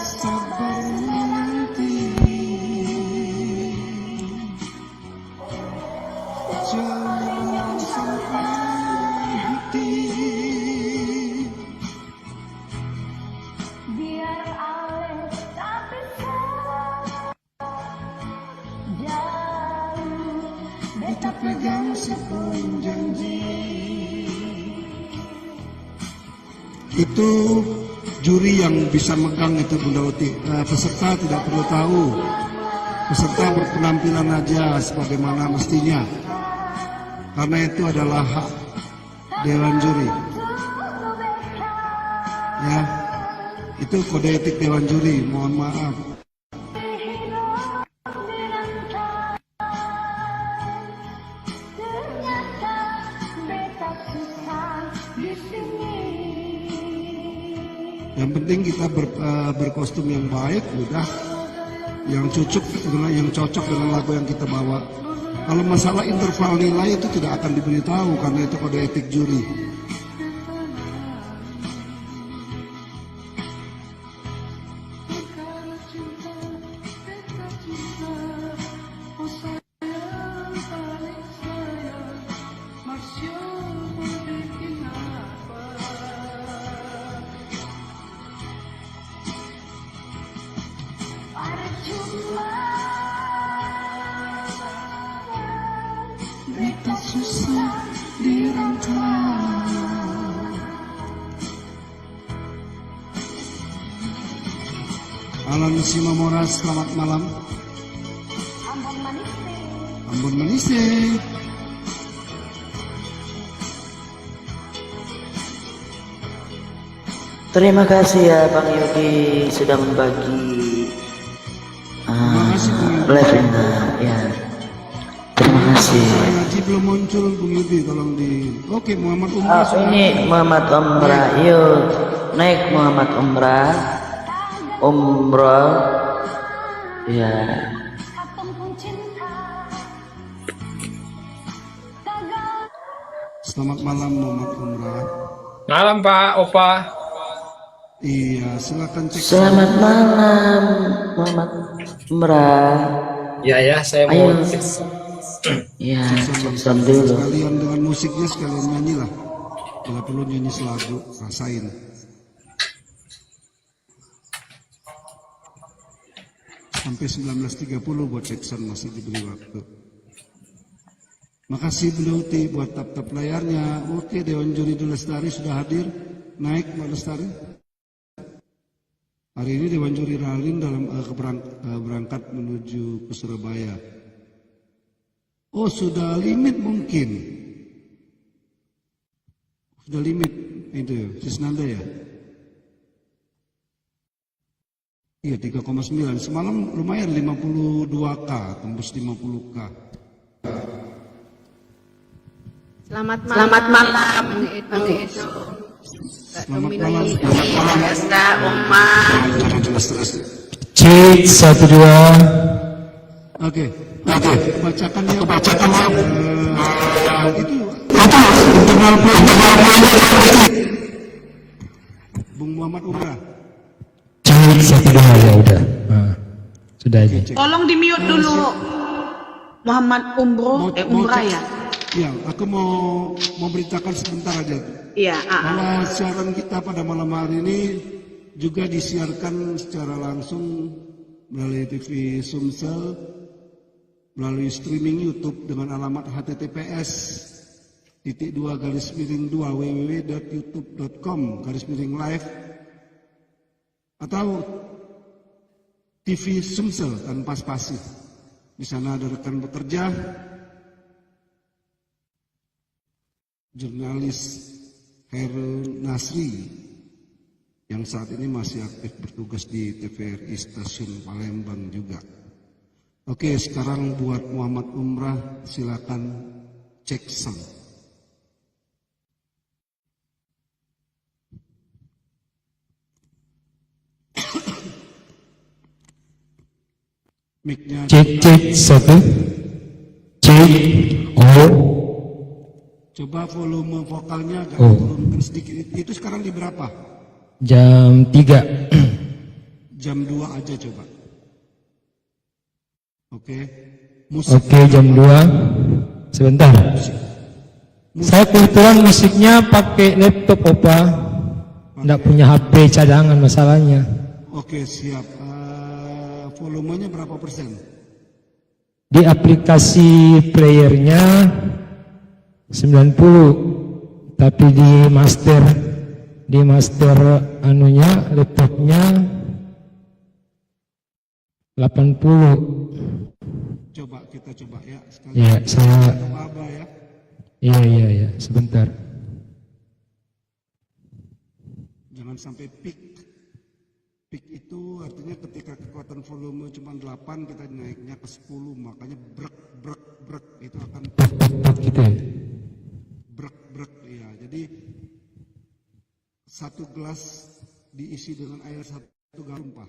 sabar menanti, jangan sampai hati. Biar awet tapi jauh, Kita pegang sepun janji. Itu juri yang bisa megang itu Bunda Uti. Peserta tidak perlu tahu. Peserta berpenampilan aja sebagaimana mestinya. Karena itu adalah hak Dewan Juri. Ya, itu kode etik Dewan Juri. Mohon maaf. ternyata beta susah di sini. Yang penting kita berkostum yang baik, udah. Yang cocok dengan lagu yang kita bawa. Kalau masalah interval nilai itu tidak akan diberitahu karena itu kode etik juri. Beta susah dirantau. Alan Simamora, selamat malam. Ambon Manise. Terima kasih ya Bang Yogi sudah membagi live-nya ya. Terima kasih. Ngaji belum muncul Bung Yudi, tolong di. Oke, Muhammad Umrah. Ini Muhammad Umrah, yuk naik Muhammad Umrah. Ya. Selamat malam Muhammad Umrah. Malam Pak Opa. Iya, silakan cek. Selamat malam Muhammad Umrah. Ya, saya mau Ayo. Ya, cek dulu. Sekalian dengan musiknya sekalian nyanyi lah. Kalau perlu nyanyi selagu, rasain. Sampai 19.30 buat Jackson masih diberi waktu. Makasih Beliau Uti buat tap-tap layarnya. Oke, Dewan Juri Lestari sudah hadir. Naik Mbak Lestari. Hari ini Dewan Juri Ralin dalam berangkat menuju ke Surabaya. Oh, sudah limit mungkin. Sudah limit itu Cisnanda ya? Iya 3,9. Semalam lumayan 52K, tembus 50K. Selamat malam. Bang Edo. Selamat malam. Esta Umar. Cek 1 2. Oke. Bacakannya. Itu internal Bung Muhammad Umrah. Cek 1 2 ya udah. Sudah aja. Tolong di mute dulu. Muhammad Umrah ya. Ya, aku mau beritakan sebentar aja. Iya. Bahwa siaran kita pada malam hari ini juga disiarkan secara langsung melalui TV Sumsel, melalui streaming YouTube dengan alamat https://2 www.youtube.com/live atau TV Sumsel tanpa spasi. Di sana ada rekan bekerja, jurnalis Herul Nasri yang saat ini masih aktif bertugas di TVRI Stasiun Palembang juga. Oke, sekarang buat Muhammad Umrah silakan cek sound. Mic-nya Cek 1. Cek. coba volume vokalnya agak turunkan sedikit. Itu sekarang di berapa? Jam 3. Jam 2 aja coba. Oke. Musik. Oke, jam 2. Sebentar. Saya kebetulan musiknya pakai laptop, Opa. Nggak punya HP cadangan masalahnya. Oke, siap. Volumenya berapa persen? Di aplikasi playernya 90, tapi di master anunya laptopnya 80. Coba kita coba ya sekali. Ya, saya. Apa ya? Iya, sebentar. Jangan sampai peak. Peak itu artinya ketika kekuatan volume cuma 8 kita naiknya ke 10, makanya brek itu akan Gitu ya. brek ya. Jadi satu gelas diisi dengan air 1 galon, Pak.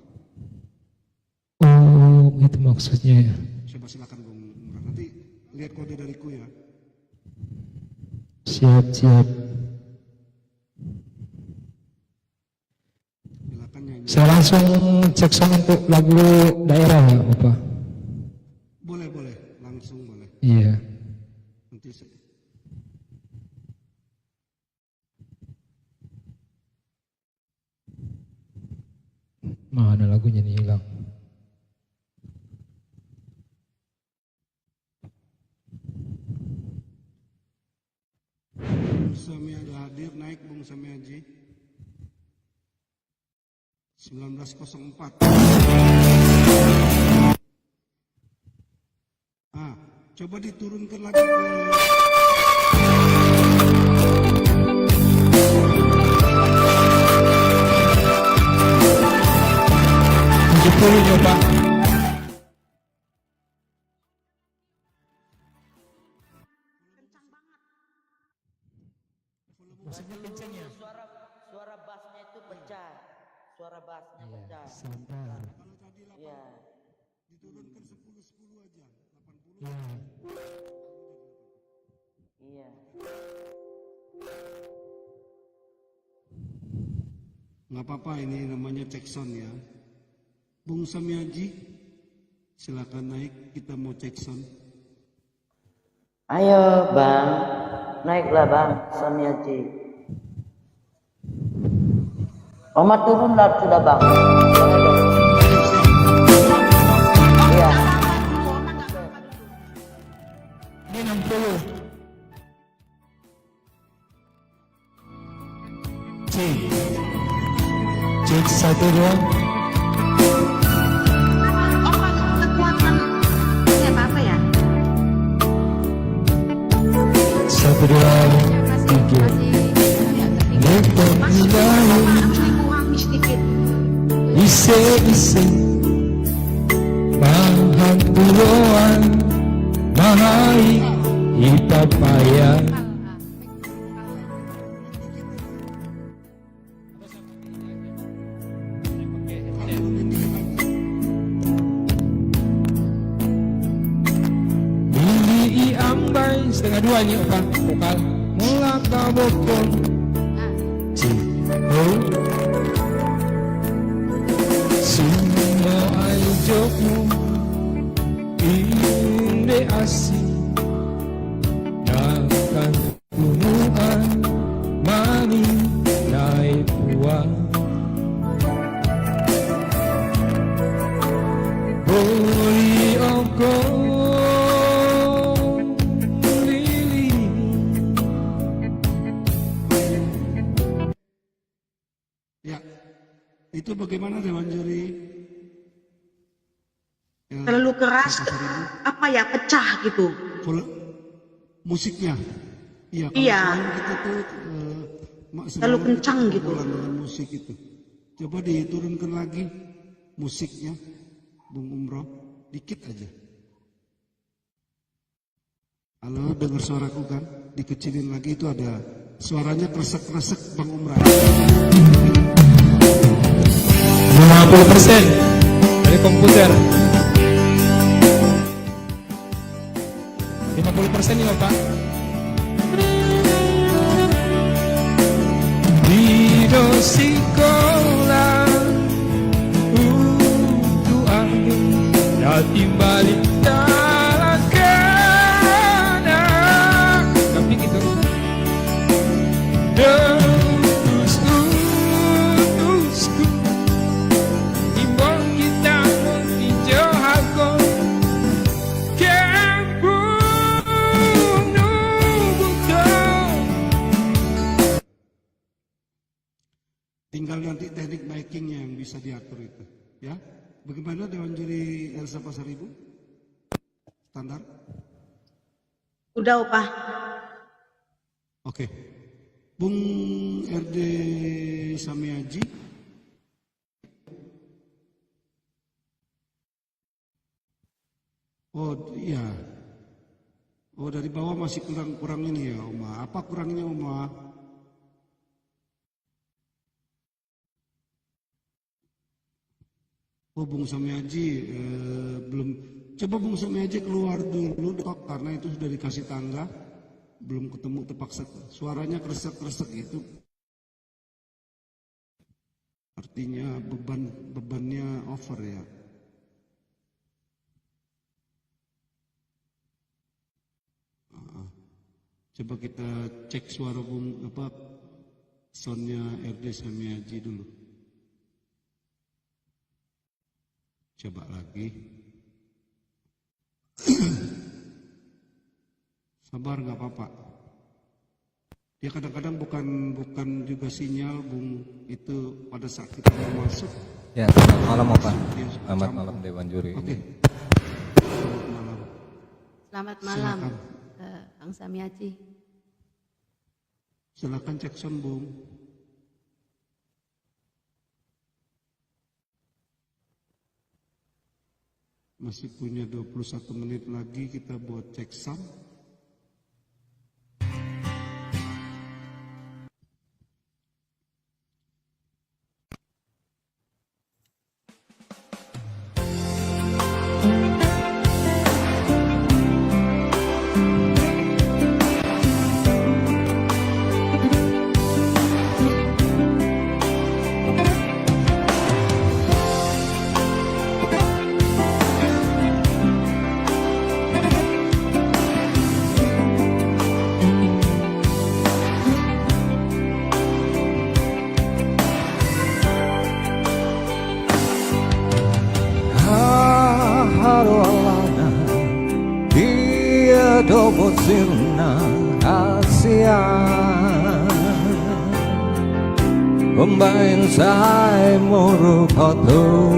Oh, itu maksudnya ya. Coba silakan Bung Umrah. Nanti lihat kode dariku ya. Siap. Silakan nyanyi. Saya langsung cek sound untuk lagu daerah ya, Opa. Boleh, langsung boleh. Iya. Nanti saya... Mana lagunya nih hilang? Bung Sami ada hadir, naik Bung Sami Haji. 1904. Coba diturunkan lagi ke Pak. Maksudnya kenceng ya? Suara bassnya itu pecah. Suara bassnya pecah. Sabar. kalau tadi 8 Iya. diturunkan 10 aja. 80. Ya. Iya. Nggak apa-apa, ini namanya cek sound ya. Bung Sami Haji, silakan naik, kita mau cek sound. Ayo Bang, naiklah Bang, Sami Haji. Oma turunlah sudah Bang. Iya. Ini 60. Cek 1 2. Kekuatan ini apa ya? 1 2 3. Laptop hilang. Kurang sedikit. Ise Mahantuluan Mahai Itapaya. Bili ambay setengah 2 nih Opa vokal mula kabokon semua ajomu inde asih dan punuan mani naik puan boli oko lili. Ya, itu bagaimana Dewan Juri? Ya, Terlalu keras, 1.000. apa ya, pecah gitu. Musiknya. Iya. Iya. Kalau kita tuh Terlalu kencang gitu. Dengan musik itu. Coba diturunkan lagi musiknya, Bung Umroh, dikit aja. Halo, dengar suaraku kan? Dikecilin lagi, itu ada suaranya kresek-kresek Bang Umrah. 50% dari komputer. 50% nih Pak. Di dosikola Tinggal nanti teknik makingnya yang bisa diatur itu. Ya, bagaimana Dewan Juri Elsa Pasaribu? Standar? Udah, Opa. Oke. Bung RD Samiaji. Oh iya. Oh dari bawah masih kurang ini ya Oma. Apa kurangnya Oma? Oh Bung Samiaji belum. Coba Bung Samiaji keluar dulu dok, karena itu sudah dikasih tangga. Belum ketemu tepak suaranya kresek-kresek itu. Artinya bebannya over ya. Coba kita cek suara Bung soundnya RD Samiaji dulu. Coba lagi. Sabar nggak apa-apa. Dia kadang-kadang bukan juga sinyal Bung itu pada saat kita mau masuk. Ya, selamat malam Opa. dia suka Selamat campur. malam Dewan Juri. Oke. Ini. Selamat malam. Selamat malam, Silakan. Kang Samiaji. Silakan cek sound Bung. Masih punya 21 menit lagi kita buat cek sound. Harualana dia dobot sirna Asia Pembain sai muru koto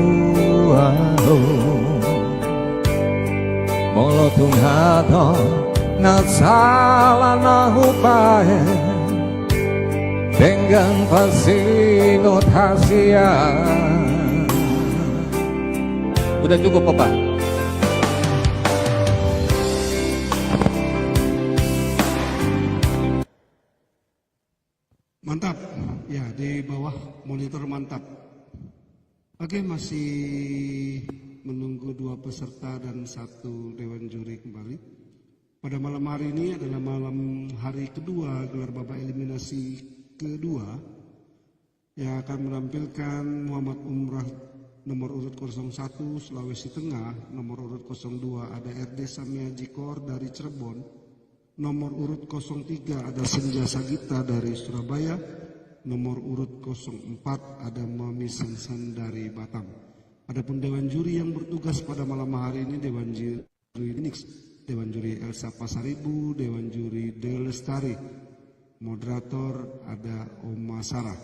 Molo tung hato nasala na hupae Dengan fasino tasia. Udah cukup Opa. Mantap. Ya, di bawah monitor mantap. Oke, masih menunggu 2 peserta dan 1 dewan juri kembali. Pada malam hari ini adalah malam hari kedua gelar babak eliminasi kedua yang akan menampilkan Muhammad Umrah nomor urut 01 Sulawesi Tengah, nomor urut 02 ada RD Samiaji Kor dari Cirebon, nomor urut 03 ada Senja Sagita dari Surabaya, nomor urut 04 ada Mami Sansan dari Batam. Adapun dewan juri yang bertugas pada malam hari ini dewan juri Nix, dewan juri Elsa Pasaribu, dewan juri Delestari, moderator ada Oma Sarah.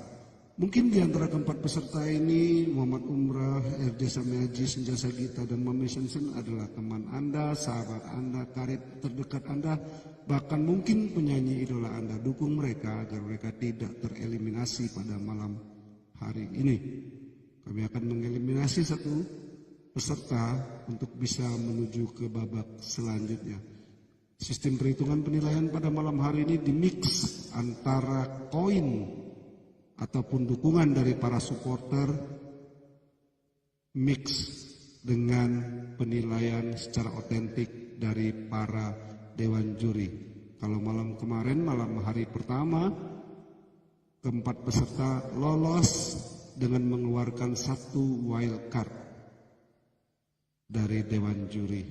Mungkin di antara keempat peserta ini Muhammad Umrah, RD Samiaji, Senja Sagita dan Mami Sansan adalah teman Anda, sahabat Anda, karib terdekat Anda, bahkan mungkin penyanyi idola Anda. Dukung mereka agar mereka tidak tereliminasi pada malam hari ini. Kami akan mengeliminasi 1 peserta untuk bisa menuju ke babak selanjutnya. Sistem perhitungan penilaian pada malam hari ini dimix antara koin ataupun dukungan dari para supporter mix dengan penilaian secara otentik dari para dewan juri. Kalau malam kemarin, malam hari pertama, keempat peserta lolos dengan mengeluarkan 1 wild card dari dewan juri.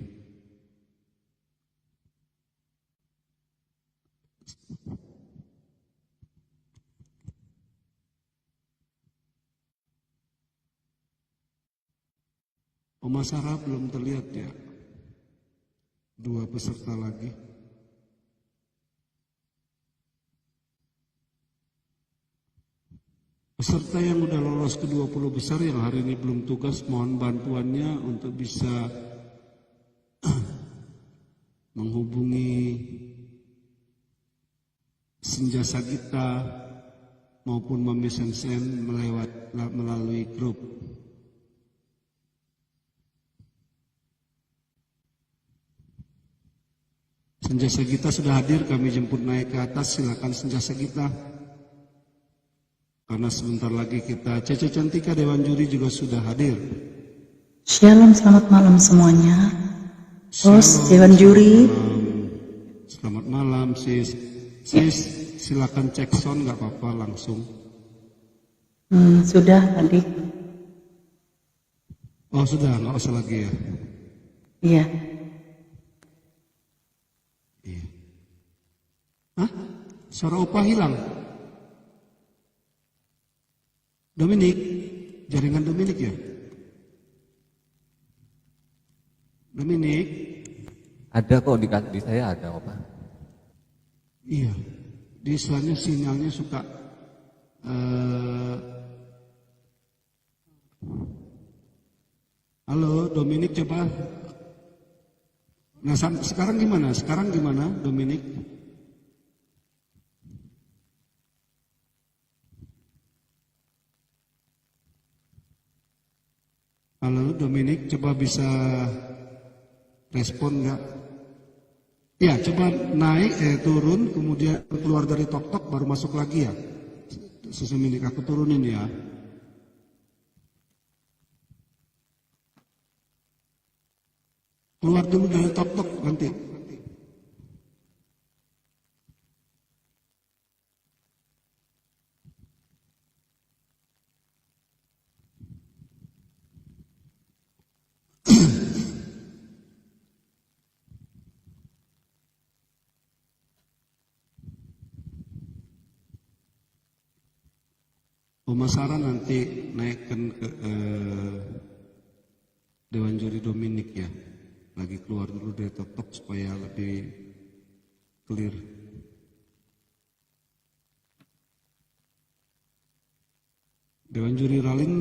Oma Sarah belum terlihat ya. 2 peserta lagi. Peserta yang udah lolos ke 20 besar yang hari ini belum tugas, mohon bantuannya untuk bisa menghubungi Senja Sagita maupun Mami Sensen melalui grup. Senja Sagita sudah hadir, kami jemput naik ke atas, silakan Senja Sagita. Karena sebentar lagi kita, Cece Cantika Dewan Juri juga sudah hadir. Shalom, selamat malam semuanya. Host Dewan Juri. Selamat malam sis. Sis, silakan cek sound nggak apa-apa langsung. Sudah tadi. Oh sudah, nggak usah lagi ya. Iya. Iya. Hah? Suara Opa hilang. Dominik, jaringan Dominik ya? Dominik? Ada kok di saya ada kok Pak. Iya, di istilahnya sinyalnya suka halo Dominik coba. Nah sekarang gimana? Sekarang gimana Dominik? Halo Dominik, coba bisa respon nggak? Ya, coba naik, turun, kemudian keluar dari tok-tok, baru masuk lagi ya. Dominik, aku turunin ya. Keluar dulu dari tok-tok nanti. Pemasaran nanti naikkan ke Dewan Juri Dominik ya. Lagi keluar dulu dari tok-tok supaya lebih clear. Dewan Juri Ralin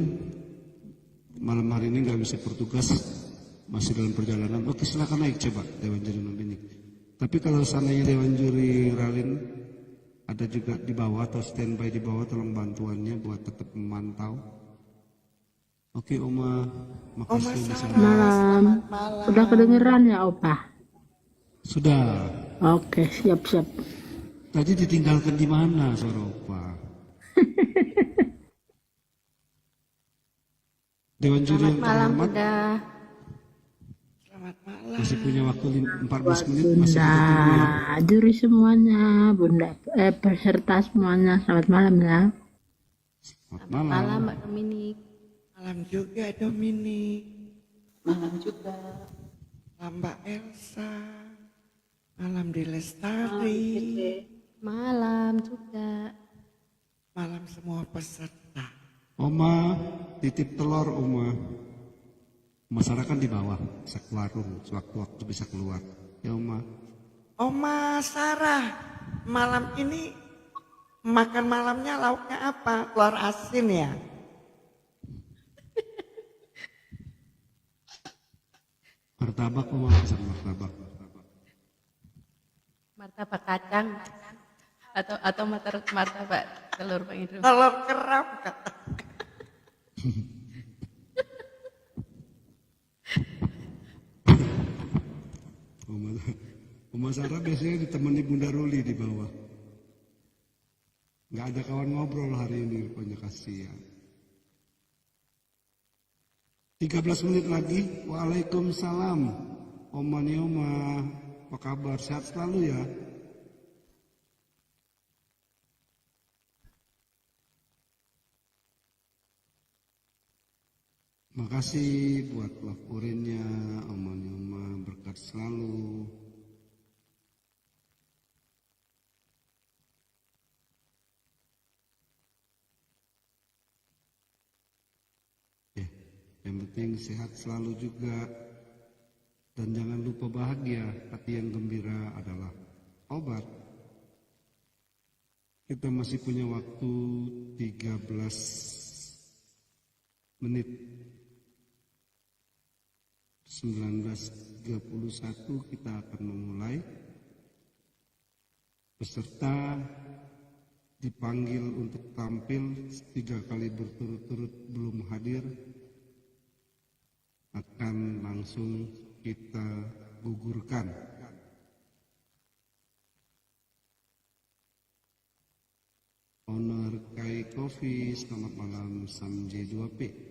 malam hari ini nggak bisa bertugas, masih dalam perjalanan. Oke, silakan naik coba Dewan Juri Dominik. Tapi kalau seandainya Dewan Juri Ralin ada juga di bawah atau standby di bawah, tolong bantuannya buat tetap memantau. Oke Oma, makasih bisa. Malam. Udah kedengeran ya Opa? Sudah. Oke, siap-siap. Tadi ditinggalkan di mana suara Opa? Dewan Juri yang Malam terhormat, udah. masih punya waktu 14 menit, masih kita tunggu ya. Juri semuanya, Bunda, peserta semuanya, selamat malam ya. Selamat Malam malam. Mbak Dominik. Malam juga Dominik. Malam juga. Malam Mbak Elsa. Malam Dilestari. Malam juga. Malam semua peserta. Oma, titip telur Oma. Masyarakat di bawah, bisa keluar rumah, sewaktu-waktu bisa keluar. Ya Oma. Oma Sarah, malam ini makan malamnya lauknya apa? Telur asin ya? Martabak Oma, pesan martabak. Martabak kacang atau martabak telur Bang Idrus. Telur kerap kata. Oma Sarah biasanya ditemani Bunda Ruli di bawah. Nggak ada kawan ngobrol hari ini, rupanya kasihan. 13 menit lagi. Waalaikumsalam. Oma Nioma, apa kabar? Sehat selalu ya. Makasih buat love urinnya, Oma Nioma, berkat selalu. Yang penting sehat selalu juga. Dan jangan lupa bahagia, hati yang gembira adalah obat. Kita masih punya waktu 13 menit. 19.31 kita akan memulai. Peserta dipanggil untuk tampil 3 kali berturut-turut belum hadir. Akan langsung kita gugurkan. Owner Kai Coffee, selamat malam Sam J2P.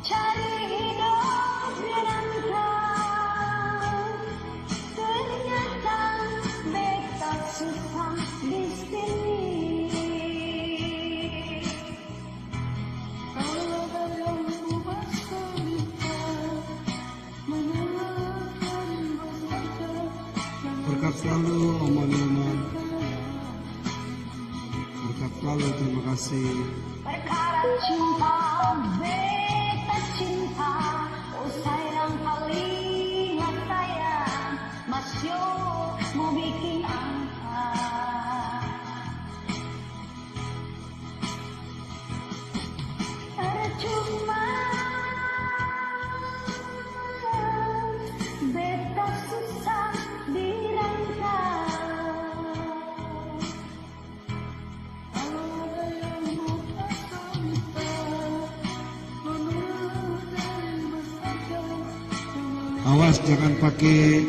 Cari hidup dengan kau, ternyata beta susah di sini. Kalau belum buat cerita, menyalahkan bersama. Berkat selalu Om Oman. Berkat selalu, terima kasih. Perkara cinta, beta cinta, oh sayang paling sayang, masih mau bikin angka. Percuma, beta susah dirangkai. Awas jangan pakai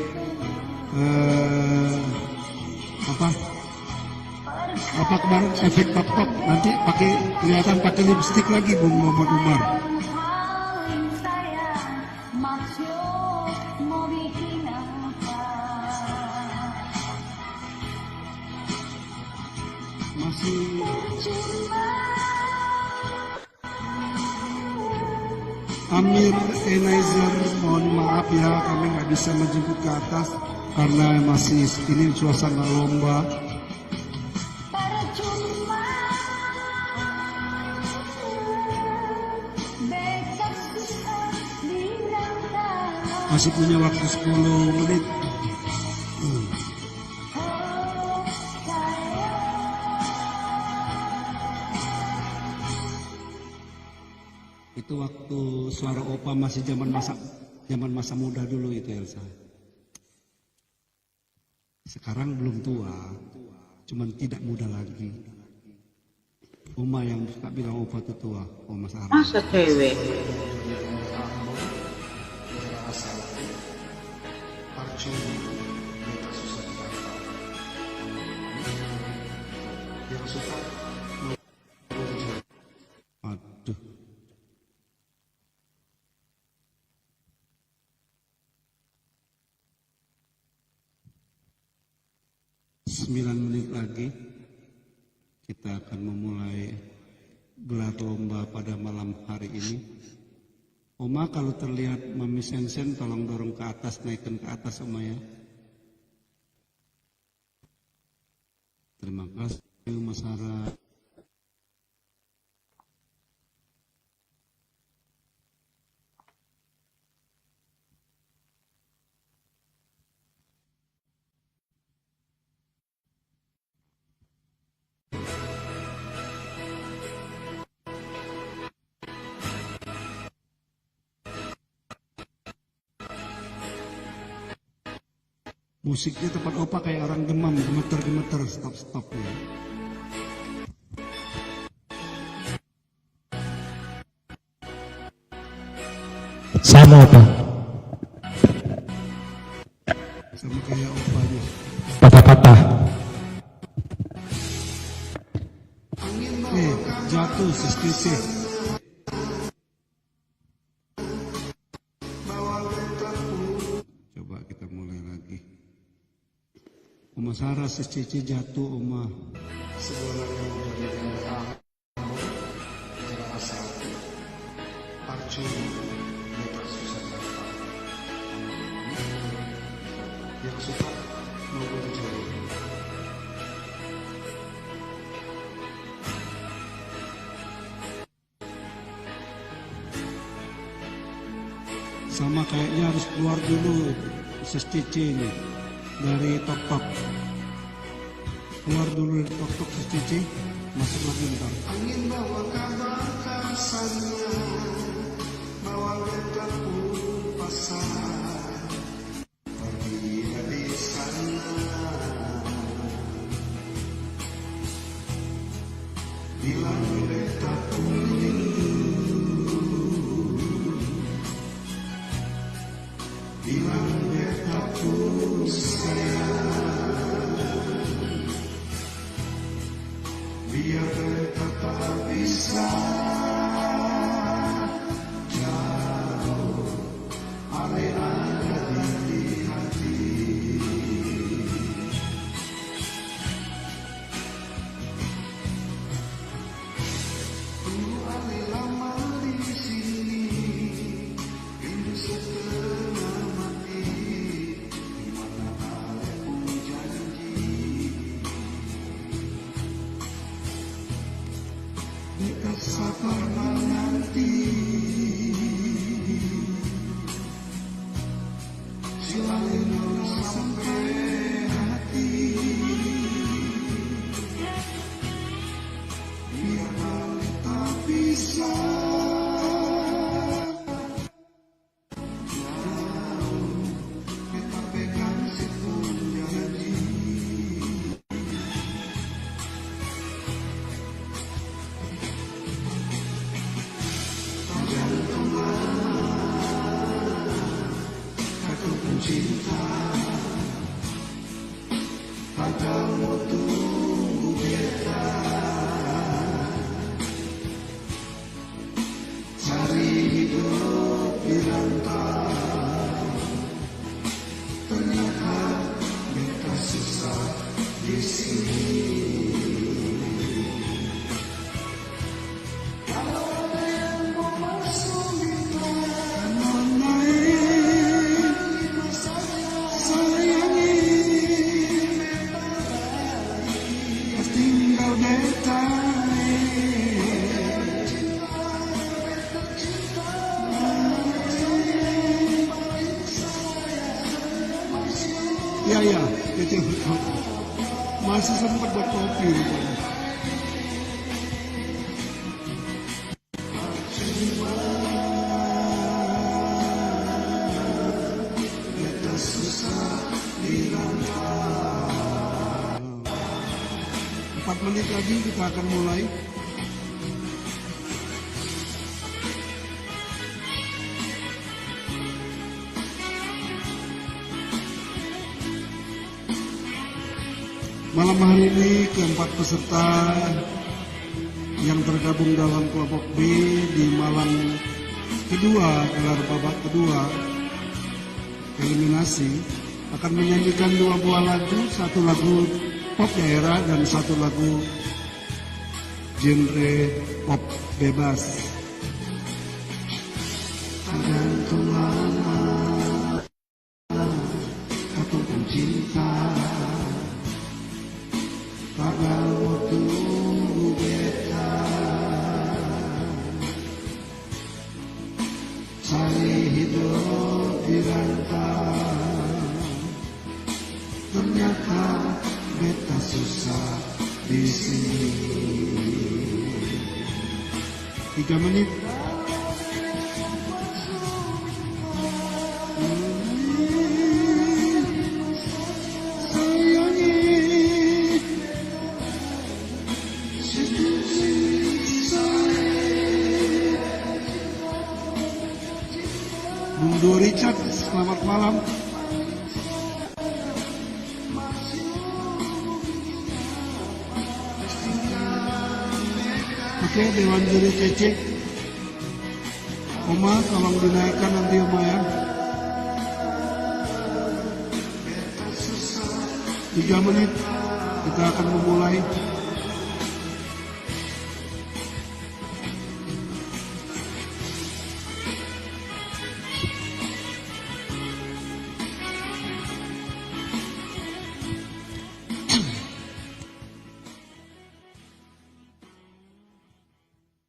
apa kemarin efek pop nanti pakai kelihatan pakai lipstick lagi Bung Muhammad Umar. Paling sayang, masih mau bikin apa? Masih Amir Enizer, mohon maaf ya kami nggak bisa menjemput ke atas karena masih ini suasana lomba. Percuma, beta susah dirangkai. Masih punya waktu 10 menit. Itu waktu suara opa masih zaman masa muda dulu itu Elsa. Sekarang belum tua, cuman tidak muda lagi. Oma yang suka bilang opa itu tua, Oma Sarah. Masa cewek? Aduh. Sembilan menit lagi kita akan memulai gelar lomba pada malam hari ini. Oma kalau terlihat Mami Sensen tolong dorong ke atas, naikkan ke atas Oma ya. Terima kasih Mas Sarah. Musiknya tempat opa kayak orang demam, gemeter-gemeter, stop-stop ya. Sama apa? Sama kayak opanya. Patah-patah. Jatuh, sisi. Oma Sarah Cici jatuh Oma. Sebenarnya dari daerah daerah asal Arjun Meta Susana yang suka maupun jauh. Sama kayaknya harus keluar dulu Cici ini dari tok-tok. Keluar dulu dari tok-tok Cici, masuk lagi ntar. Angin bawa kabar sana, bawa benda pasar, pergi dari sana. Bilang beta kuning. Bilang betaku sayang, biar beta tak bisa jauh, ale ada di hati. Dulu ale lama di sini, rindu setengah. Dekat sabar menanti, selalu sampai hati. Biar tak bisa jauh, kita pegang sepun janji. Cinta padamu tunggu beta, cari hidup di rantau, ternyata beta susah di sini. Kalau ada yang mempersulitkan ya, itu masih sempat buat kopi rupanya. Kita susah dirantau. 4 menit lagi kita akan mulai. Malam hari ini keempat peserta yang tergabung dalam kelompok B di malam kedua, gelar babak kedua eliminasi akan menyanyikan 2 buah lagu, 1 lagu pop daerah dan 1 lagu genre pop bebas. Tergantung lama ataupun cinta, padamu tunggu beta, cari hidup di rantau, ternyata beta susah di sini. 3 menit. Bung Richard, selamat malam. Oke, Dewan Juri Cece. Oma, tolong dinaikkan nanti Oma ya. 3 menit kita akan memulai.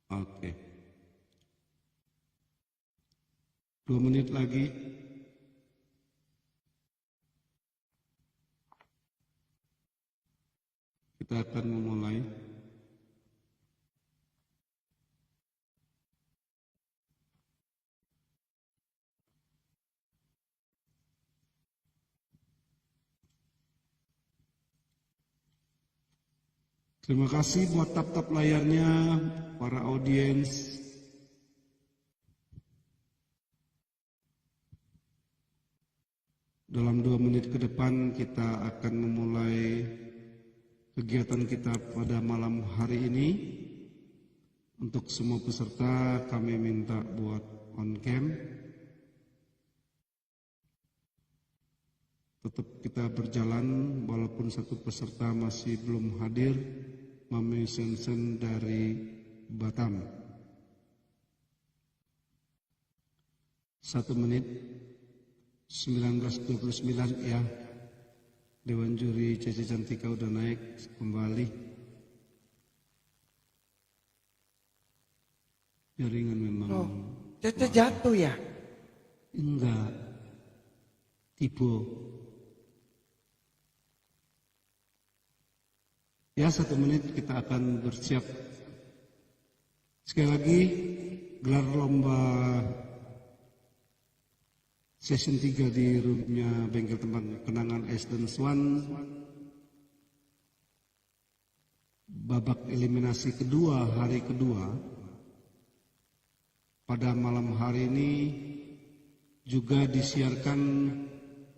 Oke. 2 menit lagi. Kita akan memulai. Terima kasih buat tap-tap layarnya, para audiens. Dalam 2 menit ke depan kita akan memulai kegiatan kita pada malam hari ini. Untuk semua peserta kami minta buat on cam. Tetap kita berjalan walaupun satu peserta masih belum hadir, Mami Sensen dari Batam. 1 menit 19:29 ya. Dewan Juri Cece Cantika udah naik kembali. Jaringan memang. Oh, Cece jatuh ya? Enggak. Tipe. Ya, 1 menit kita akan bersiap. Sekali lagi, gelar lomba Session 3 di roomnya Bengkel Tempat Kenangan Aston Swan. Babak eliminasi kedua, hari kedua. Pada malam hari ini juga disiarkan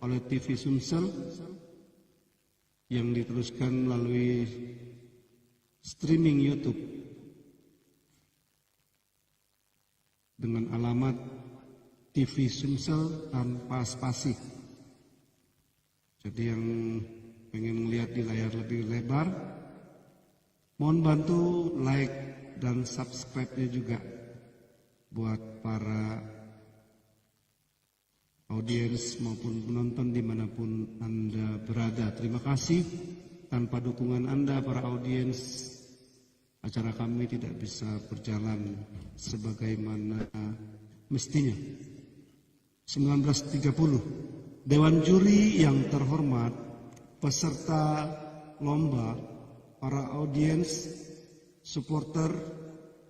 oleh TV Sumsel yang diteruskan melalui streaming YouTube dengan alamat TV Sumsel tanpa spasi. Jadi yang pengen melihat di layar lebih lebar, mohon bantu like dan subscribe-nya juga buat para audiens maupun penonton dimanapun Anda berada. Terima kasih. Tanpa dukungan Anda, para audiens, acara kami tidak bisa berjalan sebagaimana mestinya. 19.30. Dewan Juri yang terhormat, peserta lomba, para audiens, supporter,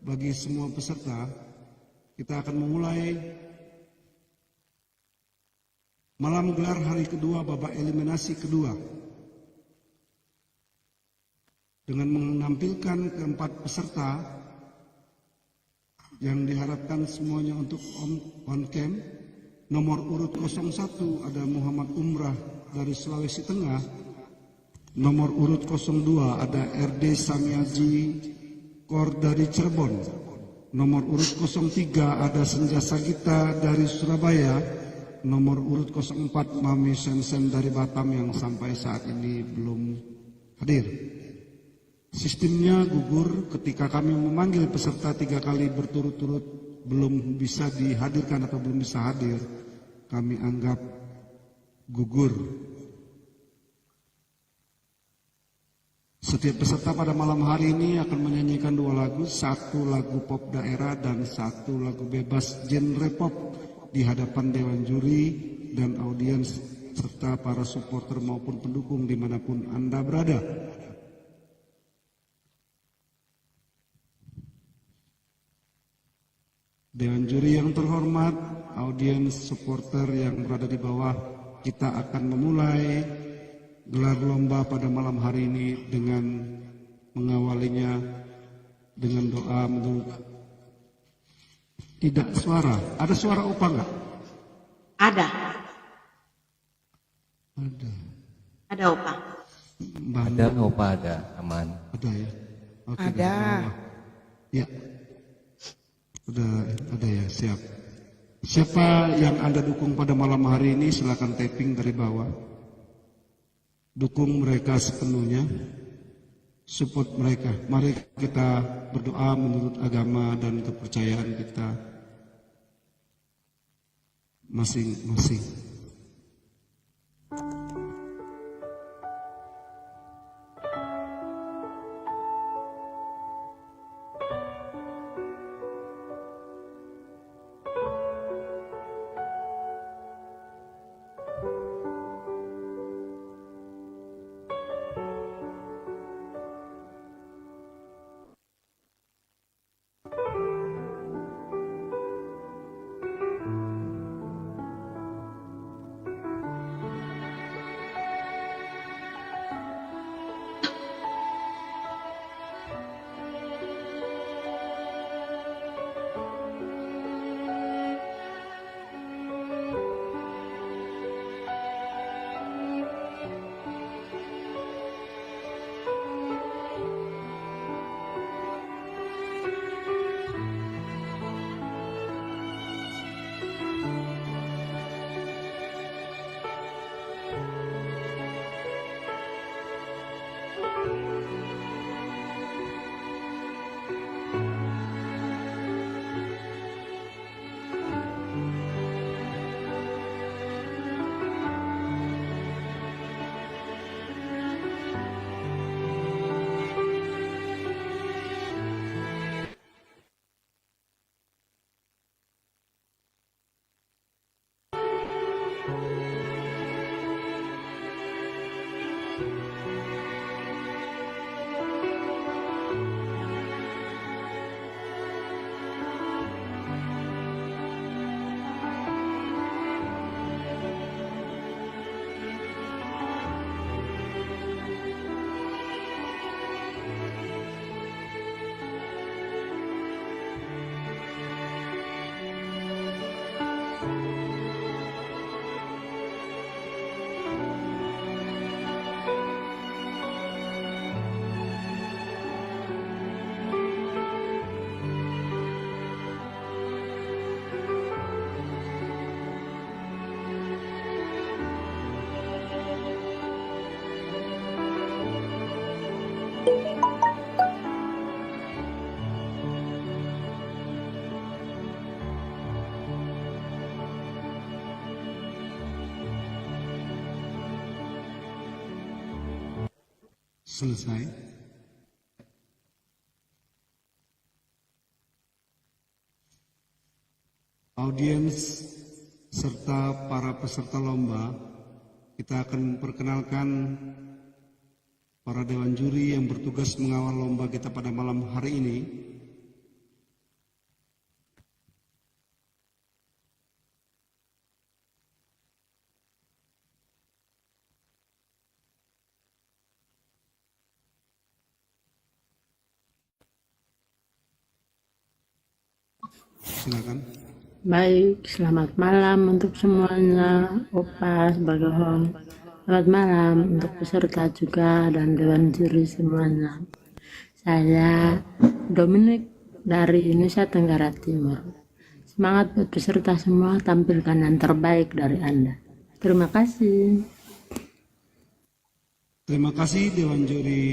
bagi semua peserta, kita akan memulai malam gelar hari kedua babak eliminasi kedua dengan menampilkan keempat peserta yang diharapkan semuanya untuk on cam. Nomor urut 01 ada Muhammad Umrah dari Sulawesi Tengah. Nomor urut 02 ada RD Samiaji Kor dari Cirebon. Nomor urut 03 ada Senja Sagita dari Surabaya. Nomor urut 04 Mami Sensen dari Batam yang sampai saat ini belum hadir. Sistemnya gugur ketika kami memanggil peserta 3 kali berturut-turut belum bisa dihadirkan atau belum bisa hadir, kami anggap gugur. Setiap peserta pada malam hari ini akan menyanyikan 2 lagu, 1 lagu pop daerah dan 1 lagu bebas genre pop di hadapan Dewan Juri dan audiens serta para supporter maupun pendukung dimanapun Anda berada. Dewan Juri yang terhormat, audiens supporter yang berada di bawah, kita akan memulai gelar lomba pada malam hari ini dengan mengawalinya dengan doa menurut tidak suara. Ada suara Opa enggak? Ada. Ada. Ada Opa. Ada Opa, ada, aman. Ada ya? Oke, Ada. dari bawah. Ya. Udah ada ya, siap. Siapa yang Anda dukung pada malam hari ini silakan tapping dari bawah. dukung mereka sepenuhnya, support mereka. Mari kita berdoa menurut agama dan kepercayaan kita masing-masing. Selesai. Audiens serta para peserta lomba, kita akan perkenalkan para dewan juri yang bertugas mengawal lomba kita pada malam hari ini. Silakan. Baik, selamat malam untuk semuanya, Opa sebagai host. Selamat malam untuk peserta juga dan dewan juri semuanya. Saya Dominic dari Indonesia Tenggara Timur. Semangat buat peserta semua, tampilkan yang terbaik dari Anda. Terima kasih. Terima kasih dewan juri.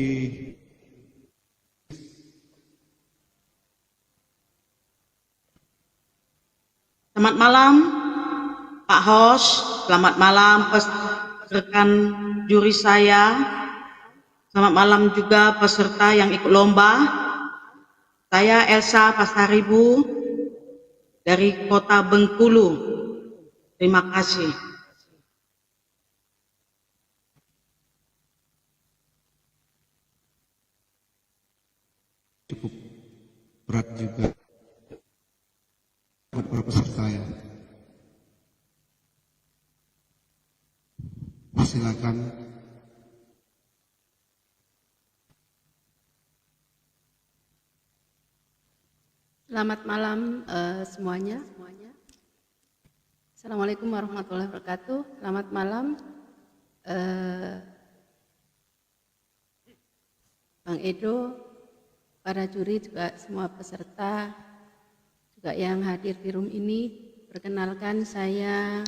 Selamat malam, Pak Host. Selamat malam rekan juri saya. Selamat malam juga peserta yang ikut lomba. Saya Elsa Pasaribu dari Kota Bengkulu. Terima kasih. Cukup berat juga buat para peserta ya. Silakan. Selamat malam semuanya. Assalamualaikum warahmatullahi wabarakatuh. Selamat malam Bang Edo, para juri juga semua peserta juga yang hadir di room ini. Perkenalkan, saya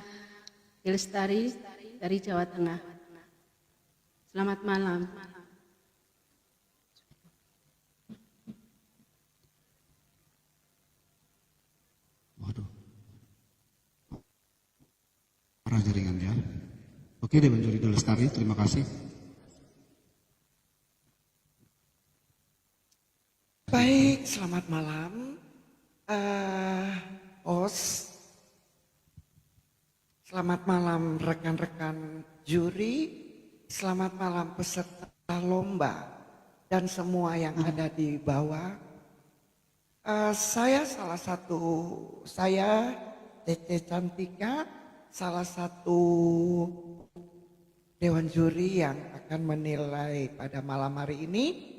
Lestari dari Jawa Tengah. Selamat malam. Waduh. Parah jaringannya. Oke, Dewan Juri Lestari, terima kasih. Baik, selamat malam. Os. Selamat malam rekan-rekan juri. Selamat malam peserta lomba dan semua yang ada di bawah. Saya Tete Cantika, salah satu dewan juri yang akan menilai pada malam hari ini.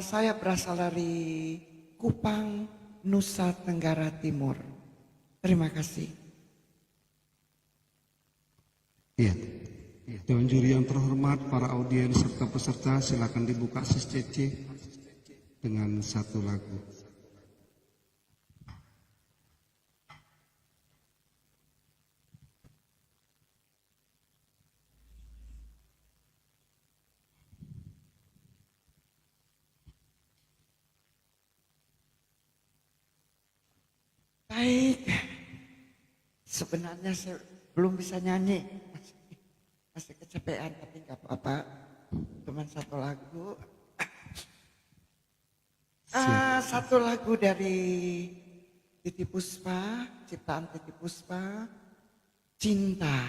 Saya berasal dari Kupang, Nusa Tenggara Timur. Terima kasih. Iya. Dewan juri yang terhormat, para audiens serta peserta, silakan dibuka CC dengan satu lagu. Baik, sebenarnya saya belum bisa nyanyi, masih kecapean, tapi nggak apa-apa, cuma satu lagu. Satu lagu dari Titi Puspa, ciptaan Titi Puspa, Cinta.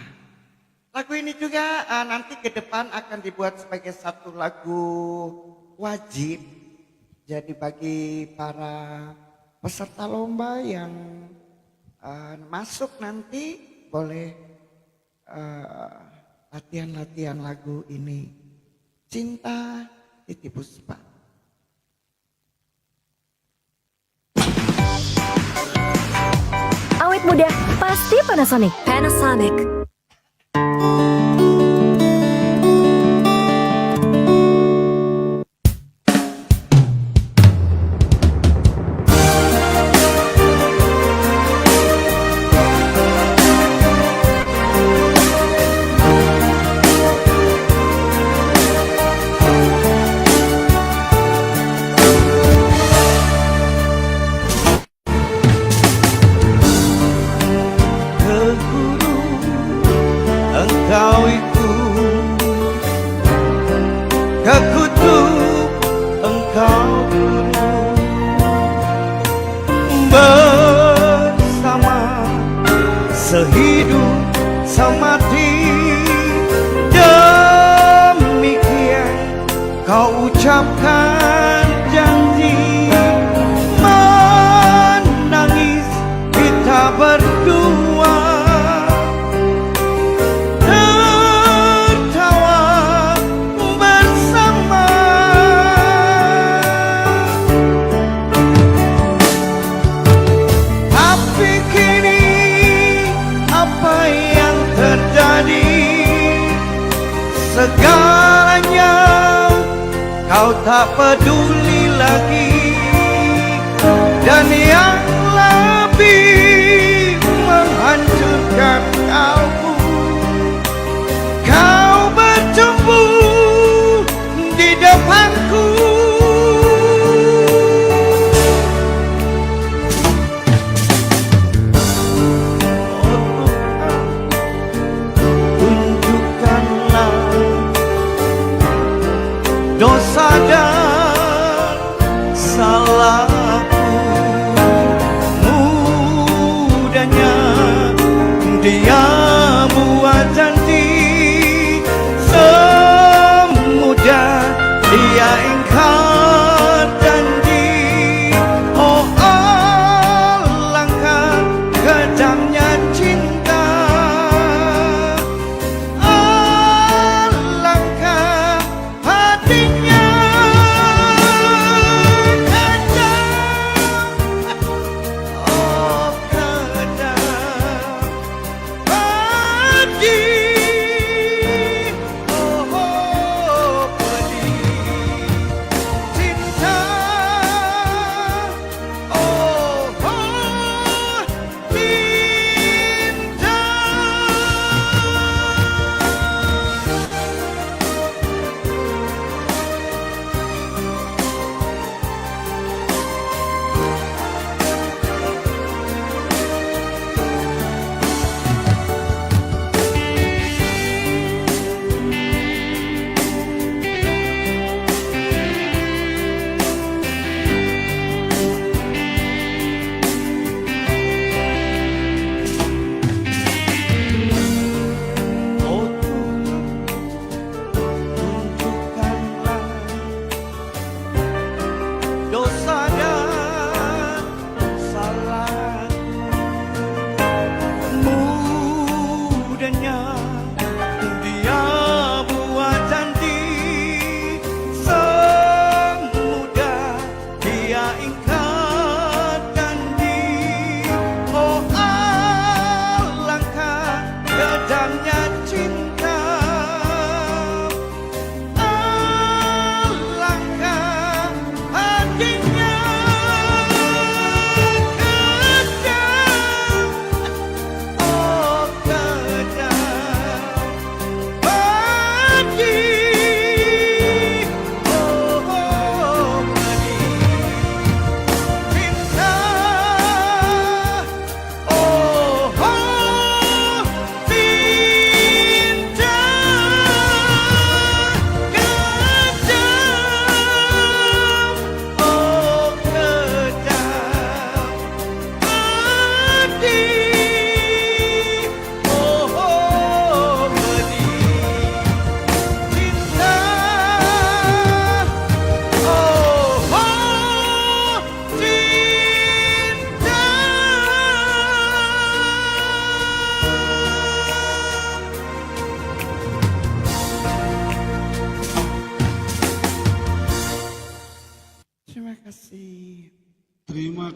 Lagu ini juga nanti ke depan akan dibuat sebagai satu lagu wajib. Jadi bagi para peserta lomba yang masuk nanti boleh latihan-latihan lagu ini. Cinta Titi Puspa. Awet muda pasti Panasonic. Panasonic. Sehidup semati, demikian kau ucapkan janji. Menangis kita berdua, tertawa bersama. Tapi kini apa yang terjadi, segalanya kau tak peduli lagi. Dan yang lebih menghancurkan kau bertumbuh di depanku. Dosa dan salahku, mudahnya dia buat janji, semudah dia ingkar janji. Oh alangkah kejamnya cinta, alangkah hatinya kejam. Oh kejam.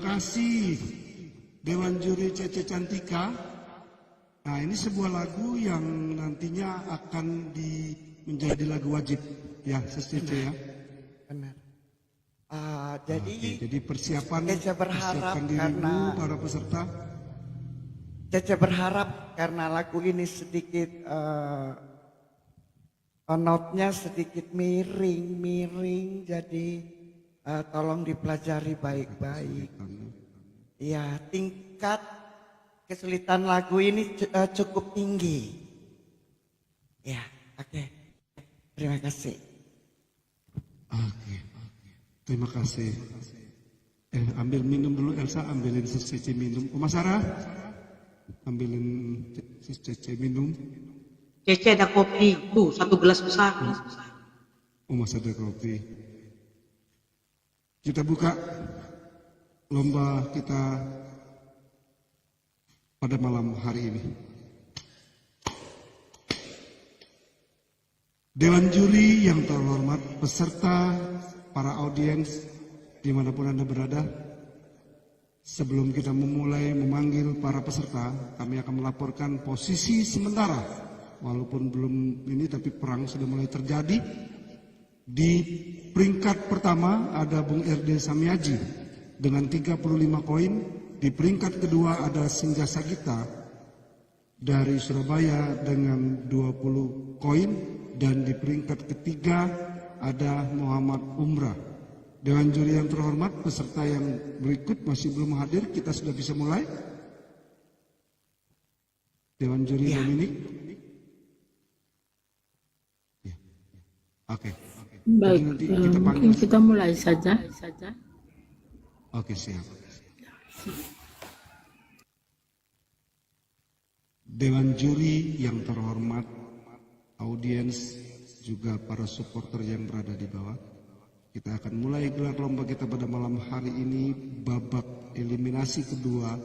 kasih Dewan Juri Cece Cantika. Nah, ini sebuah lagu yang nantinya akan menjadi lagu wajib ya, Cece ya. Benar. Jadi persiapan Cece berharap persiapkan dirimu para peserta. Cece berharap karena lagu ini sedikit notnya sedikit miring, jadi tolong dipelajari baik-baik. Ya, tingkat kesulitan lagu ini cukup tinggi. Ya, oke. Terima kasih. Oke. Terima kasih. Ambil minum dulu Elsa, ambilin Cece minum. Oma Sarah, ambilin Cece minum. Cece ada kopi, tuh 1 gelas besar. Oma ada kopi. Kita buka lomba kita pada malam hari ini. Dewan juri yang terhormat, peserta, para audiens dimanapun Anda berada, sebelum kita memulai memanggil para peserta, kami akan melaporkan posisi sementara, walaupun belum ini tapi perang sudah mulai terjadi. Di peringkat pertama ada Bung RD Samiaji dengan 35 koin, di peringkat kedua ada Sinja Sagita dari Surabaya dengan 20 koin, dan di peringkat ketiga ada Muhammad Umrah. Dewan juri yang terhormat, peserta yang berikut masih belum hadir, kita sudah bisa mulai. Dewan juri Dominik. Ya. Oke. Baik, Nanti kita mungkin kita mulai saja. Oke, siap. Dewan juri yang terhormat, audiens, juga para supporter yang berada di bawah. Kita akan mulai gelar lomba kita pada malam hari ini, babak eliminasi kedua,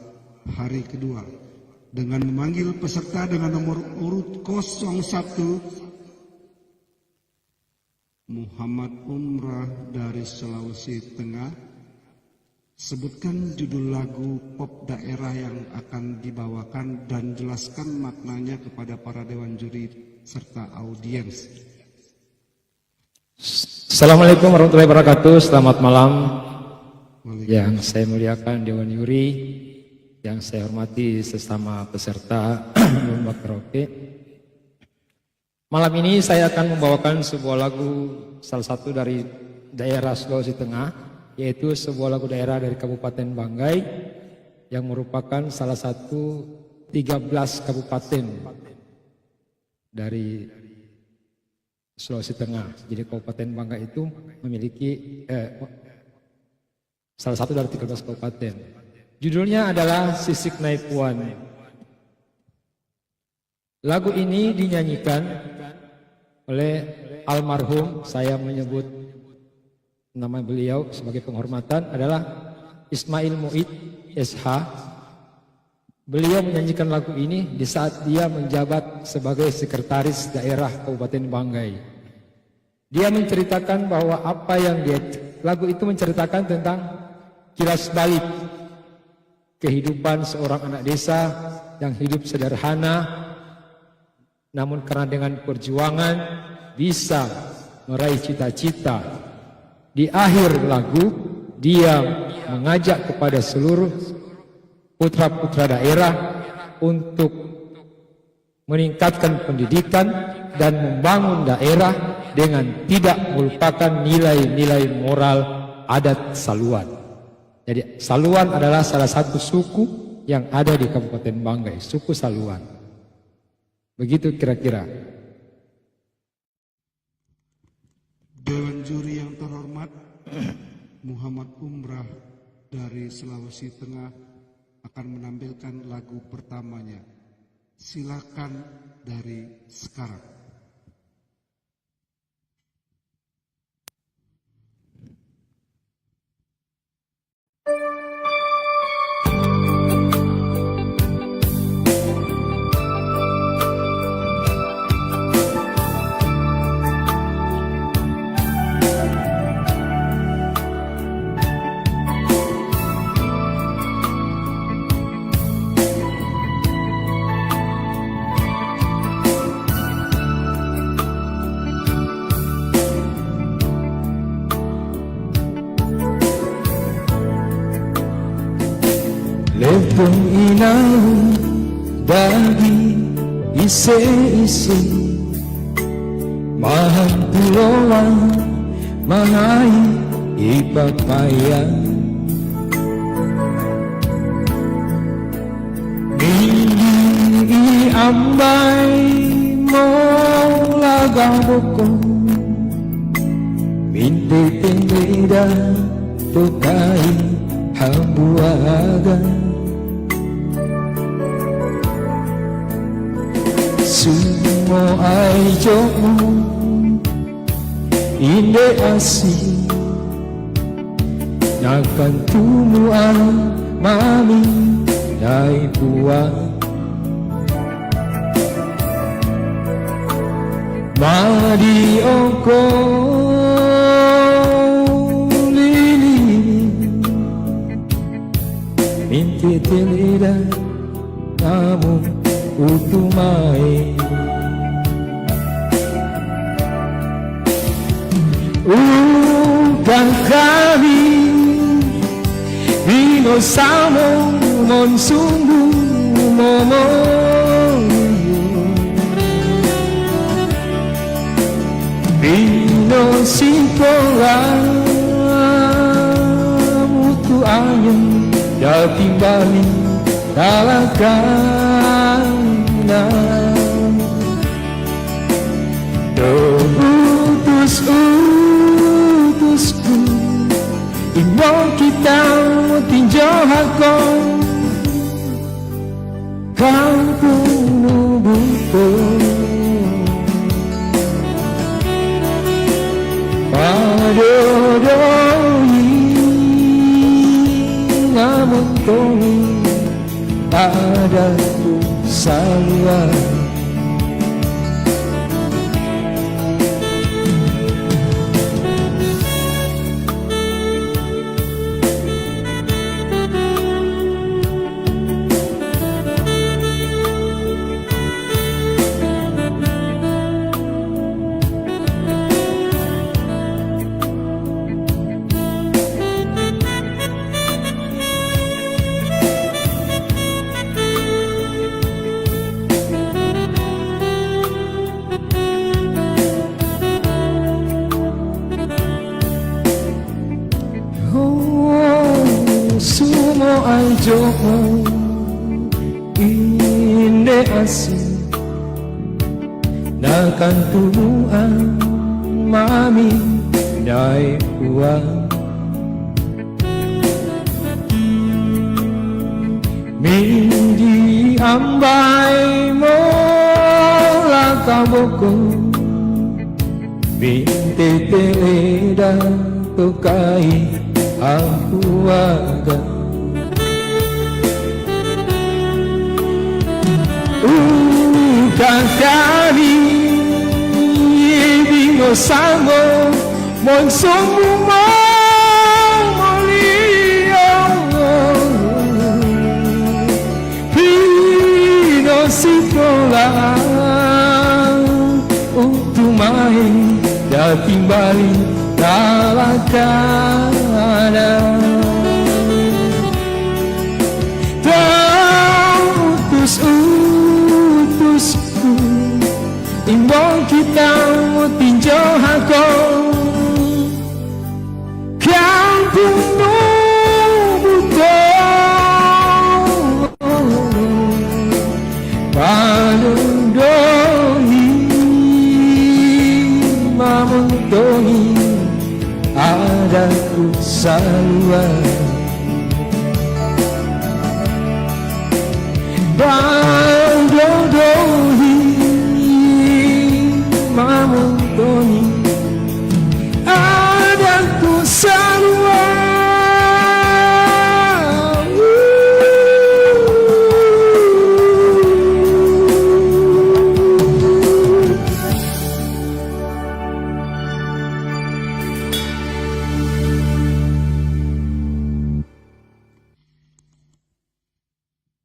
hari kedua. Dengan memanggil peserta dengan nomor urut 01, Muhammad Umrah dari Sulawesi Tengah. Sebutkan judul lagu pop daerah yang akan dibawakan dan jelaskan maknanya kepada para dewan juri serta audiens. Assalamualaikum warahmatullahi wabarakatuh. Selamat malam. Yang saya muliakan Dewan Juri, yang saya hormati sesama peserta lomba karaoke. Malam ini saya akan membawakan sebuah lagu salah satu dari daerah Sulawesi Tengah, yaitu sebuah lagu daerah dari Kabupaten Banggai yang merupakan salah satu 13 kabupaten dari Sulawesi Tengah. Jadi Kabupaten Banggai itu memiliki salah satu dari 13 kabupaten. Judulnya adalah Sisik Naipuan. Lagu ini dinyanyikan oleh almarhum, saya menyebut nama beliau sebagai penghormatan, adalah Ismail Muid SH. Beliau menyanyikan lagu ini di saat dia menjabat sebagai sekretaris daerah Kabupaten Banggai. Dia menceritakan bahwa lagu itu menceritakan tentang kilas balik kehidupan seorang anak desa yang hidup sederhana, namun karena dengan perjuangan bisa meraih cita-cita. Di akhir lagu dia mengajak kepada seluruh putra-putra daerah untuk meningkatkan pendidikan dan membangun daerah dengan tidak melupakan nilai-nilai moral adat Saluan. Jadi Saluan adalah salah satu suku yang ada di Kabupaten Banggai, suku Saluan. Begitu kira-kira. Dewan juri yang terhormat, Muhammad Umrah dari Sulawesi Tengah akan menampilkan lagu pertamanya. Silakan dari sekarang. Pong inaw dagi ise-ise mahantulungan manay ipapayang hindi ambay mo lagang bukong minti-tinida tukay habuagan sumo ay jok mo hindi asing nagkantumuan mami ay buwan Mario ko lilin mintitilida namu utumay Ugang kami Binosamo monsumu momo Binosikola mutu ayam Yatim bali talakana Utus-utusku Ibang kita tinjau ako Kampung Nubuto Padodoi Namun tongi Ada tu saluan Sumo ay joko inde asing nakantuluan mami dai uang Mindi ambay mo lakaboko Binte teleda tukai Ahuaga Kakari Binosamo Monsumu Molio Pinosikola Utumai Yatim bali talakana Utus-utusku Imbong kita tinjau ako Kampung Nubuto Panudoni Mamuntoni Ada ku saluan Bandodohi Mamuntoni Ada ku saluan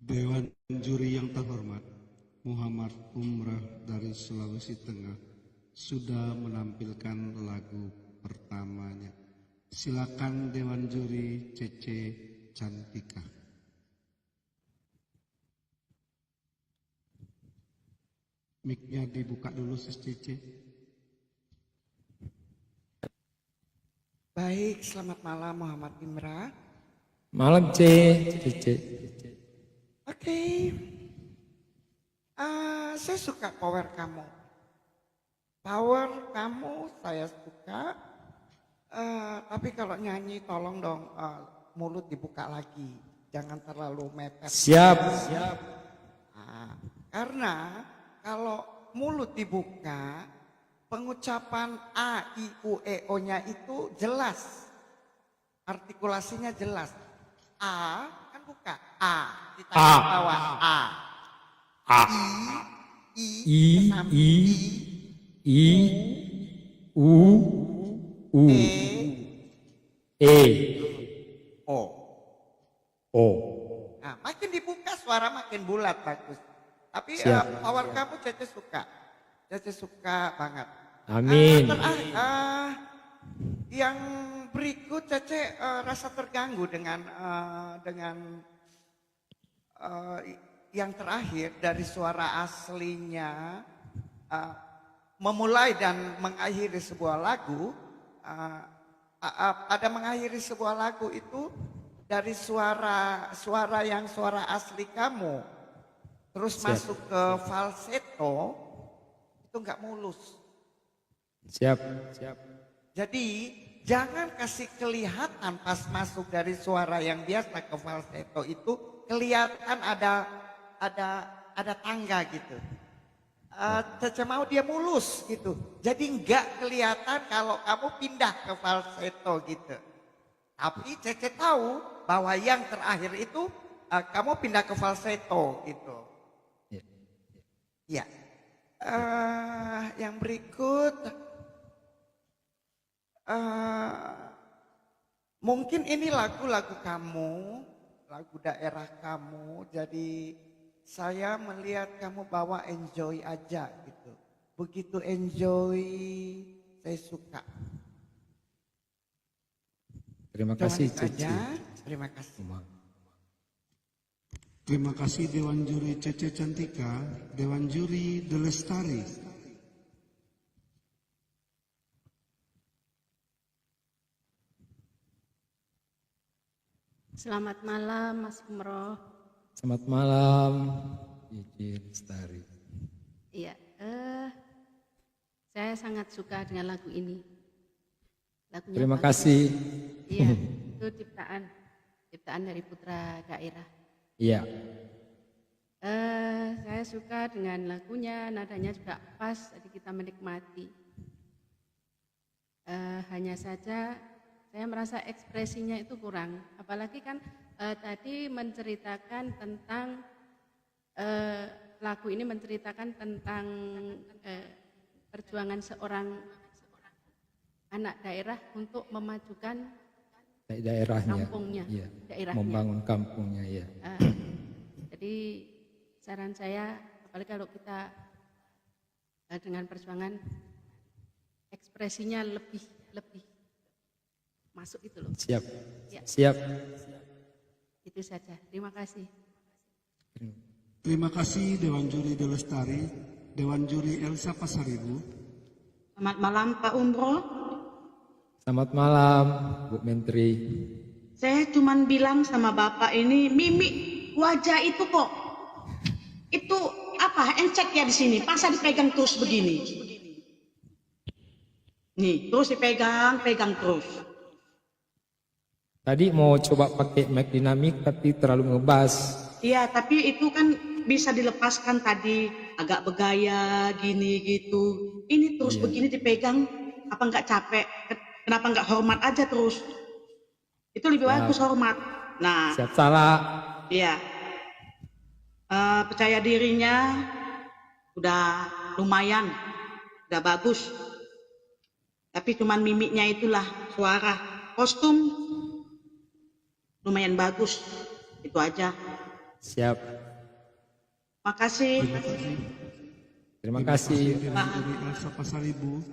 Dewan juri yang terhormat, Muhammad Umrah dari Sulawesi Tengah sudah menampilkan lagu pertamanya. Silakan Dewan juri Cece Cantika. Mic-nya dibuka dulu Sis Cici. Baik, selamat malam Muhammad Imra. Malam C. Oke. Saya suka power kamu. Power kamu saya suka. Tapi kalau nyanyi tolong dong mulut dibuka lagi. Jangan terlalu mepet. Siap. Karena kalau mulut dibuka, pengucapan A, I, U, E, O-nya itu jelas. Artikulasinya jelas. A kan buka. A. Ditarik ke bawah. A. I, U, E, O. O. Nah, makin dibuka suara makin bulat bagus. Tapi power kamu Cece suka. Cece suka banget. Amin. Yang berikut Cece rasa terganggu dengan yang terakhir dari suara aslinya memulai dan mengakhiri sebuah lagu. Pada mengakhiri sebuah lagu itu dari suara asli kamu terus masuk ke falsetto itu nggak mulus. Siap. Jadi jangan kasih kelihatan pas masuk dari suara yang biasa ke falsetto itu kelihatan ada tangga gitu. Cece mau dia mulus gitu. Jadi nggak kelihatan kalau kamu pindah ke falsetto gitu. Tapi Cece tahu bahwa yang terakhir itu kamu pindah ke falsetto gitu. Ya. Yang berikut mungkin ini lagu-lagu kamu, lagu daerah kamu. Jadi saya melihat kamu bawa enjoy aja gitu. Begitu enjoy saya suka. Terima kasih Cici. Cici. Terima kasih. Terima kasih Dewan Juri Cece Cantika, Dewan Juri De Lestari. Selamat malam Mas Umroh. Selamat malam Cici Lestari. Iya, saya sangat suka dengan lagu ini. Lagunya Terima bagus. kasih. Iya, itu ciptaan dari Putra Daerah. Iya. Saya suka dengan lagunya, nadanya juga pas, jadi kita menikmati. Hanya saja saya merasa ekspresinya itu kurang. Apalagi kan tadi menceritakan tentang lagu ini menceritakan tentang perjuangan seorang anak daerah untuk memajukan Daerahnya. kampungnya, Iya. daerahnya. Membangun kampungnya ya. Jadi saran saya, apalagi kalau kita dengan perjuangan ekspresinya lebih masuk itu loh. Siap. Ya. Siap. Itu saja. Terima kasih. Terima kasih Dewan Juri De Lestari, Dewan Juri Elsa Pasaribu. Selamat malam Pak Umroh. Selamat malam Bu Menteri. Saya cuman bilang sama Bapak ini mimik wajah itu kok. Itu apa? Encet ya di sini. Masa dipegang terus begini? Nih, terus dipegang terus. Tadi mau coba pakai mic dinamik tapi terlalu ngebas. Iya, tapi itu kan bisa dilepaskan tadi agak bergaya gini gitu. Ini terus begini dipegang, apa nggak capek? Kenapa nggak hormat aja terus? Itu lebih bagus hormat. Nah, Siap salah. iya. Percaya dirinya udah lumayan, udah bagus. Tapi cuman mimiknya itulah suara. Kostum lumayan bagus. Itu aja. Siap. Makasih. Terima kasih. Dewan Juri Elsa Pasaribu,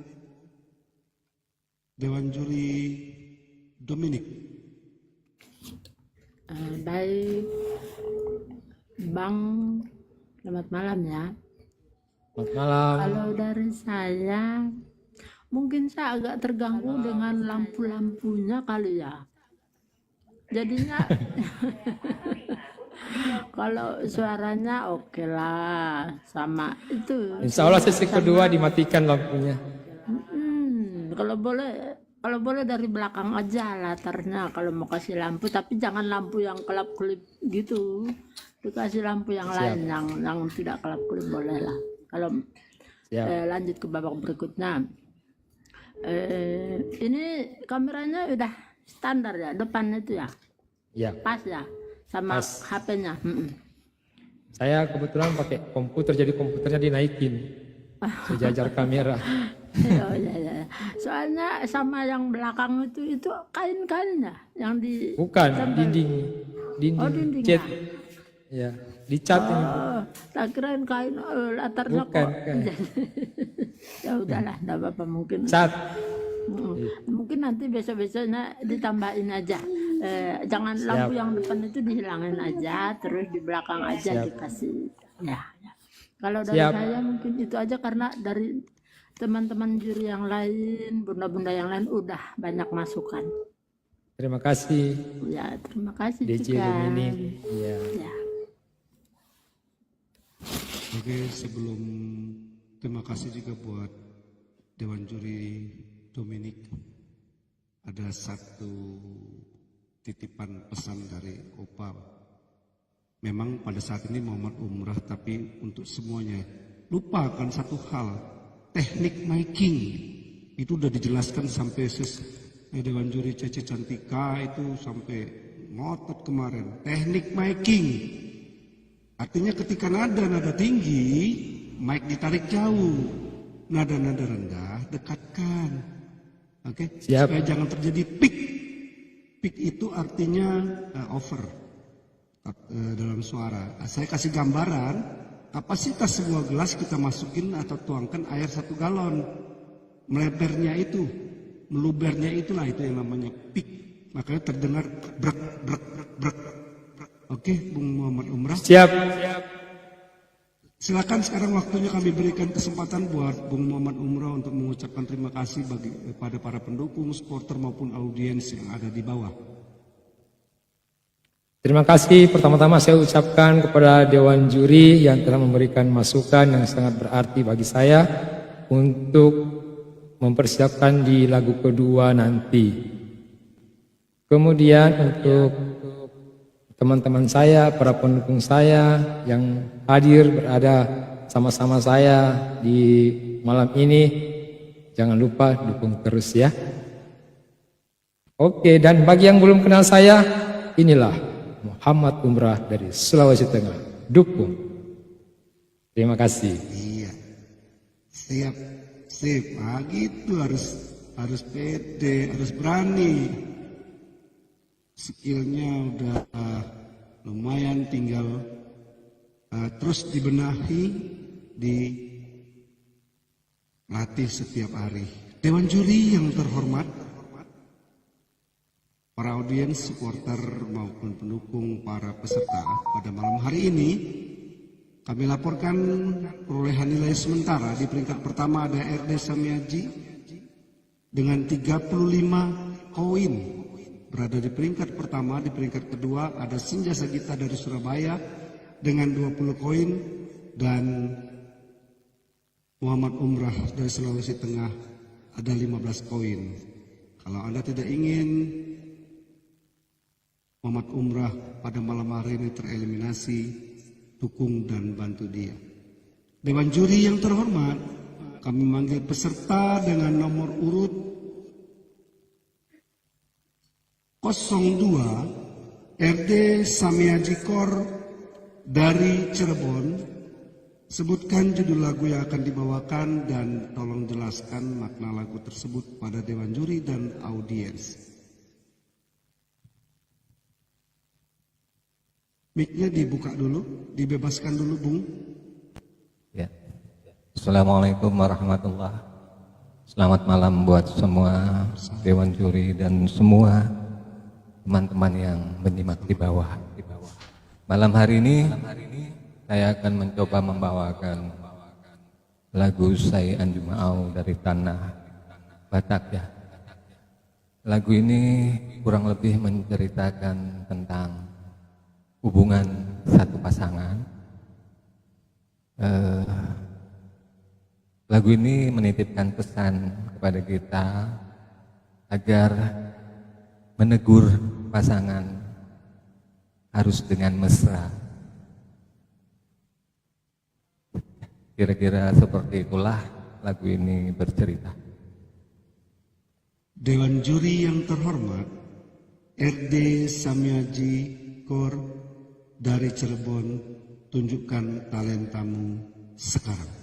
Dewan Juri Dominik. Baik, Bang, selamat malam ya. Selamat malam. Kalau dari saya, mungkin saya agak terganggu dengan lampu-lampunya kali ya. Jadinya kalau suaranya oke lah sama itu. Insya Allah sesi kedua dimatikan lampunya. Kalau boleh dari belakang aja latarnya kalau mau kasih lampu, tapi jangan lampu yang kelap-kelip gitu. Dikasih lampu yang lain yang tidak kelap-kelip boleh lah. Kalau lanjut ke babak berikutnya, ini kameranya udah standar ya, depan itu ya, Ya. pas ya, sama Pas. HP-nya. Saya kebetulan pakai komputer, jadi komputernya dinaikin sejajar kamera. Oh, ya. Soalnya sama yang belakang itu kain-kainnya yang di Bukan dinding Oh, dinding cat. ya. Ya, dicat ini. Oh, tak kirain kain latarnya Bukan, kok. bukan. Ya udahlah, enggak apa-apa mungkin. Cat. Mungkin nanti besok-besoknya ditambahin aja. Jangan lampu yang depan itu dihilangin aja, terus di belakang aja dikasih. Ya. Kalau dari saya mungkin itu aja, karena dari teman-teman juri yang lain, bunda-bunda yang lain udah banyak masukan. Terima kasih. Ya, terima kasih DJ juga. Dominic. Ya. Ya. Oke, sebelum terima kasih juga buat Dewan Juri Dominic. Ada satu titipan pesan dari Opa. Memang pada saat ini Muhammad Umrah, tapi untuk semuanya lupakan satu hal, teknik miking itu udah dijelaskan sampai Dewan Juri Cece Cantika itu sampai ngotot kemarin. Teknik miking artinya ketika nada tinggi, mic ditarik jauh, nada rendah dekatkan. Oke, supaya jangan terjadi peak. Peak itu artinya over dalam suara. Saya kasih gambaran, kapasitas sebuah gelas kita masukin atau tuangkan air 1 galon. Melebarnya itu, melubernya itulah itu yang namanya peak. Makanya terdengar brek. Oke, Bung Muhammad Umrah. Siap. Silakan sekarang waktunya kami berikan kesempatan buat Bung Muhammad Umrah untuk mengucapkan terima kasih kepada para pendukung, supporter maupun audiens yang ada di bawah. Terima kasih pertama-tama saya ucapkan kepada Dewan Juri yang telah memberikan masukan yang sangat berarti bagi saya untuk mempersiapkan di lagu kedua nanti. Kemudian untuk teman-teman saya, para pendukung saya yang hadir berada sama-sama saya di malam ini, jangan lupa dukung terus ya. Oke, dan bagi yang belum kenal saya, inilah Muhammad Umrah dari Sulawesi Tengah. Dukung. Terima kasih. Iya. Siap. Sip. Nah, gitu harus pede, harus berani. Skillnya udah lumayan, tinggal terus dibenahi, dilatih setiap hari. Dewan juri yang terhormat, para audiens, supporter maupun pendukung, para peserta, pada malam hari ini kami laporkan perolehan nilai sementara. Di peringkat pertama ada RD Samiaji dengan 35 koin, berada di peringkat pertama. Di peringkat kedua ada Sinja Sagita dari Surabaya dengan 20 koin, dan Muhammad Umrah dari Sulawesi Tengah ada 15 koin. Kalau Anda tidak ingin Muhammad Umrah pada malam hari ini tereliminasi, dukung dan bantu dia. Dewan juri yang terhormat, kami memanggil peserta dengan nomor urut 02 RD Samiaji Kor dari Cirebon. Sebutkan judul lagu yang akan dibawakan dan tolong jelaskan makna lagu tersebut pada Dewan Juri dan audiens. Mic-nya dibuka dulu, dibebaskan dulu, Bung. Ya. Assalamualaikum warahmatullahi. Selamat malam buat semua Dewan Juri dan semua teman-teman yang menyimak di bawah. Malam hari ini saya akan mencoba membawakan lagu Saya Anjumau dari tanah Batak ya. Lagu ini kurang lebih menceritakan tentang hubungan satu pasangan. Lagu ini menitipkan pesan kepada kita agar menegur pasangan harus dengan mesra. Kira-kira seperti itulah lagu ini bercerita. Dewan juri yang terhormat, RD Samyaji Kor dari Cirebon, tunjukkan talentamu sekarang.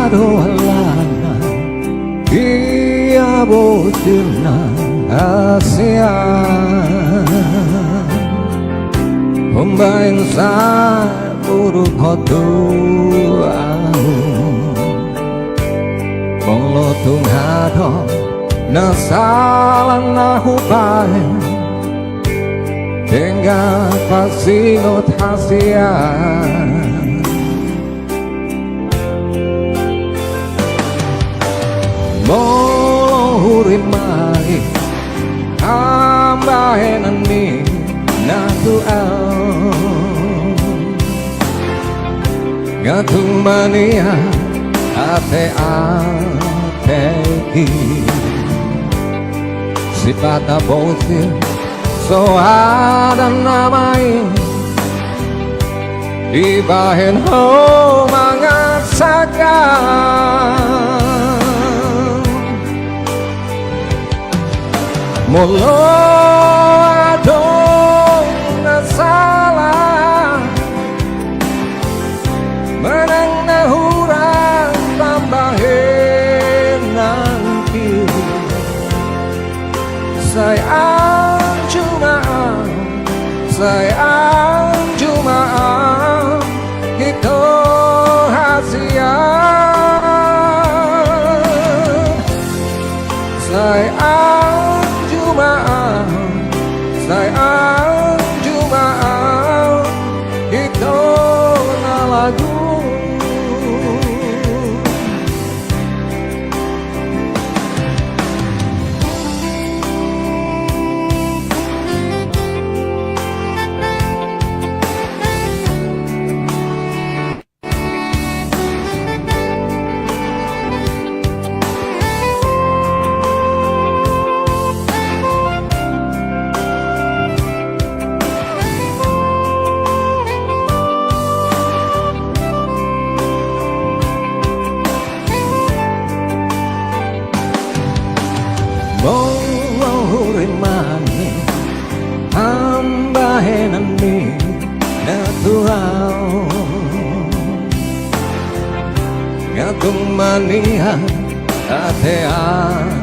Adoalana ia botirna Asia Humbain sa buruk hotu au Molotung hado nasalan nahupai Tenga pasingot hasian Molohurimai ambahenani natuau Ngatung mania ate-ateki Sipata botir so ada namai Ibahen ho mangasakan Molo adong nasalah Menang nahurang tambahin nanti Sayang cuma itu hasian Sayang cuma itu na lagu Molohurimani ambahenani natural Ngatung mania ate-ateki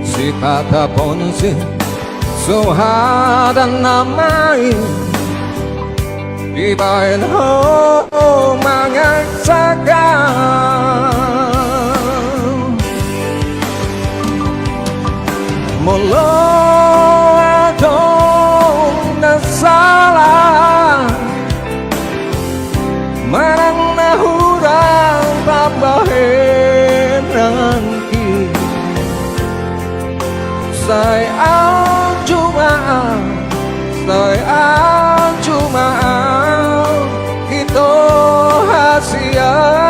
Sipata ponsi sohada namai Ibahen ho mangaksakan Molo adong nasalah Menang nahurang tambahin nanti Sayang cuma itu hasian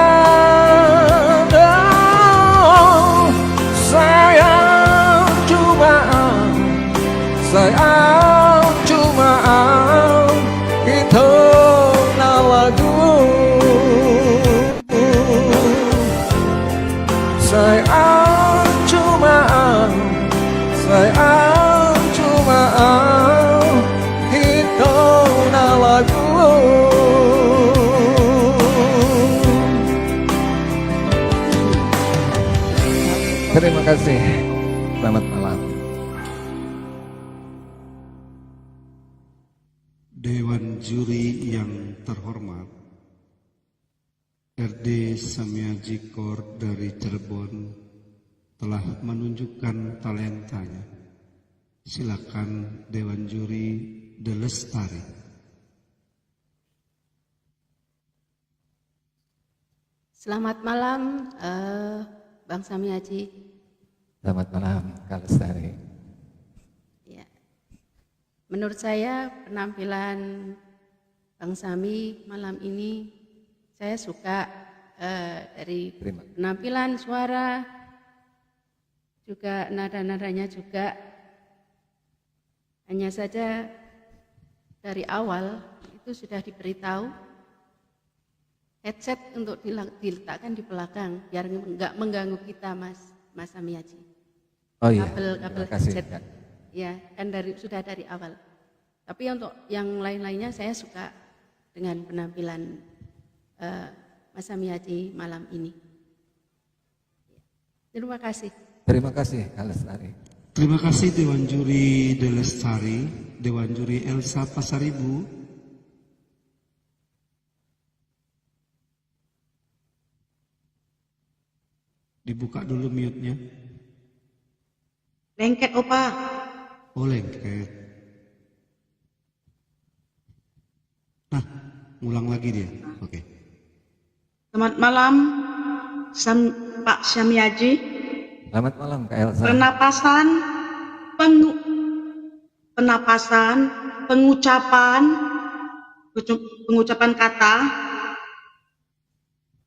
Sayang cuma itu na lagu Sayang cuma Terima kasih. Selamat malam. Dewan juri yang terhormat, RD Samiaji Kor dari Cirebon telah menunjukkan talentanya. Silakan Dewan Juri De Lestari. Selamat malam, Bang Samiaji. Selamat malam, Kak Lestari. Ya. Menurut saya penampilan Bang Sami malam ini saya suka dari penampilan suara, juga nada-nadanya juga. Hanya saja dari awal itu sudah diberitahu headset untuk diletakkan di belakang biar nggak mengganggu kita, Mas Samiaji. Oh iya, Kabel terima kasih, headset. Kak. Ya, kan sudah dari awal. Tapi untuk yang lain-lainnya saya suka dengan penampilan Mas Samiaji malam ini. Terima kasih. Terima kasih, Kak Lestari. Terima kasih Dewan Juri De Lestari, Dewan Juri Elsa Pasaribu. Dibuka dulu mute-nya. Lengket Opa. Oh, lengket. Nah, ngulang lagi dia. Oke. Selamat malam Pak Samiaji. Selamat malam, Kak Elsa. Penapasan, pengucapan kata.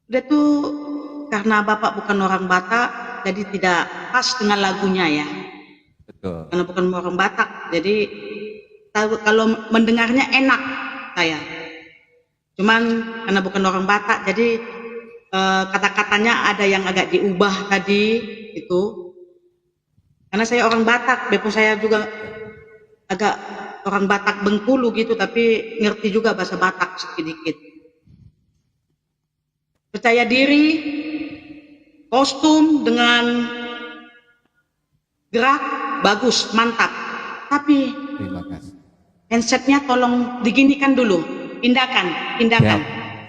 Dia tuh karena Bapak bukan orang Batak, jadi tidak pas dengan lagunya ya. Betul. Karena bukan orang Batak, jadi kalau mendengarnya enak saya. Cuman karena bukan orang Batak, jadi kata-katanya ada yang agak diubah tadi itu. Karena saya orang Batak, bepom saya juga agak orang Batak Bengkulu gitu, tapi ngerti juga bahasa Batak sedikit. Percaya diri, kostum dengan gerak bagus, mantap. Tapi Terima kasih. handsetnya tolong diginikan dulu, pindahkan. Siap,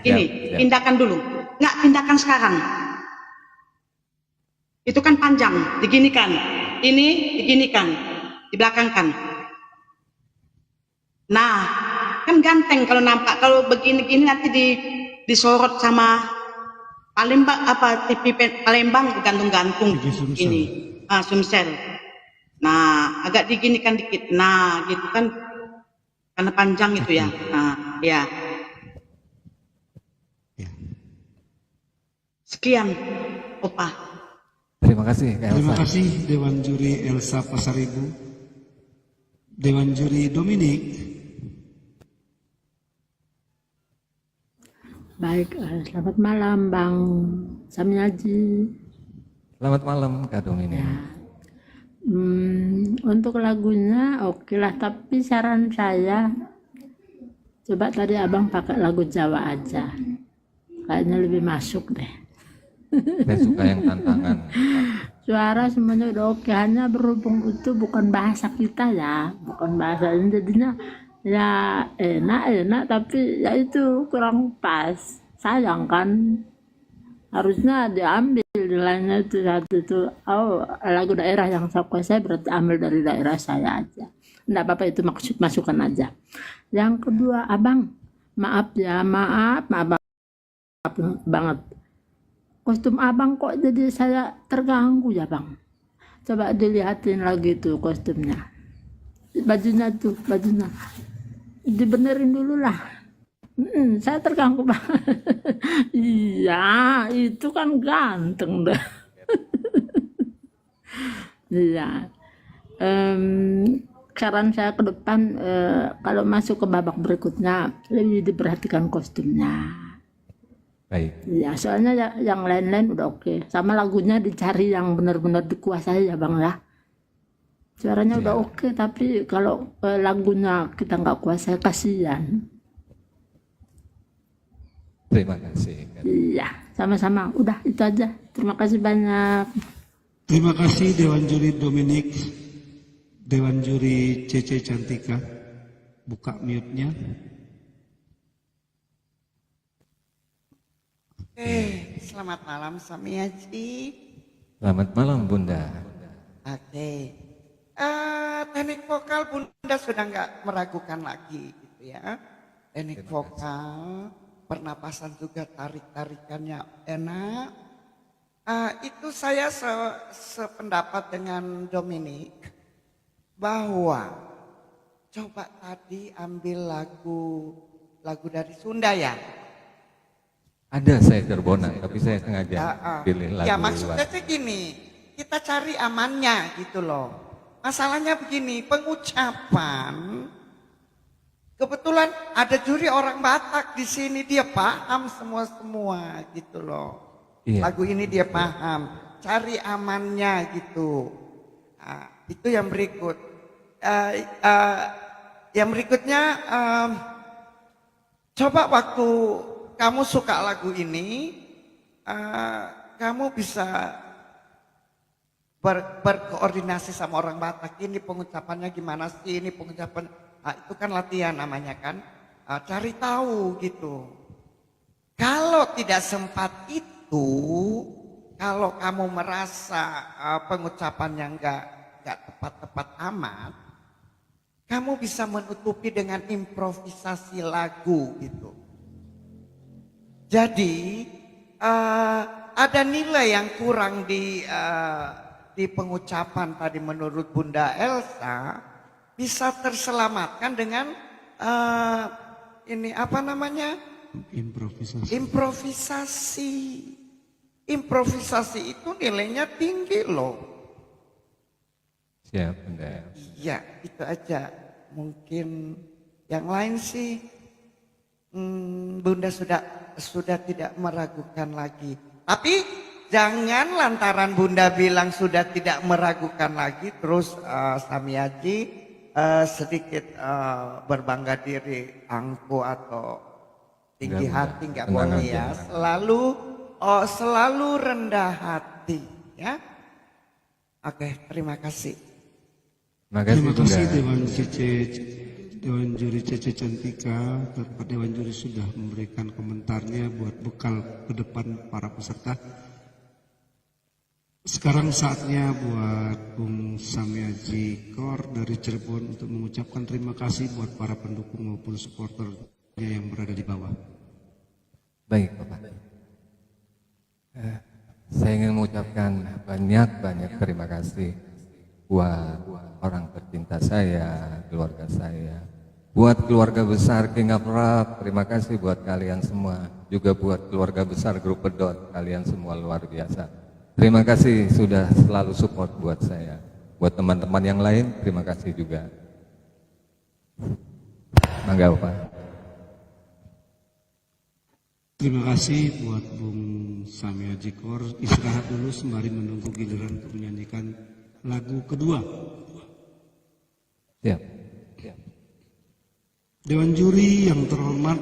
Ini, siap. pindahkan dulu. Nggak pindahkan sekarang. Itu kan panjang, diginikan. Ini diginikan, dibelakangkan. Nah, kan ganteng kalau nampak. Kalau begini-gini nanti disorot sama Palembang TV Palembang gantung-gantung TV Sumsel. ini. Sumsel. Nah, agak diginikan dikit. Nah, gitu kan karena panjang itu ya. Nah, ya. Sekian, Opa. Terima kasih, Kak Elsa. Terima kasih Dewan Juri Elsa Pasaribu. Dewan Juri Dominik. Baik, selamat malam Bang Samiaji. Selamat malam, Kak Dominik. Untuk lagunya oke lah, tapi saran saya coba tadi abang pakai lagu Jawa aja, kayaknya lebih masuk deh. Saya suka yang tantangan. Suara semuanya udah oke, hanya berhubung itu bukan bahasa kita ya, bukan bahasa ini, jadinya ya enak tapi ya itu kurang pas. Sayang kan, harusnya diambil nilainya itu satu itu. Oh, lagu daerah yang saya kuasai berarti ambil dari daerah saya aja, enggak apa-apa, itu maksud masukan aja. Yang kedua, abang maaf banget, kostum abang kok jadi saya terganggu ya bang. Coba dilihatin lagi tuh kostumnya, bajunya dibenerin dulu lah. Saya terganggu bang. Iya, itu kan ganteng dah. Iya. Saran saya ke depan, kalau masuk ke babak berikutnya lebih diperhatikan kostumnya. Baik. Ya, soalnya yang lain-lain udah oke. Sama lagunya dicari yang benar-benar dikuasai ya bang ya. Suaranya udah oke, tapi kalau lagunya kita nggak kuasai, kasihan. Terima kasih. Iya, sama-sama. Udah itu aja. Terima kasih banyak. Terima kasih Dewan Juri Dominik, Dewan Juri Cece Cantika. Buka mute-nya. Selamat malam Samiaji. Selamat malam Bunda. Oke. Teknik vokal Bunda sudah nggak meragukan lagi gitu ya. Teknik vokal, pernapasan juga tarik-tarikannya enak. Itu saya sependapat dengan Dominik bahwa coba tadi ambil lagu dari Sunda ya. Ada saya Cirebona, tapi saya sengaja pilih lagu Ya maksudnya luar. sih gini, kita cari amannya gitu loh. Masalahnya begini, pengucapan kebetulan ada juri orang Batak di sini, dia paham semua gitu loh. Iya. Lagu ini dia paham, cari amannya gitu. Itu yang berikut. Yang berikutnya, coba waktu kamu suka lagu ini, kamu bisa berkoordinasi sama orang Batak. Ini pengucapannya gimana sih? Ini pengucapan, itu kan latihan namanya kan. Cari tahu gitu. Kalau tidak sempat itu, kalau kamu merasa pengucapannya nggak tepat-tepat amat, kamu bisa menutupi dengan improvisasi lagu gitu. Jadi ada nilai yang kurang di pengucapan tadi menurut Bunda Elsa, bisa terselamatkan dengan ini apa namanya? Improvisasi. Improvisasi itu nilainya tinggi loh. Siap Bunda. Iya, itu aja. Mungkin yang lain sih Bunda sudah tidak meragukan lagi. Tapi jangan lantaran Bunda bilang sudah tidak meragukan lagi, terus Samiaji sedikit berbangga diri, angkuh atau tinggi hati, nggak boleh ya. Selalu rendah hati ya. Oke, terima kasih. Terima kasih Dewan Juri Cece Cantika, Bapak Dewan Juri sudah memberikan komentarnya buat bekal ke depan para peserta. Sekarang saatnya buat Bung Samiaji Kor dari Cirebon untuk mengucapkan terima kasih buat para pendukung maupun supporternya yang berada di bawah. Baik Bapak. Saya ingin mengucapkan banyak terima kasih buat orang tercinta saya, keluarga saya, buat keluarga besar King of Rap, terima kasih buat kalian semua, juga buat keluarga besar Grup Pedot, kalian semua luar biasa. Terima kasih sudah selalu support buat saya. Buat teman-teman yang lain, terima kasih juga. Mangga Pak. Terima kasih buat Bung Samiaji Kor. Istirahat dulu sembari menunggu giliran untuk menyanyikan lagu kedua. Siap. Dewan juri yang terhormat,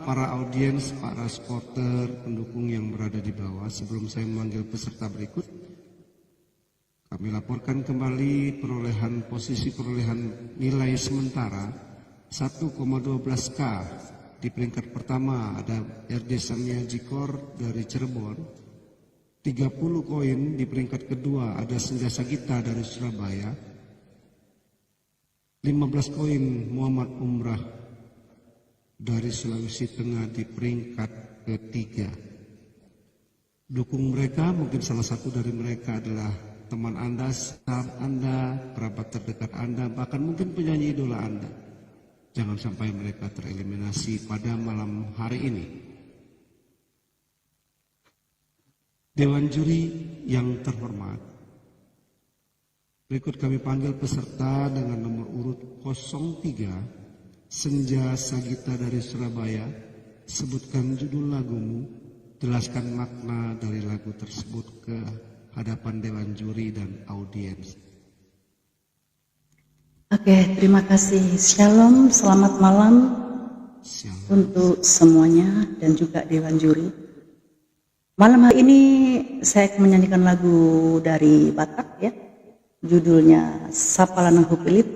para audiens, para supporter, pendukung yang berada di bawah, sebelum saya memanggil peserta berikut, kami laporkan kembali posisi perolehan nilai sementara 1,12K. Di peringkat pertama ada RD Samiaji Kor dari Cirebon, 30 koin. Di peringkat kedua ada Senja Sagita dari Surabaya, 15 koin Muhammad Umrah dari Sulawesi Tengah di peringkat ketiga. Dukung mereka, mungkin salah satu dari mereka adalah teman Anda, sahabat Anda, kerabat terdekat Anda, bahkan mungkin penyanyi idola Anda. Jangan sampai mereka tereliminasi pada malam hari ini. Dewan juri yang terhormat, berikut kami panggil peserta dengan nomor urut 03, Senja Sagita dari Surabaya. Sebutkan judul lagumu, jelaskan makna dari lagu tersebut ke hadapan Dewan Juri dan audiens. Oke, terima kasih. Shalom, selamat malam Shalom. untuk semuanya dan juga Dewan Juri. Malam hari ini saya akan menyanyikan lagu dari Batak ya. Judulnya Sapa Lanang Hupilit.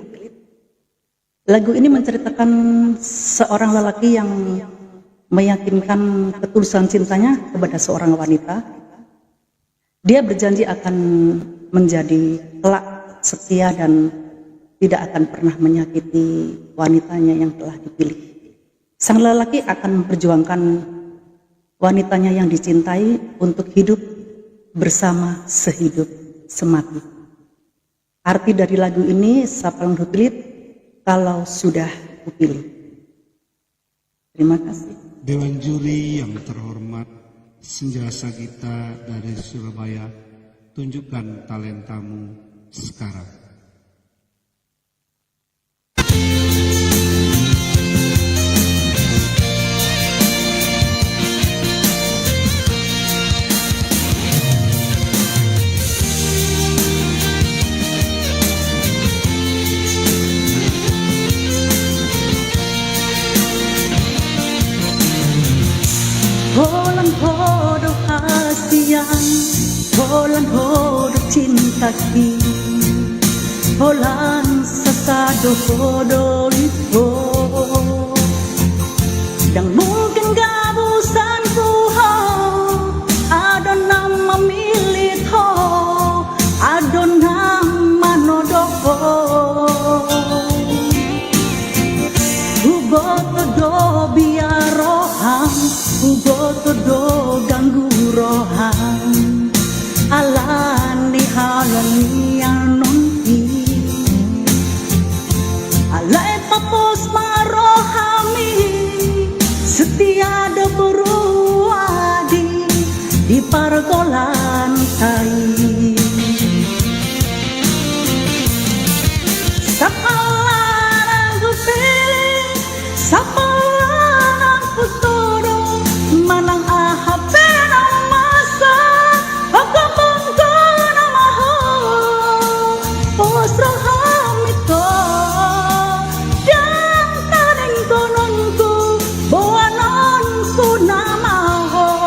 Lagu ini menceritakan seorang lelaki yang meyakinkan ketulusan cintanya kepada seorang wanita. Dia berjanji akan menjadi kelak setia dan tidak akan pernah menyakiti wanitanya yang telah dipilih. Sang lelaki akan memperjuangkan wanitanya yang dicintai untuk hidup bersama sehidup semati. Arti dari lagu ini, Sapa Lanang Hupilit, kalau sudah kupilih. Terima kasih. Dewan juri yang terhormat, Senja Sagita dari Surabaya, tunjukkan talentamu sekarang. Holan hodok hasian, holan hodok cinta ki, holan sasado hodol itu, dan mungkin gabusan ku ho, ada nama milik ho, ada nama nodok ho, ugot do biar roham. Ugoto do ganggu rohan alani halani anonti alai papos marohami setia de beruadi di pargolan kai sapalan kupilih sapalan kutoro manang ahap ng masa pagkabangga na mahal posro hamito yang taning tonon ko buwanan ko na mahal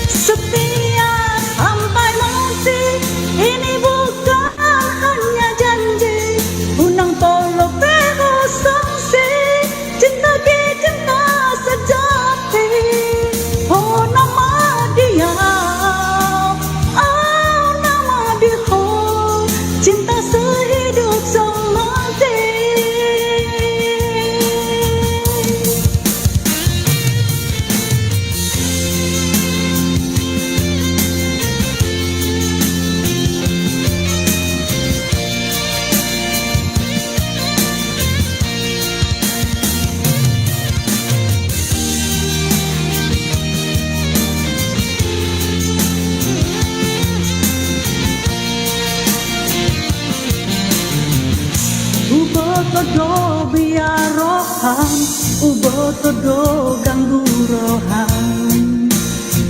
setia sampai mati ini bukan hanya janji unang tolo pero sangsi cinta sejati, oh nama dia, oh nama dia, cinta sehidup semati. Uboto do biar rohan, uboto do ganggu rohan,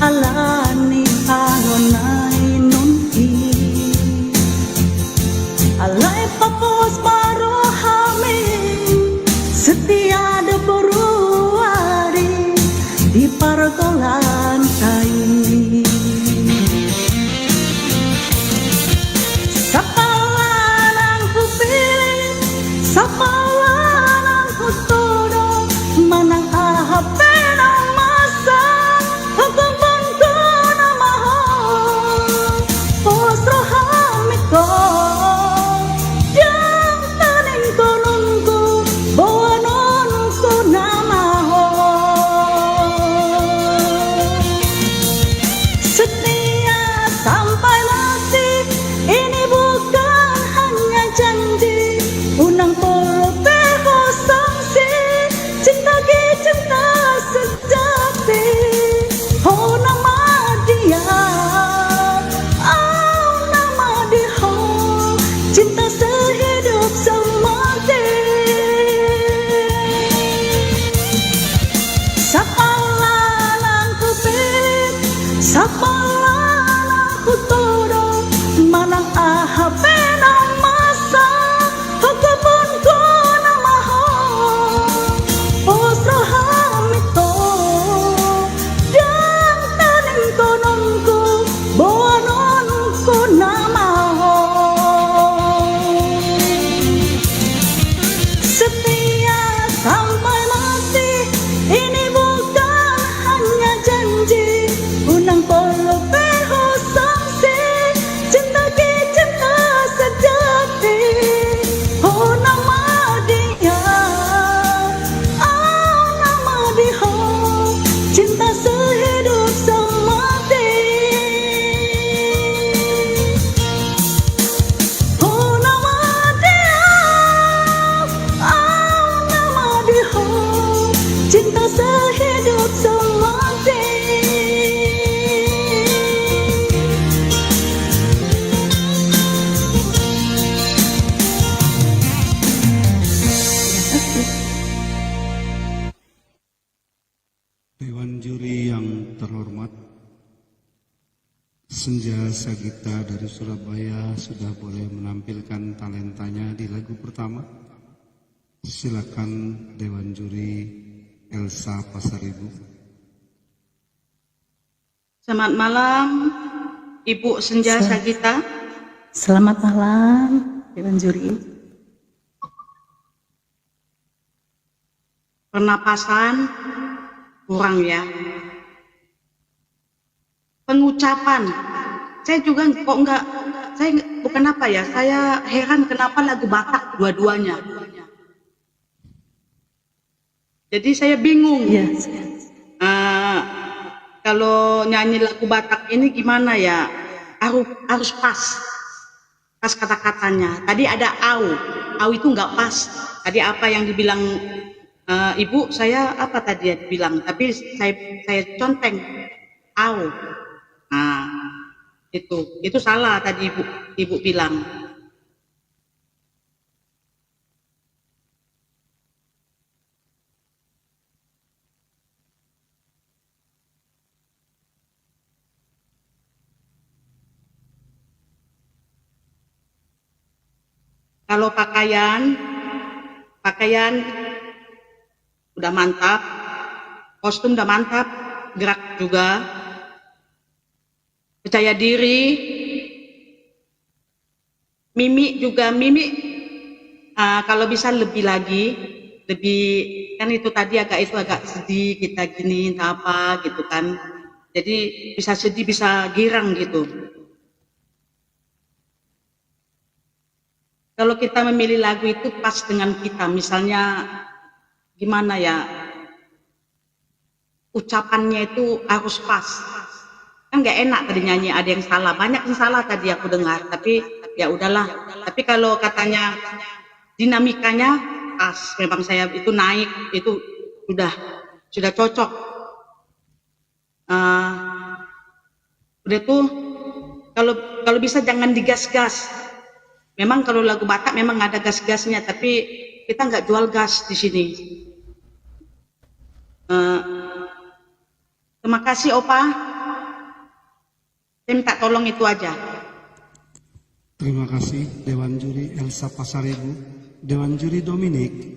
alani alonai nunti, alai papos marohami, setia de beruari di pargolan kai. Sapalan ku todo manang ahap ng masa pagkabangga na mahal posro hamit ko Senja Sagita dari Surabaya sudah boleh menampilkan talentanya di lagu pertama. Silakan Dewan Juri Elsa Pasaribu. Selamat malam, Ibu Senja Sagita. Selamat malam, Dewan Juri. Pernapasan kurang ya. Pengucapan, saya juga kok enggak, bukan apa ya, saya heran kenapa lagu Batak dua-duanya. Jadi saya bingung. Yes. Kalau nyanyi lagu Batak ini gimana ya, harus pas kata-katanya. Tadi ada au itu nggak pas. Tadi apa yang dibilang Ibu, saya apa tadi ya dibilang, tapi saya conteng au. Nah, itu salah tadi Ibu bilang. Kalau pakaian udah mantap, kostum udah mantap, gerak juga, percaya diri, mimik juga, kalau bisa lebih lagi, kan itu tadi agak sedih kita gini, entah apa gitu kan, jadi bisa sedih, bisa girang gitu. Kalau kita memilih lagu itu pas dengan kita, misalnya gimana ya, ucapannya itu harus pas. Kan nggak enak tadi nyanyi, ada yang salah, banyak yang salah tadi aku dengar, tapi ya udahlah. Tapi kalau katanya dinamikanya pas, memang saya itu naik, itu sudah cocok. Udah tuh, kalau bisa jangan digas-gas. Memang kalau lagu Batak memang ada gas-gasnya, tapi kita nggak jual gas di sini. Terima kasih Opa. Saya minta tolong itu aja. Terima kasih Dewan Juri Elsa Pasaribu. Dewan Juri Dominik.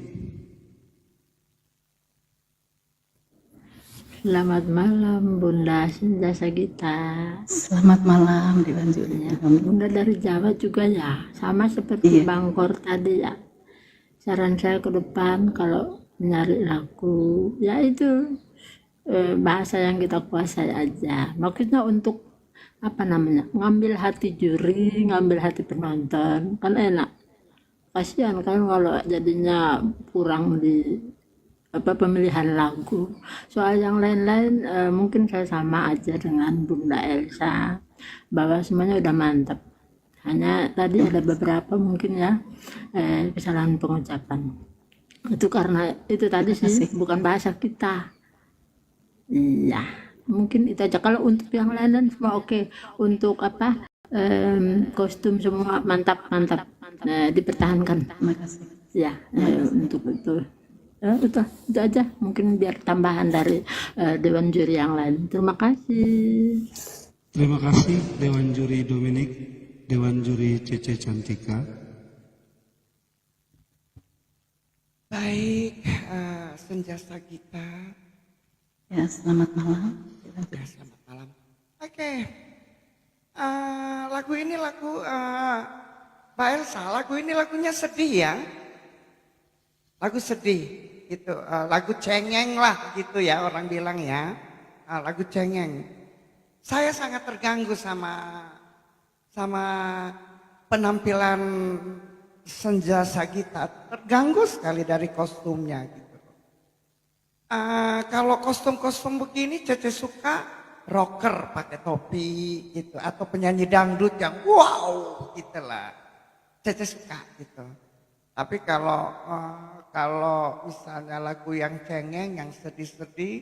Selamat malam Bunda Senja Sagita. Selamat malam, Dewan Juri. Bunda dari Jawa juga ya, sama seperti Bang Kor tadi ya. Saran saya ke depan kalau nyari lagu, ya itu bahasa yang kita kuasai aja. Maksudnya untuk apa namanya, ngambil hati juri, ngambil hati penonton, kan enak. Kasihan kan kalau jadinya kurang di pemilihan lagu. Soal yang lain-lain mungkin saya sama aja dengan Bunda Elsa, bahwa semuanya udah mantap. Hanya tadi ada beberapa mungkin ya kesalahan pengucapan. Itu karena itu tadi sih bukan bahasa kita. Iya, mungkin itu aja. Kalau untuk yang lain semua oke. Untuk kostum semua mantap dipertahankan. Terima kasih. Ya, untuk itu. Itu aja mungkin biar tambahan dari Dewan Juri yang lain. Terima kasih. Terima kasih Dewan Juri Dominik. Dewan Juri Cece Cantika. Baik, Senja Sagita. Ya, selamat malam. Ya, selamat malam. Oke. Lagu ini Mbak Elsa, lagu ini lagunya sedih ya. Lagu sedih gitu, lagu cengeng lah gitu ya orang bilang ya. Lagu cengeng. Saya sangat terganggu sama penampilan Senja Sagita, terganggu sekali dari kostumnya gitu. Kalau kostum-kostum begini Cece suka rocker pakai topi gitu, atau penyanyi dangdut yang wow gitu lah. Cece suka gitu. Tapi kalau misalnya lagu yang cengeng, yang sedih-sedih,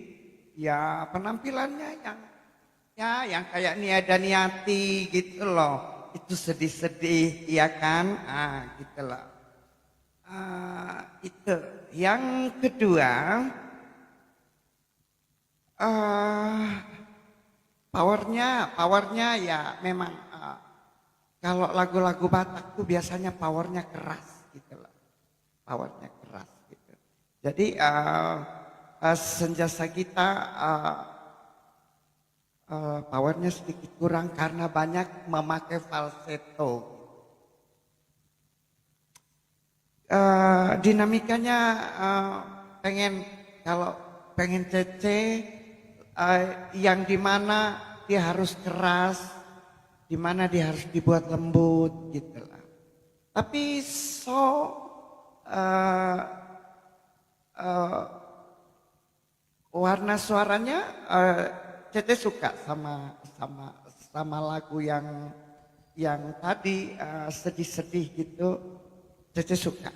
ya penampilannya yang kayak Niada Niati gitu loh. Itu sedih-sedih, ya kan? Gitu loh. Itu. Yang kedua, Powernya ya memang kalau lagu-lagu Batak tuh biasanya powernya keras gitu loh. Powernya keras gitu. Jadi Senja Sagita powernya sedikit kurang karena banyak memakai falsetto. Dinamikanya kalau pengen Cece yang dimana dia harus keras, dimana dia harus dibuat lembut gitu lah. Tapi warna suaranya Cece suka sama lagu yang tadi sedih-sedih gitu. Cece suka.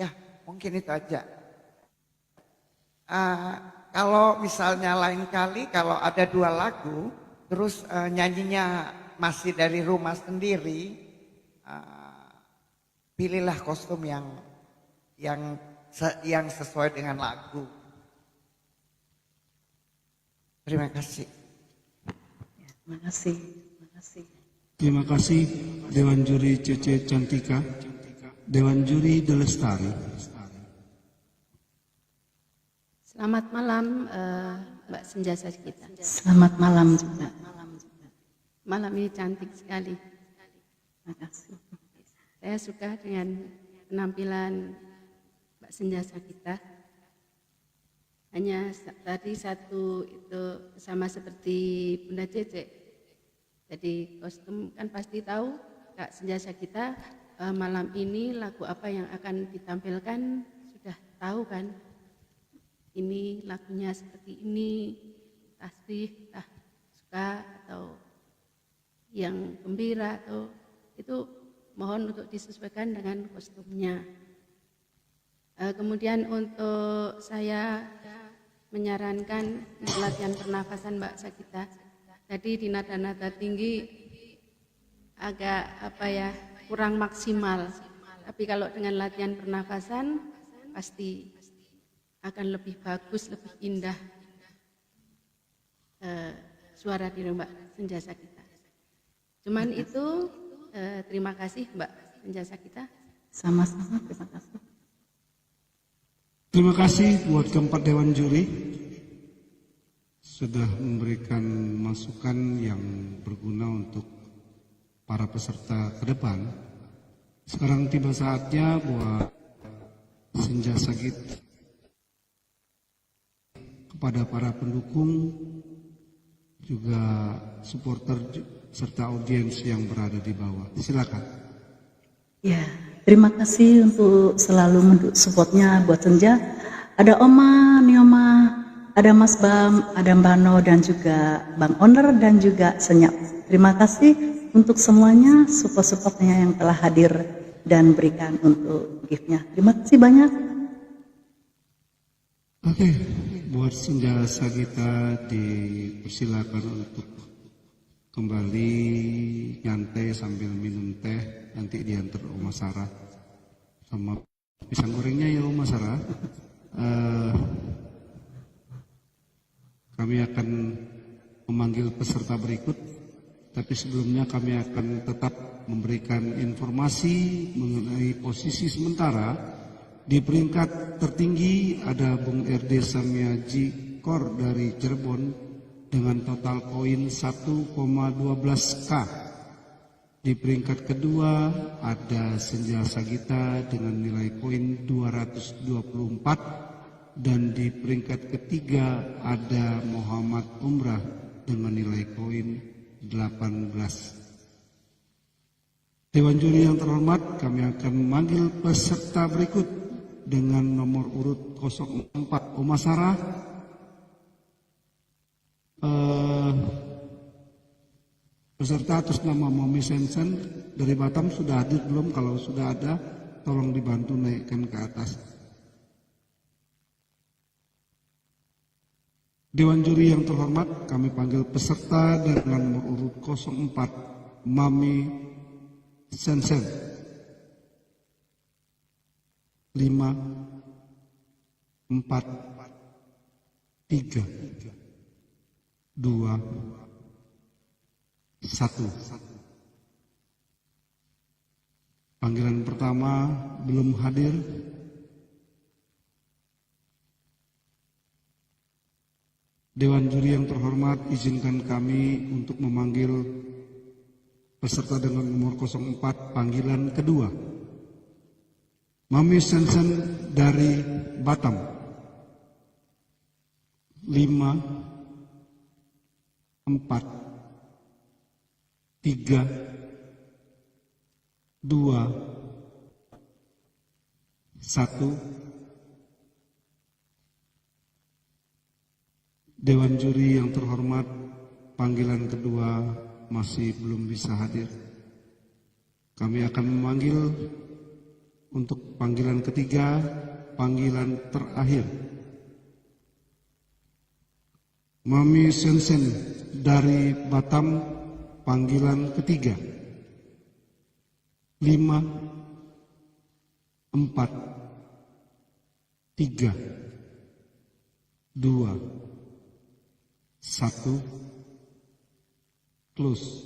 Ya mungkin itu aja. Kalau misalnya lain kali kalau ada 2 lagu, terus nyanyinya masih dari rumah sendiri, pilihlah kostum yang sesuai dengan lagu. Terima kasih. Terima kasih. Terima kasih. Terima kasih Dewan Juri Cece Cantika, Dewan Juri Delestari. Selamat malam Mbak Senja Sagita. Selamat malam juga. Malam ini cantik sekali. Terima kasih. Saya suka dengan penampilan Mbak Senja Sagita. Hanya tadi satu itu sama seperti Bunda Cece. Jadi kostum kan pasti tahu Kak Senja Sagita malam ini lagu apa yang akan ditampilkan sudah tahu kan. Ini lagunya seperti ini, tasbih, suka atau yang gembira atau itu mohon untuk disesuaikan dengan kostumnya. Kemudian untuk saya menyarankan untuk latihan pernafasan Mbak Sagita. Tadi di nada-nada tinggi agak kurang maksimal. Tapi kalau dengan latihan pernafasan pasti akan lebih bagus, lebih indah suara di Mbak Senja Sagita. Cuman itu terima kasih Mbak Senja Sagita. Sama-sama, terima kasih. Terima kasih buat keempat Dewan Juri sudah memberikan masukan yang berguna untuk para peserta ke depan. Sekarang tiba saatnya buat Senja Sagita kepada para pendukung, juga supporter serta audiens yang berada di bawah. Silakan. Ya, terima kasih untuk selalu supportnya buat Senja. Ada Oma, Nioma, ada Mas Bam, ada Mbak No, dan juga Bang Owner dan juga Senyap. Terima kasih untuk semuanya support-supportnya yang telah hadir dan berikan untuk gift-nya. Terima kasih banyak. Oke, buat Senja Sagita dipersilakan untuk kembali nyantai sambil minum teh, nanti diantar Oma Sarah sama pisang gorengnya ya Oma Sarah. Kami akan memanggil peserta berikut, tapi sebelumnya kami akan tetap memberikan informasi mengenai posisi sementara. Di peringkat tertinggi ada Bung RD Samiaji Kor dari Cirebon dengan total koin 1,12K. Di peringkat kedua ada Senja Sagita dengan nilai koin 224. Dan di peringkat ketiga ada Muhammad Umrah dengan nilai koin 18. Dewan Juri yang terhormat, kami akan memanggil peserta berikut dengan nomor urut 04 Oma Sarah. Peserta atas nama Mami Sensen dari Batam sudah hadir belum? Kalau sudah ada, tolong dibantu naikkan ke atas. Dewan Juri yang terhormat, kami panggil peserta dengan nomor urut 04 Mami Sensen. 5, 4, 3, 2, 1. Panggilan pertama belum hadir. Dewan juri yang terhormat, izinkan kami untuk memanggil peserta dengan nomor 04 panggilan kedua. Mami Sensen dari Batam. 5, 4, 3, 2, 1. Dewan juri yang terhormat, panggilan kedua masih belum bisa hadir. Kami akan memanggil untuk panggilan ketiga, panggilan terakhir. Mami Sensen dari Batam, panggilan ketiga. 5, 4, 3, 2, 1, close.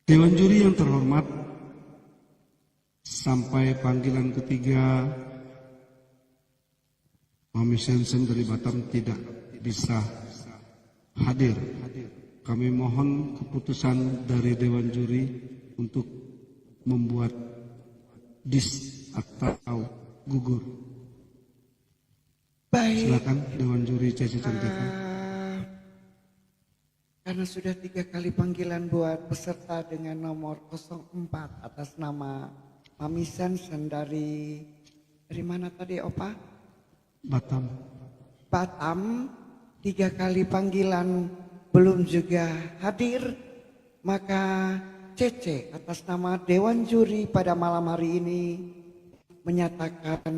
Dewan juri yang terhormat, sampai panggilan ketiga Mami Sensen dari Batam tidak bisa hadir. Kami mohon keputusan dari Dewan juri untuk membuat atau gugur. Baik. Silakan Dewan juri Cece Cantika. Karena sudah 3 kali panggilan buat peserta dengan nomor 04 atas nama Mami Sensen dari mana tadi Opa? Batam. Batam, 3 kali panggilan belum juga hadir, maka Cece atas nama Dewan Juri pada malam hari ini menyatakan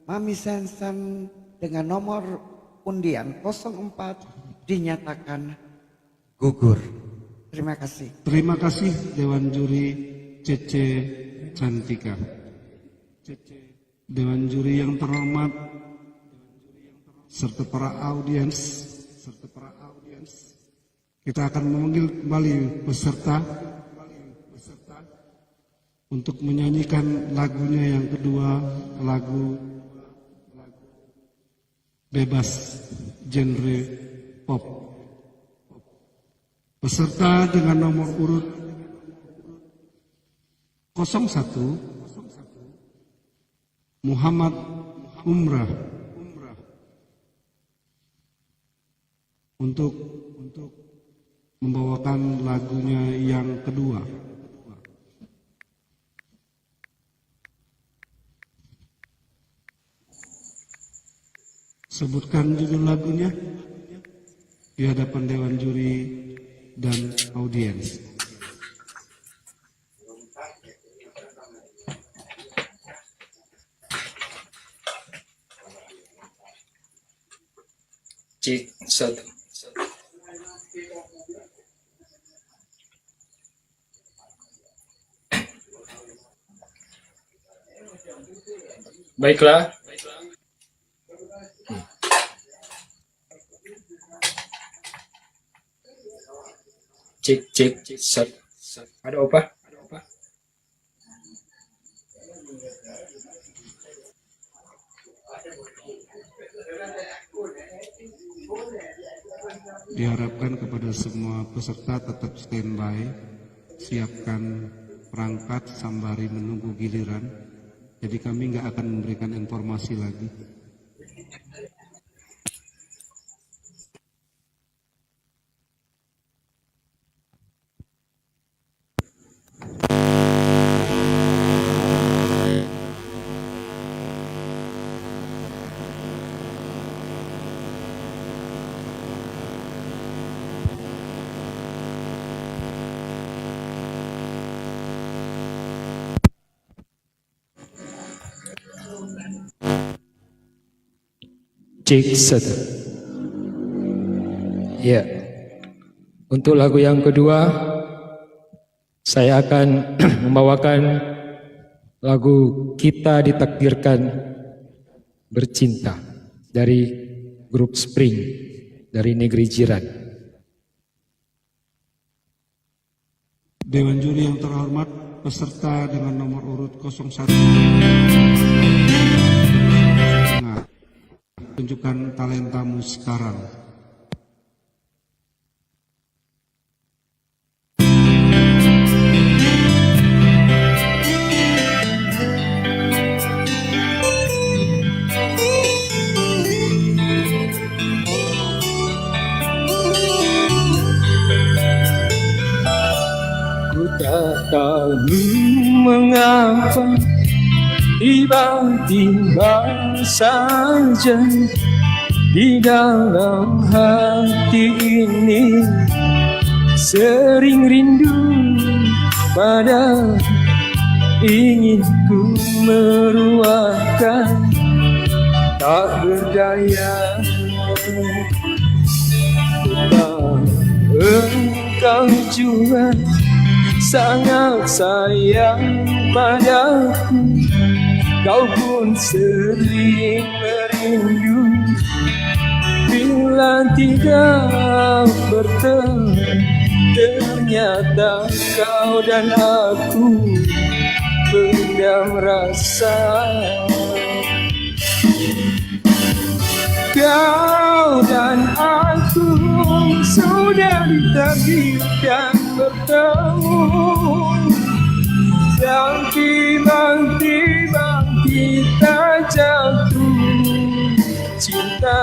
Mami Sensen dengan nomor undian 04 dinyatakan gugur. Terima kasih. Terima kasih Dewan Juri Cece Cantika. Dewan Juri yang terhormat serta para audiens, kita akan memanggil kembali peserta untuk menyanyikan lagunya yang kedua, lagu bebas genre pop. Peserta dengan nomor urut 01 Muhammad Umrah untuk membawakan lagunya yang kedua. Sebutkan judul lagunya di hadapan Dewan Juri dan audiens. Cik, satu. Baiklah. Cik, set. Ada apa? Diharapkan kepada semua peserta tetap standby, siapkan perangkat sembari menunggu giliran. Jadi kami nggak akan memberikan informasi lagi. Cik, satu. Ya. Untuk lagu yang kedua, saya akan membawakan lagu Kita Ditakdirkan Bercinta dari grup Spring dari negeri jiran. Dewan juri yang terhormat, peserta dengan nomor urut 01. Nah, tunjukkan talentamu sekarang. Ku tak tahu mengapa tiba-tiba saja di dalam hati ini sering rindu pada, ingin ku meruahkan, tak berdaya. Tak engkau juga sangat sayang padaku, kau pun sering merindu. Bila tidak bertemu, ternyata kau dan aku pendam rasa. Kau dan aku sudah ditakdirkan bertemu, dan tiba-tiba kita jatuh cinta.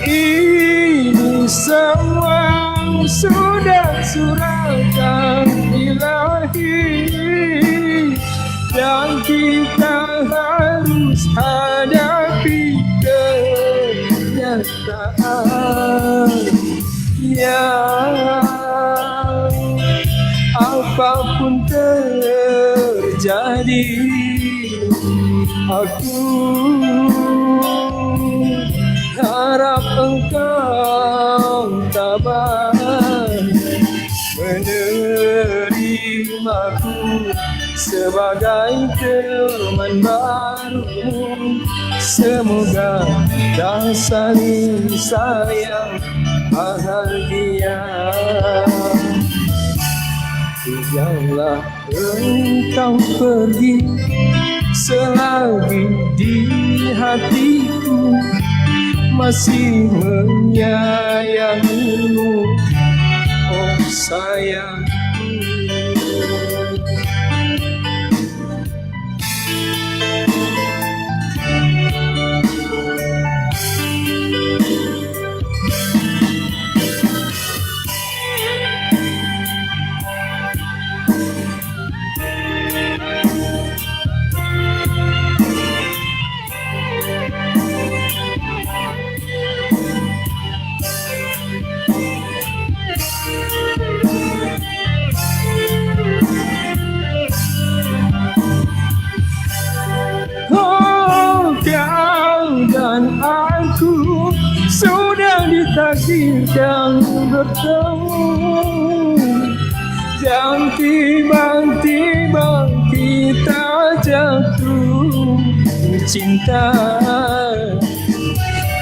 Ini semua sudah suratan ilahi, dan kita harus hadapi kenyataan. Ya, apapun terjadi, aku harap engkau tabah menerimaku sebagai teman baru. Semoga kita saling sayang bahagia. Janganlah engkau pergi selagi di hatiku masih menyayangimu, oh sayang. Dan aku sudah ditakdirkan bertemu, dan tiba-tiba kita jatuh cinta.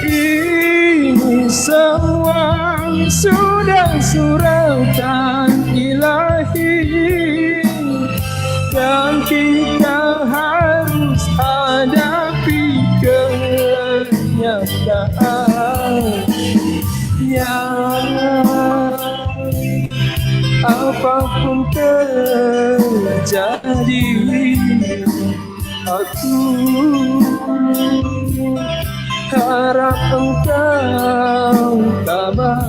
Ini semua sudah suratan ilahi, dan kita harus hadapi kenyataan. Ya, apapun terjadi, aku harap engkau tabah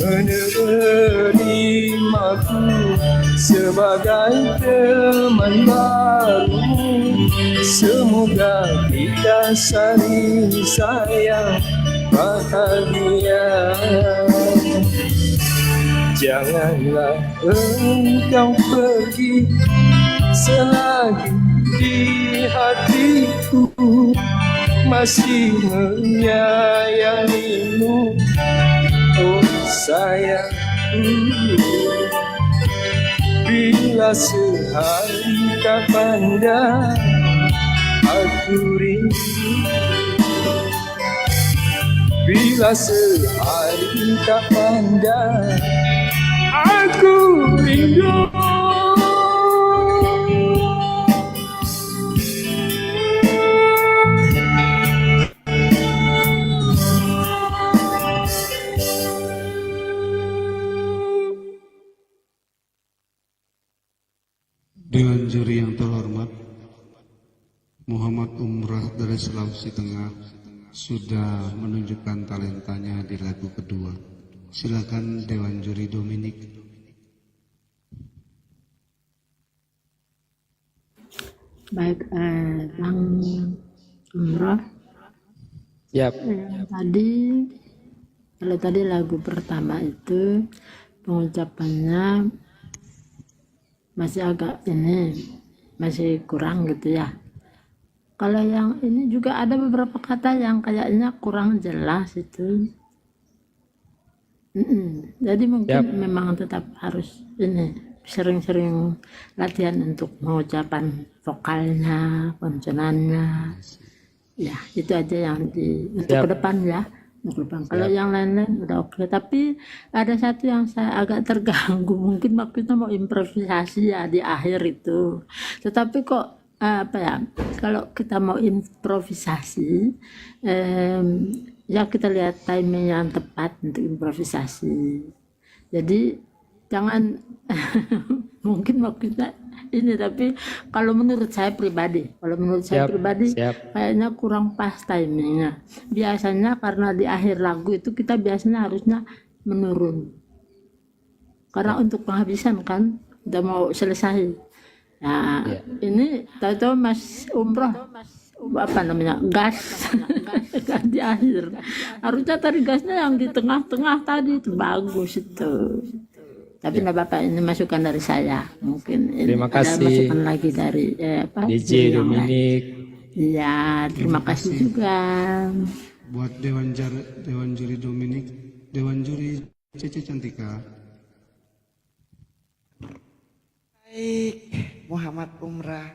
menerimaku sebagai teman baru. Semoga kita saling sayang bahagia. Janganlah engkau pergi selagi di hatiku masih menyayangimu, oh sayang. Bila Bila sehari tak pandang aku rindu, bila sehari tak pandang aku rindu. Dewan juri yang terhormat, Muhammad Umrah dari Sulawesi Tengah sudah menunjukkan talentanya di lagu kedua. Silakan Dewan Juri Dominik. Baik, Bang Umrah. Siap. Kalau tadi lagu pertama itu pengucapannya masih agak masih kurang gitu ya. Kalau yang ini juga ada beberapa kata yang kayaknya kurang jelas itu. Jadi mungkin memang tetap harus sering-sering latihan untuk pengucapan vokalnya, konsonannya. Ya, itu aja yang untuk ke depan ya. Kalau yang lain-lain udah oke. Tapi ada satu yang saya agak terganggu. Mungkin waktu itu mau improvisasi ya di akhir itu. Tetapi kok kalau kita mau improvisasi, ya kita lihat timing yang tepat untuk improvisasi. Jadi jangan mungkin waktu ini, tapi kalau menurut saya pribadi, kayaknya kurang pas timingnya. Biasanya karena di akhir lagu itu kita biasanya harusnya menurun, karena untuk penghabisan kan udah mau selesai. Nah, ini tahu Mas Umrah gas gas di akhir. Harusnya tadi gasnya yang di tengah-tengah tadi itu bagus itu. Tapi enggak Bapak, ini masukan dari saya. Mungkin terima kasih. Ada masukan lagi dari DJ Dominik. Iya, terima kasih juga. Buat Dewan Juri Dominik, Dewan Juri Cece Cantika. Baik, Muhammad Umrah.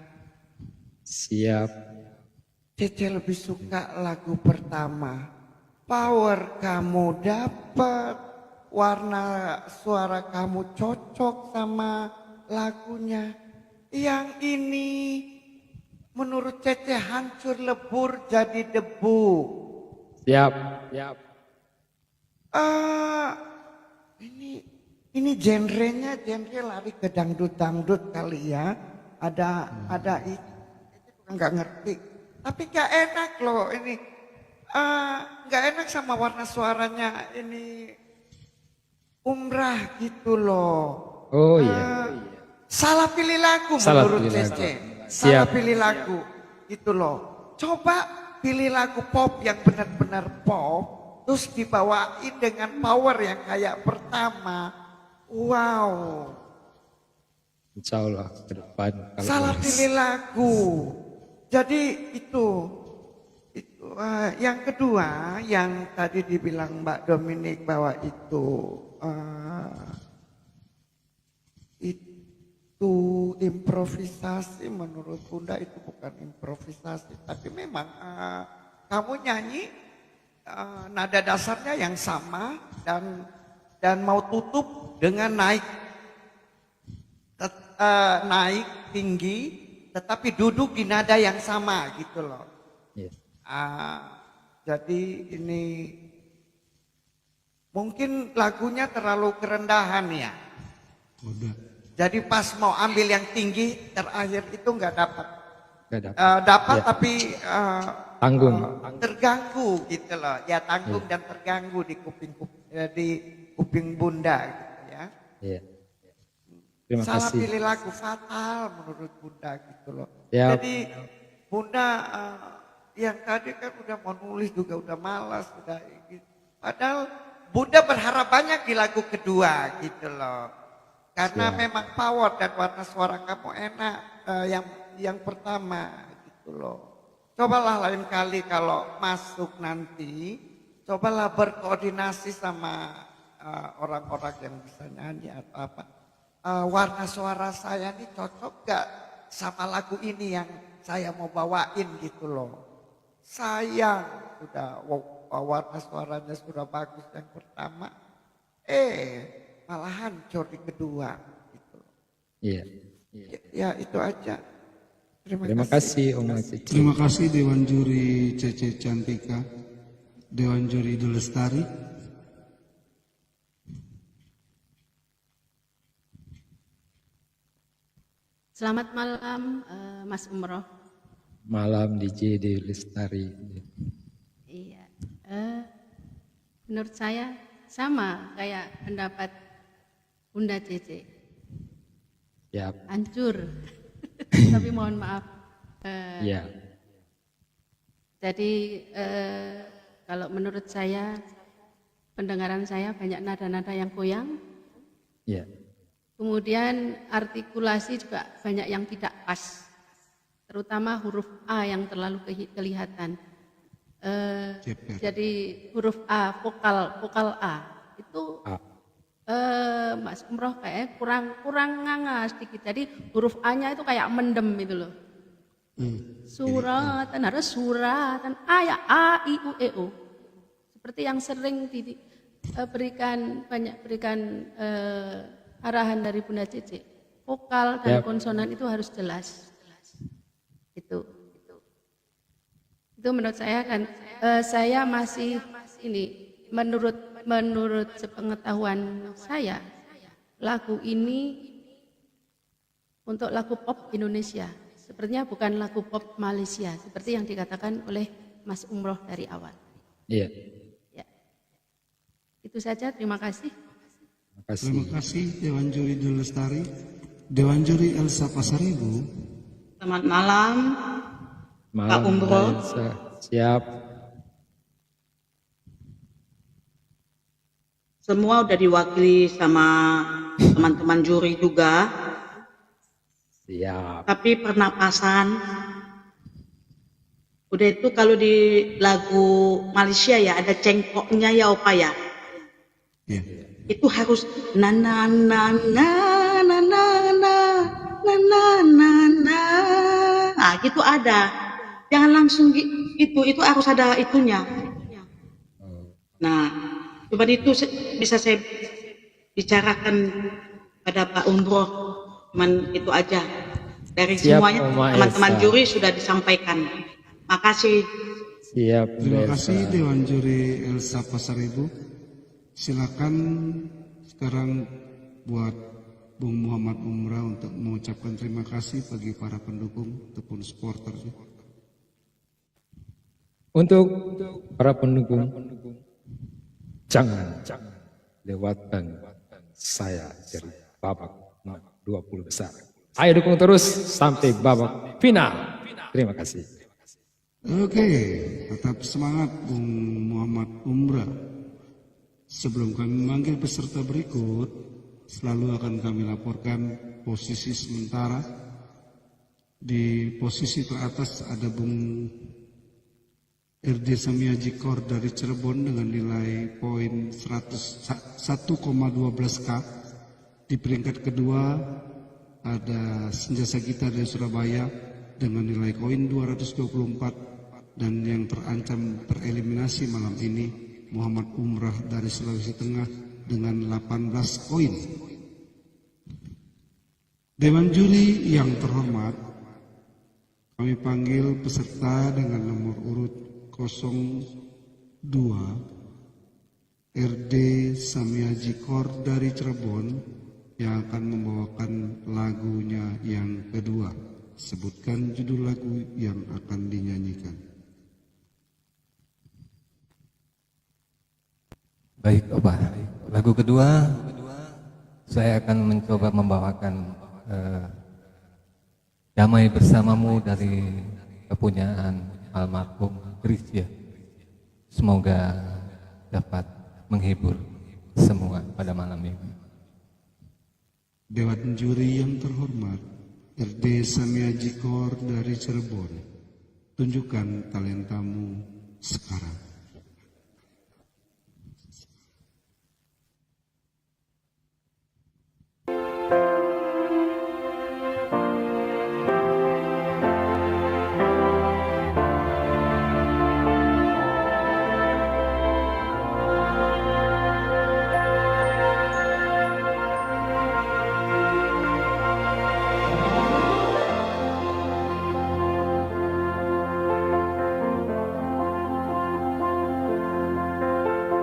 Siap. Cece lebih suka lagu pertama. Power kamu dapat, warna suara kamu cocok sama lagunya. Yang ini menurut Cece hancur lebur jadi debu. Siap. Ini genrenya genre lari ke dangdut kali ya. Ada itu nggak ngerti. Tapi nggak enak loh ini. Nggak enak sama warna suaranya ini. Umrah gitu loh. Oh iya. Salah pilih lagu menurut Cece. Salah pilih lagu gitu loh. Coba pilih lagu pop yang benar-benar pop, terus dibawain dengan power yang kayak pertama. Wow. Insya Allah ke depan. Salah pilih lagu. Jadi itu yang kedua yang tadi dibilang Mbak Dominik bahwa itu improvisasi. Menurut Bunda itu bukan improvisasi, tapi memang kamu nyanyi nada dasarnya yang sama dan mau tutup dengan naik tinggi, tetapi duduk di nada yang sama gitu loh. Jadi ini mungkin lagunya terlalu kerendahan ya. Jadi pas mau ambil yang tinggi terakhir itu nggak dapat. Tapi terganggu gitu loh. Ya tanggung dan terganggu di kuping Bunda gitu ya. Salah pilih lagu fatal menurut Bunda gitu loh. Jadi Bunda yang tadi kan udah mau nulis juga udah malas udah gitu. Padahal Bunda berharap banyak di lagu kedua gitu loh. Karena memang power dan warna suara kamu enak yang pertama gitu loh. Cobalah lain kali kalau masuk nanti, cobalah berkoordinasi sama orang-orang yang bisa nyanyi atau apa. warna suara saya ini cocok gak sama lagu ini yang saya mau bawain gitu loh. Sayang, sudah warna suaranya sudah bagus yang pertama, malah hancur di kedua gitu. Iya. Ya itu aja. Terima kasih Om Cici. Terima kasih Dewan Juri Cece Cantika, Dewan Juri Lestari. Selamat malam Mas Umroh. Malam DJ di Lestari. Iya. Menurut saya sama kayak pendapat Bunda Cece. Siap. Hancur. Tapi mohon maaf. Iya. Jadi kalau menurut saya pendengaran saya banyak nada-nada yang goyang. Iya. Kemudian artikulasi juga banyak yang tidak pas, terutama huruf A yang terlalu kelihatan. Jadi huruf A, vokal A itu Mas Umroh kayak kurang nganga sedikit. Jadi huruf A-nya itu kayak mendem itu loh. Suratan, harus suratan. A ya A, I, U, E, O. Seperti yang sering berikan arahan dari Bunda Cece, vokal dan konsonan itu harus jelas. Itu menurut saya kan, saya masih ini menurut sepengetahuan saya, lagu ini untuk lagu pop Indonesia, sepertinya bukan lagu pop Malaysia, seperti yang dikatakan oleh Mas Umroh dari awal. Iya. Ya. Itu saja, terima kasih. Terima kasih Dewan Juri Lestari, Dewan Juri Elsa Pasaribu. Selamat malam, Pak Umroh. Siap. Semua udah diwakili sama teman-teman juri juga. Siap. Tapi pernapasan, udah itu kalau di lagu Malaysia ya ada cengkoknya ya Opa ya. Itu harus na na na na na na na na na na na. Nah, gitu ada. Jangan langsung itu harus ada itunya. Nah, coba itu bisa saya bicarakan pada Pak Umroh. Cuman itu aja. Dari semuanya teman-teman juri sudah disampaikan. Makasih. Siap. Terima kasih Dewan Juri Elsa Pasaribu. Silakan sekarang buat Bung Muhammad Umrah untuk mengucapkan terima kasih bagi para pendukung ataupun supporter. Untuk para pendukung, jangan lewatkan saya dari babak 20 besar. Ayo dukung terus sampai babak final. Terima kasih. Oke, tetap semangat Bung Muhammad Umrah. Sebelum kami memanggil peserta berikut, selalu akan kami laporkan posisi sementara. Di posisi teratas ada Bung RD Samiaji Kor dari Cirebon dengan nilai poin 1,12K. Di peringkat kedua ada Senjasa Gita dari Surabaya dengan nilai koin 224, dan yang terancam tereliminasi malam ini Muhammad Umrah dari Sulawesi Tengah dengan 18 koin. Dewan Juri yang terhormat, kami panggil peserta dengan nomor urut 02 RD Samiaji Kor dari Cirebon yang akan membawakan lagunya yang kedua. Sebutkan judul lagu yang akan dinyanyikan. Baik, Opa. Lagu kedua, saya akan mencoba membawakan Damai Bersamamu dari kepunyaan almarhum Krisya. Semoga dapat menghibur semua pada malam ini. Dewan Juri yang terhormat, RD Samiaji Kor dari Cirebon, tunjukkan talentamu sekarang.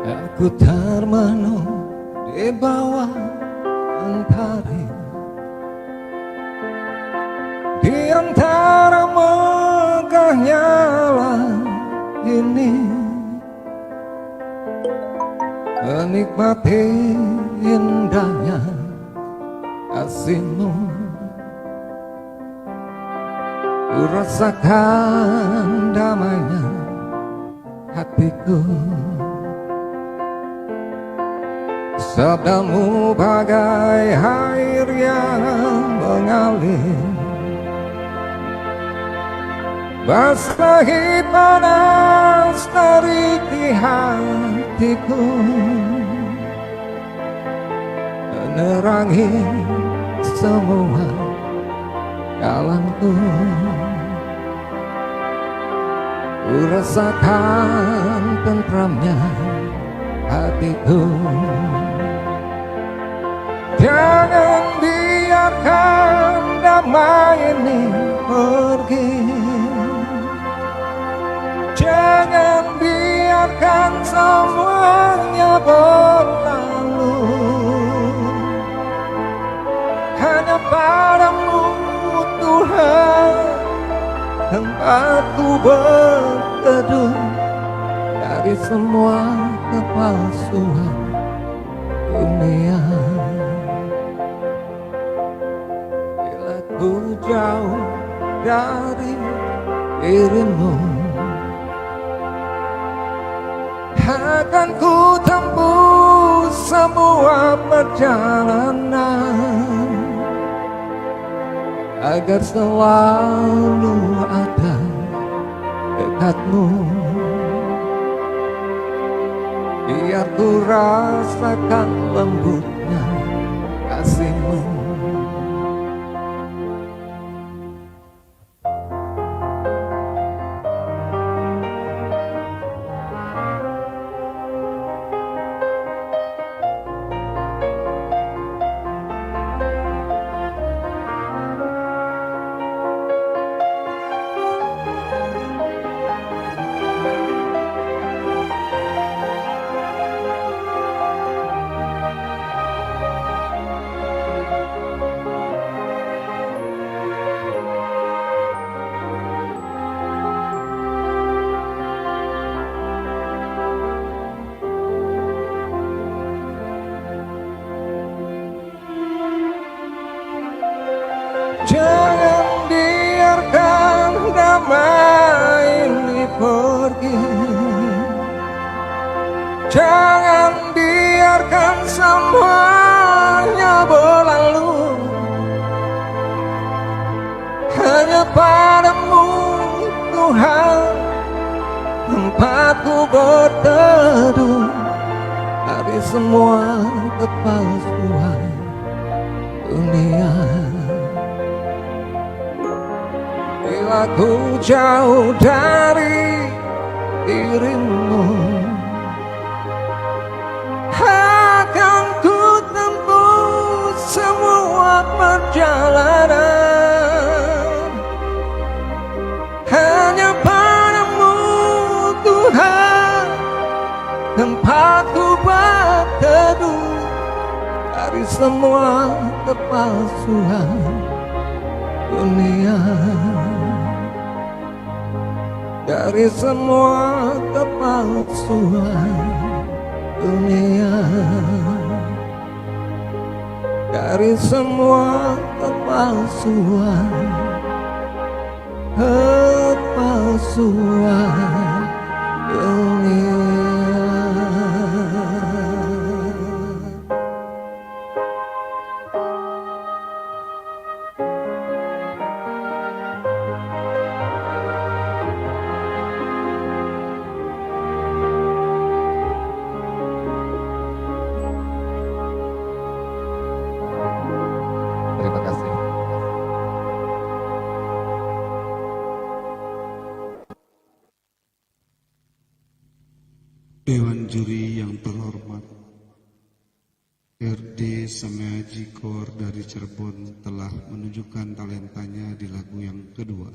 Aku termenung di bawah mentari, di antara megahnya langit ini, menikmati indahnya kasih-Mu. Ku rasakan damainya hatiku. Sabda-Mu bagai air yang mengalir, basahi panas dari di hatiku, menerangi semua jalanku. Ku rasakan tentramnya hatiku. Jangan biarkan damai ini pergi, jangan biarkan semuanya berlalu. Hanya Padamu Tuhan tempatku berteduh dari semua kepalsuan dunia. Bila ku jauh dari diri-Mu, akan ku tempuh semua perjalanan agar selalu ada dekat-Mu. Biar ku rasakan lembutnya kasih-Mu. Jangan biarkan damai ini pergi, jangan biarkan semuanya berlalu. Hanya Padamu Tuhan tempatku berteduh dari semua kepalsuan dunia. Bila ku jauh dari diri-Mu, akan ku tempuh semua perjalanan hanya Padamu Tuhan tempatku berteduh dari semua kepalsuan dunia. Dari semua kepalsuan dunia, dari semua kepalsuan dunia. Terima kasih. Dewan juri yang terhormat, RD Samaji Kor dari Cirebon telah menunjukkan talentanya di lagu yang kedua.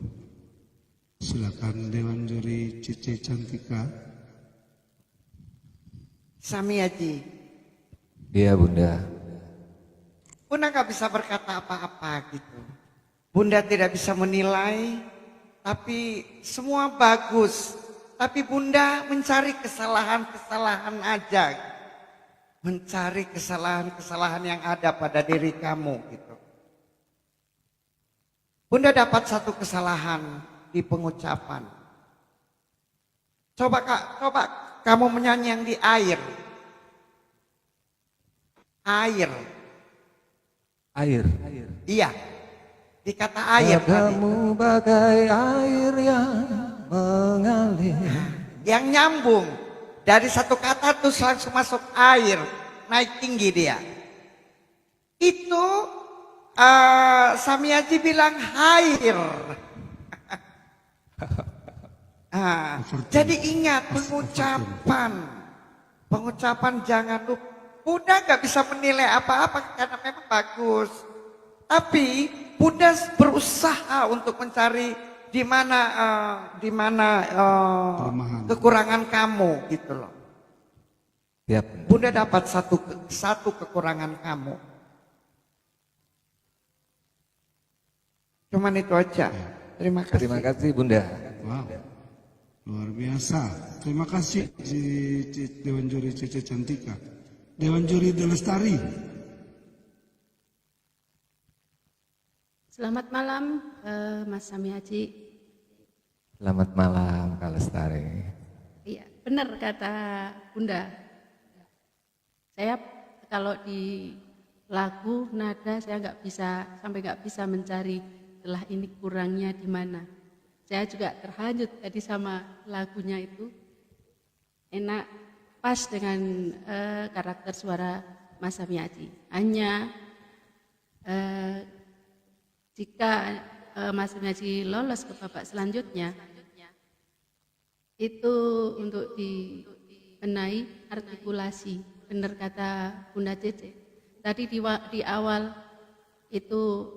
Silakan Dewan juri Cice Cantika. Samiaji, Iya Bunda. Bunda nggak bisa berkata apa-apa gitu. Bunda tidak bisa menilai, tapi semua bagus. Tapi Bunda mencari kesalahan-kesalahan aja. Mencari kesalahan-kesalahan yang ada pada diri kamu gitu. Bunda dapat satu kesalahan di pengucapan. Coba kamu menyanyi yang di air. Air. Air. Iya. Di kata air tadi. Kamu bagai air yang mengalir. Yang nyambung. Dari satu kata terus langsung masuk air. Naik tinggi dia. Itu Samiaji bilang air. Jadi ingat pengucapan. Pengucapan jangan lupa. Bunda gak bisa menilai apa-apa karena memang bagus. Tapi Bunda berusaha untuk mencari di mana kekurangan kamu gitu loh. Siap. Bunda dapat satu kekurangan kamu. Cuman itu aja. Terima kasih. Terima kasih Bunda. Wow, luar biasa. Terima kasih Dewan Juri Cece Cantika. Dewan Juri Delestari. Selamat malam Mas Samiaji. Selamat malam Kak Lestari. Iya, benar kata Bunda. Saya kalau di lagu nada saya nggak bisa mencari celah ini kurangnya di mana. Saya juga terhanyut tadi sama lagunya itu. Enak, pas dengan karakter suara Mas Samiaji. Hanya jika Mas Samiaji lolos ke babak selanjutnya, itu untuk dibenahi artikulasi. Benar kata Bunda Cece. Tadi di awal itu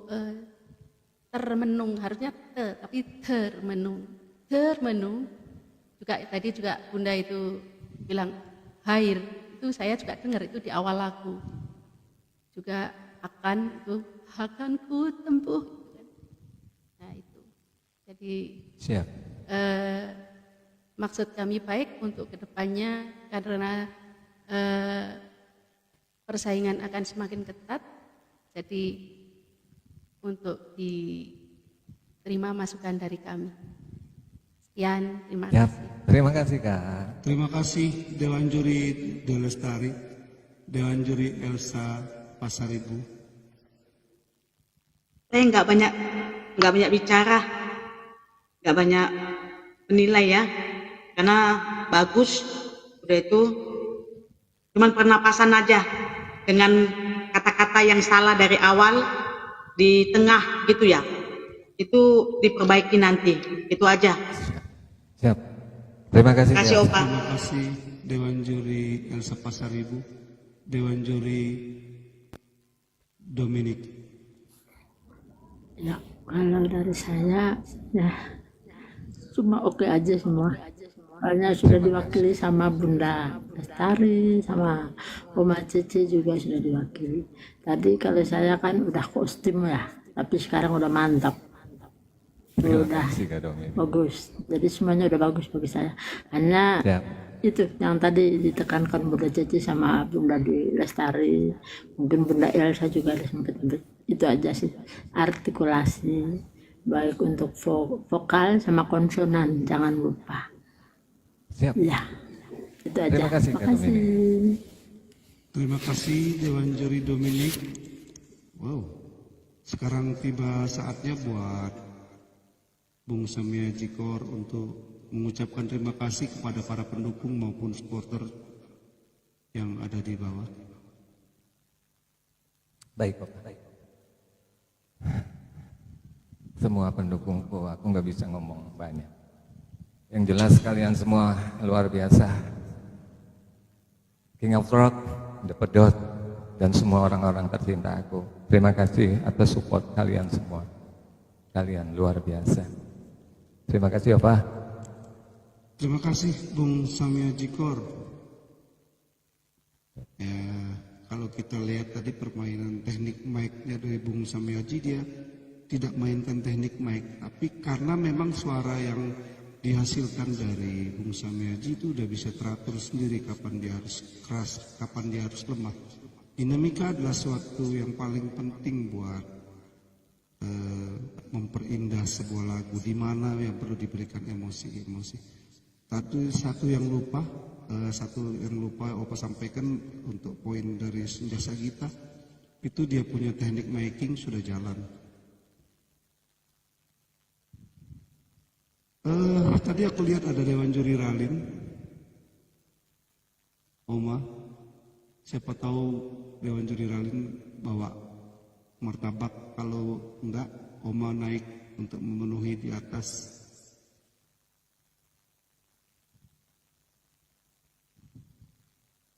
termenung, harusnya tapi termenung. Termenung. Tadi juga Bunda itu bilang air. Itu saya juga dengar itu di awal lagu. Juga akan ku tempuh. Nah itu. Jadi Siap. Maksud kami baik untuk kedepannya karena persaingan akan semakin ketat. Jadi untuk diterima masukan dari kami. Sekian, terima Siap. kasih. Terima kasih Kak. Terima kasih Dewan Juri Delestari. Dewan Juri Elsa Pasaribu. Saya nggak banyak bicara, nggak banyak menilai ya, karena bagus. Udah itu cuman pernapasan aja dengan kata-kata yang salah dari awal di tengah gitu ya, itu diperbaiki nanti, itu aja. Siap. Terima kasih. Kasih Opa. Terima kasih Dewan Juri Elsa Pasaribu. Dewan Juri Dominik. Ya, kalau dari saya ya cuma oke aja semua. Soalnya sudah diwakili sama Bunda Lestari, sama Oma Cece juga sudah diwakili. Tadi kalau saya kan udah kostum ya, tapi sekarang udah mantap. Udah bagus. Jadi semuanya udah bagus bagi saya. Hanya itu yang tadi ditekankan Bunda Cece sama Bunda Lestari, mungkin Bunda Elsa juga ada sempat. Itu aja sih, artikulasi baik untuk vokal sama konsonan jangan lupa. Siap. Ya, itu aja. Terima kasih. Terima kasih Dewan Juri Dominik. Wow, sekarang tiba saatnya buat Bung Samiaji Kor untuk mengucapkan terima kasih kepada para pendukung maupun supporter yang ada di bawah. Baik Bapak. Semua pendukungku, aku nggak bisa ngomong banyak. Yang jelas kalian semua luar biasa. King of Rock, The Pedot, dan semua orang-orang tercinta aku. Terima kasih atas support kalian semua. Kalian luar biasa. Terima kasih Bapak. Terima kasih Bung Samiaji Kor. kita lihat tadi permainan teknik mic-nya dari Bung Samiaji, dia tidak mainkan teknik mic, tapi karena memang suara yang dihasilkan dari Bung Samiaji itu udah bisa teratur sendiri kapan dia harus keras, kapan dia harus lemah. Dinamika adalah suatu yang paling penting buat memperindah sebuah lagu, di mana yang perlu diberikan emosi-emosi. Satu yang lupa Opa sampaikan untuk poin dari Senja Sagita, itu dia punya teknik making sudah jalan. Tadi aku lihat ada Dewan Juri Ralin, Oma, siapa tahu Dewan Juri Ralin bawa martabak, kalau enggak Oma naik untuk memenuhi di atas.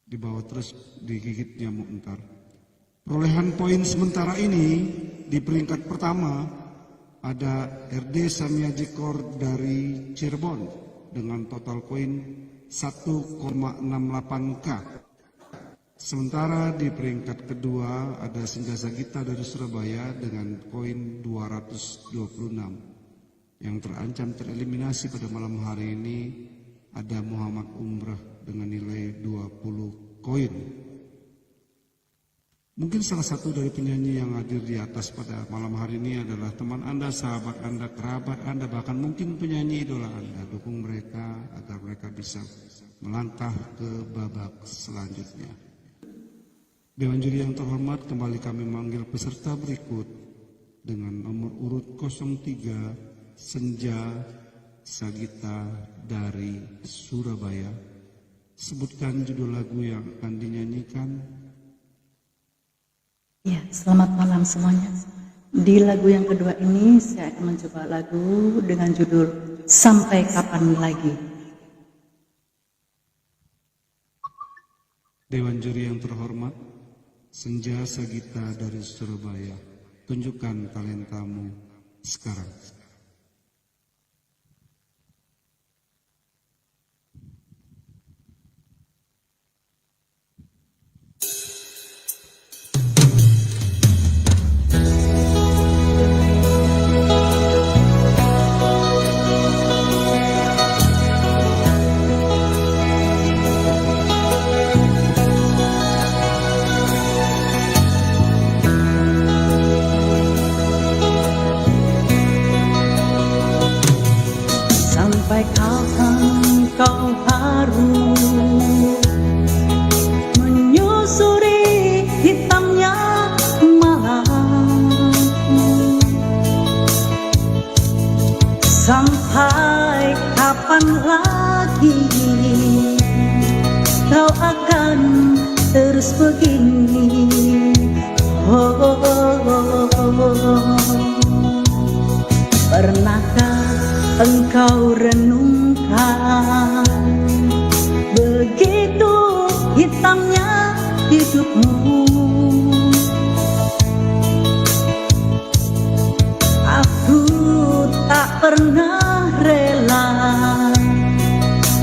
Di bawah terus digigit nyamuk ntar. Perolehan poin sementara ini di peringkat pertama ada RD Samiaji Kor dari Cirebon dengan total poin 1,68K. Sementara di peringkat kedua ada Senja Sagita dari Surabaya dengan poin 226. Yang terancam tereliminasi pada malam hari ini ada Muhammad Umrah dengan nilai 20 koin. Mungkin salah satu dari penyanyi yang hadir di atas pada malam hari ini adalah teman Anda, sahabat Anda, kerabat Anda, bahkan mungkin penyanyi idola Anda. Dukung mereka agar mereka bisa melangkah ke babak selanjutnya. Dewan Juri yang terhormat, kembali kami memanggil peserta berikut dengan nomor urut 03 Senja Sagita dari Surabaya. Sebutkan judul lagu yang akan dinyanyikan. Ya, selamat malam semuanya. Di lagu yang kedua ini saya akan mencoba lagu dengan judul Sampai Kapan Lagi. Dewan Juri yang terhormat, Senja Sagita dari Surabaya, tunjukkan talentamu sekarang. Sampai kapan kau harus menyusuri hitamnya malam? Sampai kapan lagi kau akan terus begini? Pernahkah engkau renungkan begitu hitamnya hidupmu? Aku tak pernah rela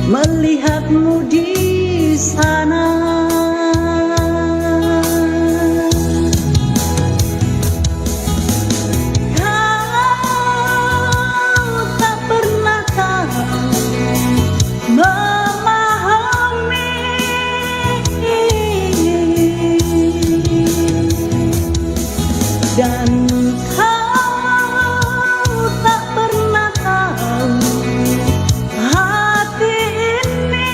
melihatmu di sana. Dan kau tak pernah tahu hati ini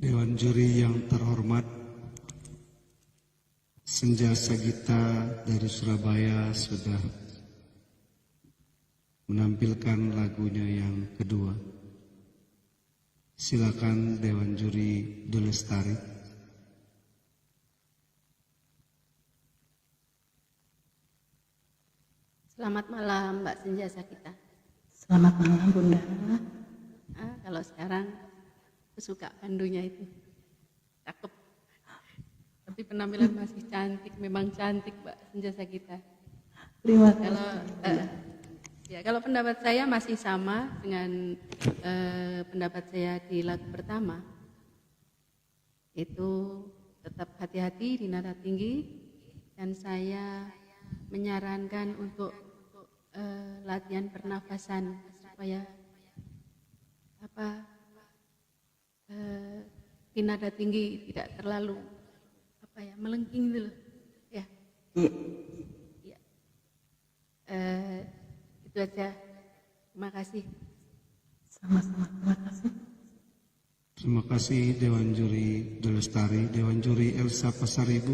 Dewan Juri yang terhormat, Senja Sagita dari Surabaya sudah menampilkan lagunya yang kedua. Silakan Dewan Juri Dolestari. Selamat malam Mbak Senja Sagita. Selamat malam Bunda. Kalau sekarang aku suka pandunya itu, cakep. Tapi penampilan masih cantik, memang cantik Mbak Senja Sagita. Terima kasih. Kalau pendapat saya masih sama dengan pendapat saya di lagu pertama, itu tetap hati-hati di nada tinggi, dan saya menyarankan untuk latihan pernafasan supaya di nada tinggi tidak terlalu melengking dulu ya. Iya. Itu aja. Terima kasih. Sama-sama, terima kasih. Terima kasih Dewan Juri Dolestari. Dewan Juri Elsa Pasaribu.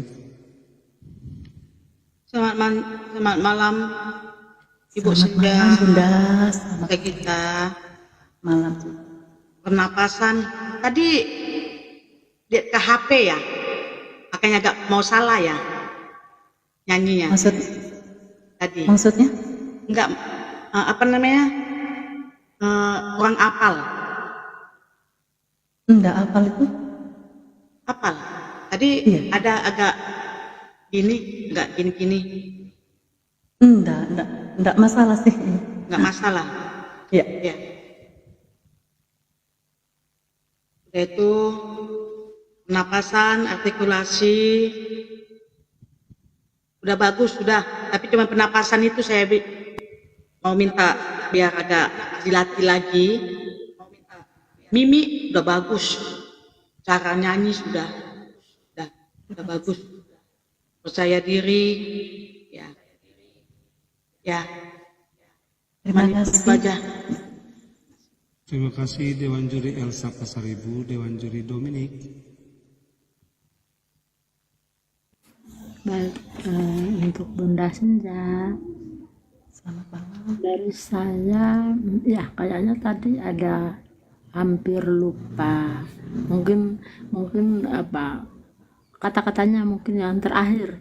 Selamat malam Ibu Selamat Senja malam Bunda. Selamat Sagita. malam. Pernapasan tadi ke HP ya, makanya agak mau salah ya nyanyinya tadi. Maksudnya? Enggak, kurang apal. Enggak apal itu? Apal. Tadi ada agak gini, enggak gini-gini. Enggak masalah sih. Enggak masalah. Iya. Ya. Udah itu pernapasan, artikulasi udah bagus sudah, tapi cuma pernapasan itu saya mau minta biar ada dilatih lagi. Mimi udah bagus, cara nyanyi sudah bagus, percaya diri ya. Terima kasih. Aja. Terima kasih Dewan Juri Elsa Pasaribu. Dewan Juri Dominik. Baik, untuk Bunda Senja, selamat malam. Dari saya, ya kayaknya tadi ada hampir lupa. Mungkin kata-katanya mungkin yang terakhir.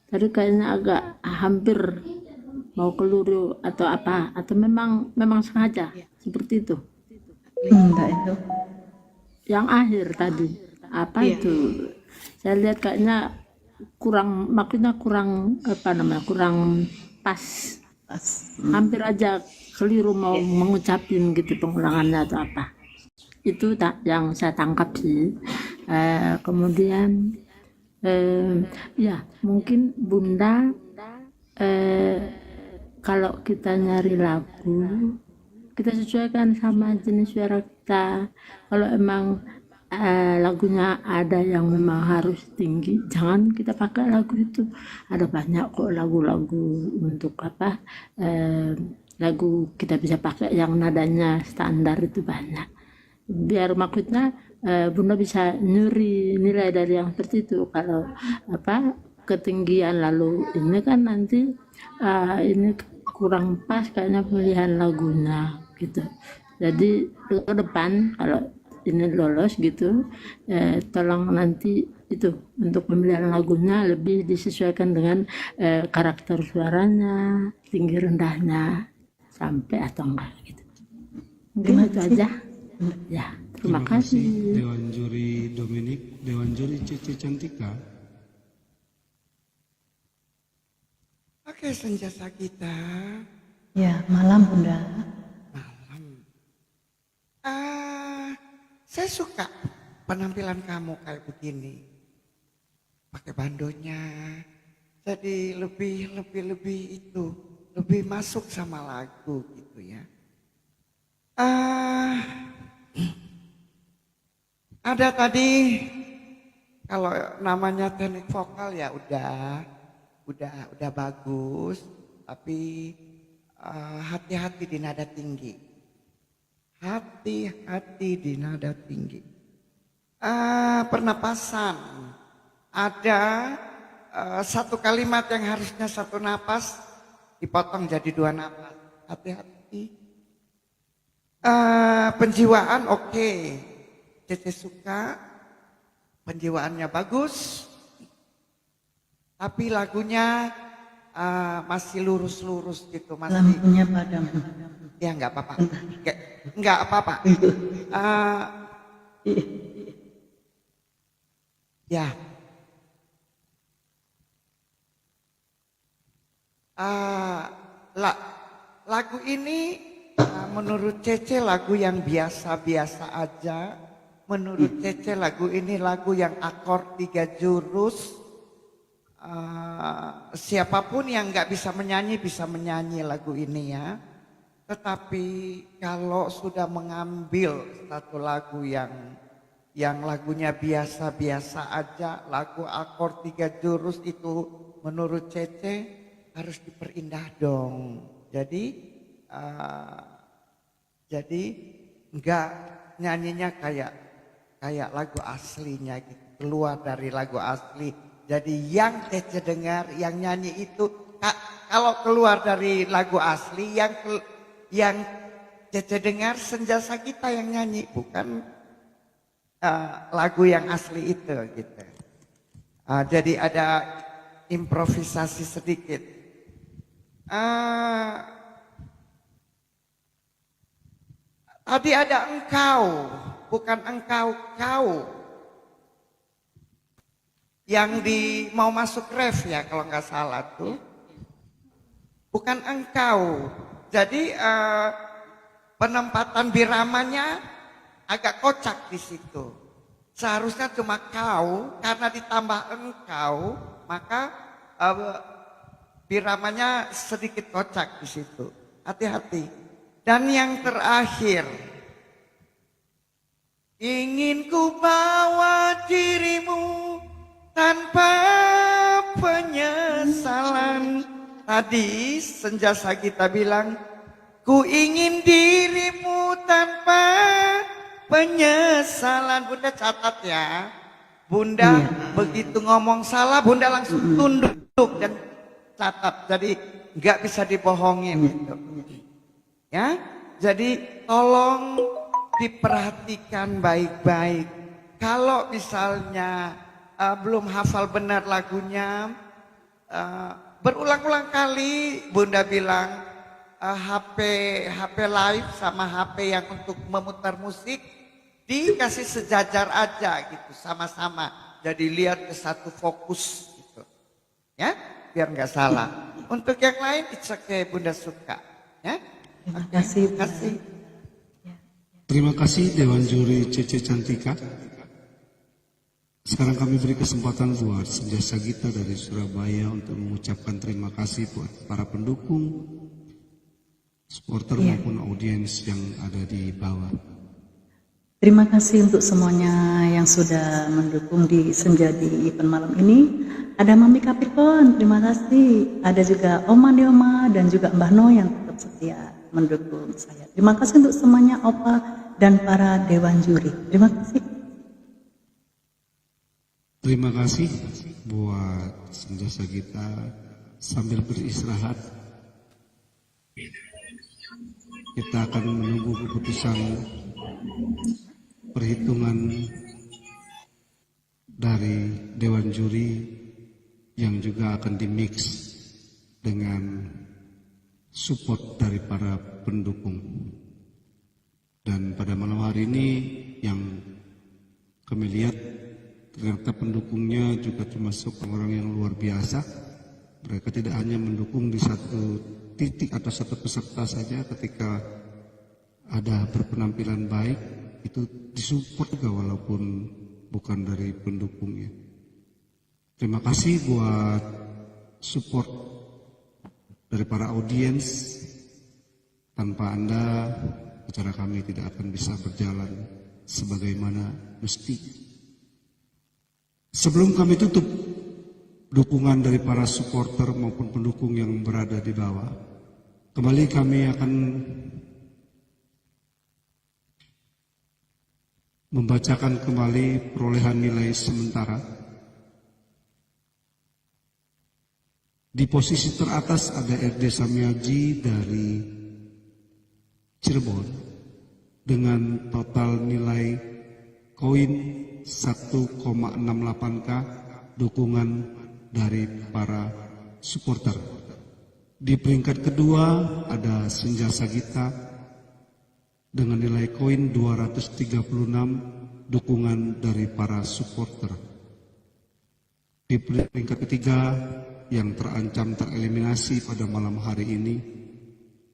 Tadi kayaknya agak hampir mau keliru atau atau memang sengaja seperti itu. Enggak itu. Yang akhir tadi itu? Saya lihat kayaknya kurang pas. Hampir aja keliru mau mengucapin gitu pengulangannya atau apa. Itu yang saya tangkap sih. Kemudian mungkin Bunda kalau kita nyari lagu, kita sesuaikan sama jenis suara kita. Kalau emang lagunya ada yang memang harus tinggi, jangan kita pakai lagu itu. Ada banyak kok lagu-lagu untuk lagu kita bisa pakai yang nadanya standar itu banyak. Biar maksudnya Bunda bisa nyuri nilai dari yang seperti itu. Kalau ketinggian lalu ini kan nanti ini kurang pas kayaknya pemilihan lagunya gitu. Jadi ke depan kalau ini lolos gitu, tolong nanti itu untuk pemilihan lagunya lebih disesuaikan dengan karakter suaranya, tinggi rendahnya sampai atau enggak gitu. Mungkin itu aja. Ya, terima kasih. Dewan Juri Dominik. Dewan Juri Cici Cantika. Oke, Senja Sagita. Ya, malam Bunda. Malam. Saya suka penampilan kamu kayak begini. Pakai bandonya. Jadi lebih masuk sama lagu gitu ya. Ada tadi kalau namanya teknik vokal ya udah bagus, tapi hati-hati di nada tinggi. Hati-hati di nada tinggi. pernapasan. Ada satu kalimat yang harusnya satu napas dipotong jadi 2 napas. Hati-hati. Penjiwaan oke. Cece suka. Penjiwaannya bagus. Tapi lagunya masih lurus-lurus gitu. Masih, Lampunya padam. ya nggak apa-apa. Nggak apa-apa. Ya. Lagu ini menurut Cece lagu yang biasa-biasa aja. Menurut Cece lagu ini lagu yang akord 3 jurus. Siapapun yang nggak bisa menyanyi lagu ini ya. Tetapi kalau sudah mengambil satu lagu yang lagunya biasa-biasa aja, lagu akord 3 jurus itu menurut Cece harus diperindah dong. Jadi nggak nyanyinya kayak lagu aslinya gitu, keluar dari lagu asli. Jadi yang Cece dengar, yang nyanyi itu kalau keluar dari lagu asli, yang Cece dengar Senja Sagita yang nyanyi, bukan lagu yang asli itu gitu. Jadi ada improvisasi sedikit. Tadi ada engkau, bukan engkau, kau. Yang mau masuk ref ya kalau nggak salah tuh. Bukan engkau. Jadi penempatan biramanya agak kocak di situ. Seharusnya cuma kau, karena ditambah engkau, maka biramanya sedikit kocak di situ. Hati-hati. Dan yang terakhir, ingin ku bawa dirimu tanpa penyesalan. Tadi Senja Sagita bilang, ku ingin dirimu tanpa penyesalan. Bunda catat ya. Bunda begitu ngomong salah, Bunda langsung tunduk dan catat. Jadi nggak bisa dibohongin gitu. Ya, jadi tolong diperhatikan baik-baik. Kalau misalnya belum hafal benar lagunya, berulang-ulang kali Bunda bilang HP live sama HP yang untuk memutar musik dikasih sejajar aja gitu, sama-sama. Jadi lihat ke satu fokus gitu. Ya, biar nggak salah. Untuk yang lain it's okay, Bunda suka. Ya. Terima kasih. Terima kasih Dewan Juri Cece Cantika. Sekarang kami beri kesempatan buat Senja Sagita dari Surabaya untuk mengucapkan terima kasih buat para pendukung, supporter maupun audiens yang ada di bawah. Terima kasih untuk semuanya yang sudah mendukung di Senja di event malam ini. Ada Mami Capricorn, terima kasih. Ada juga Oma Deoma dan juga Mbah No yang tetap setia mendukung saya. Terima kasih untuk semuanya Opa dan para Dewan Juri. Terima kasih. Terima kasih buat Senja Sagita sambil beristirahat. Kita akan menunggu keputusan perhitungan dari Dewan Juri yang juga akan dimix dengan support dari para pendukung. Dan pada malam hari ini yang kami lihat ternyata pendukungnya juga termasuk orang yang luar biasa. Mereka tidak hanya mendukung di satu titik atau satu peserta saja, ketika ada berpenampilan baik itu disupport juga walaupun bukan dari pendukungnya. Terima kasih buat support dari para audiens. Tanpa Anda acara kami tidak akan bisa berjalan sebagaimana mesti. Sebelum kami tutup dukungan dari para supporter maupun pendukung yang berada di bawah, kembali kami akan membacakan kembali perolehan nilai sementara. Di posisi teratas ada RD Samiaji dari Cirebon dengan total nilai koin 1,68K dukungan dari para supporter. Di peringkat kedua ada Senja Sagita dengan nilai koin 236 dukungan dari para supporter. Di peringkat ketiga yang terancam tereliminasi pada malam hari ini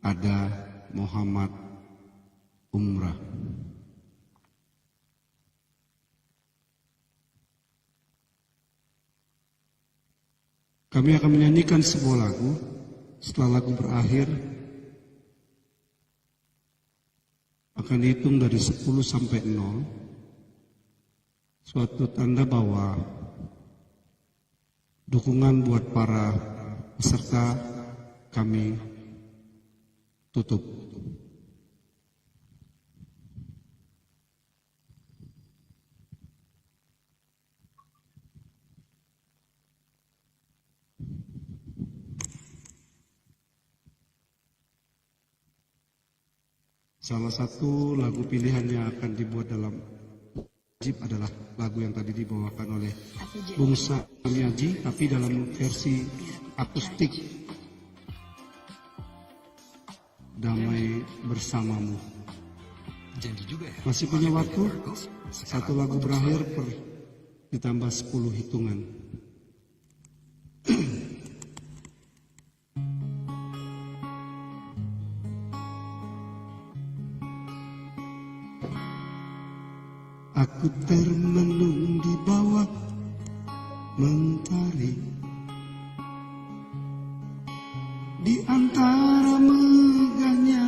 ada Muhammad Umrah. Kami akan menyanyikan sebuah lagu. Setelah lagu berakhir akan dihitung dari 10 sampai 0. Suatu tanda bahwa dukungan buat para peserta kami tutup. Salah satu lagu pilihan yang akan dibuat dalam wajib adalah lagu yang tadi dibawakan oleh Bung Samiaji, tapi dalam versi akustik, Damai Bersamamu. Masih punya waktu, satu lagu berakhir ditambah 10 hitungan. Aku termenung di bawah mentari, di antara megahnya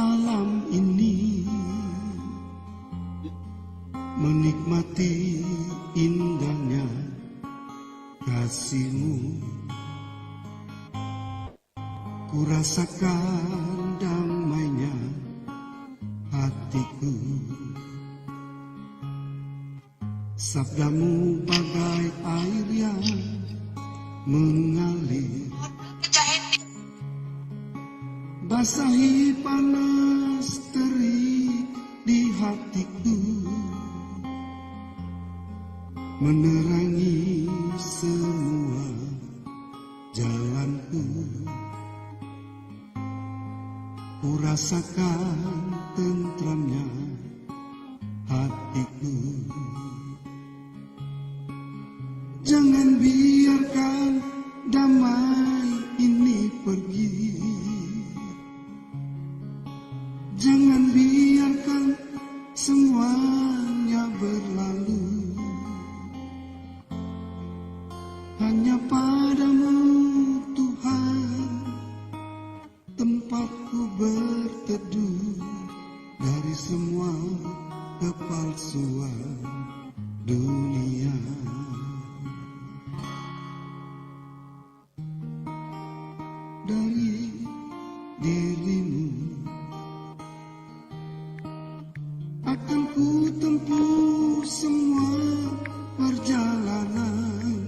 alam ini, menikmati indahnya kasihmu. Ku rasakan damainya hatiku. Sabdamu bagai air yang mengalir, basahi panas terik di hatiku, menerangi semua jalanku. Ku rasakan tentramnya hatiku. Jangan biarkan damai ini pergi. Jangan biarkan semuanya berlalu. Hanya padamu Tuhan tempatku berteduh dari semua kepalsuan dunia. Dari dirimu akan ku tempuh semua perjalanan.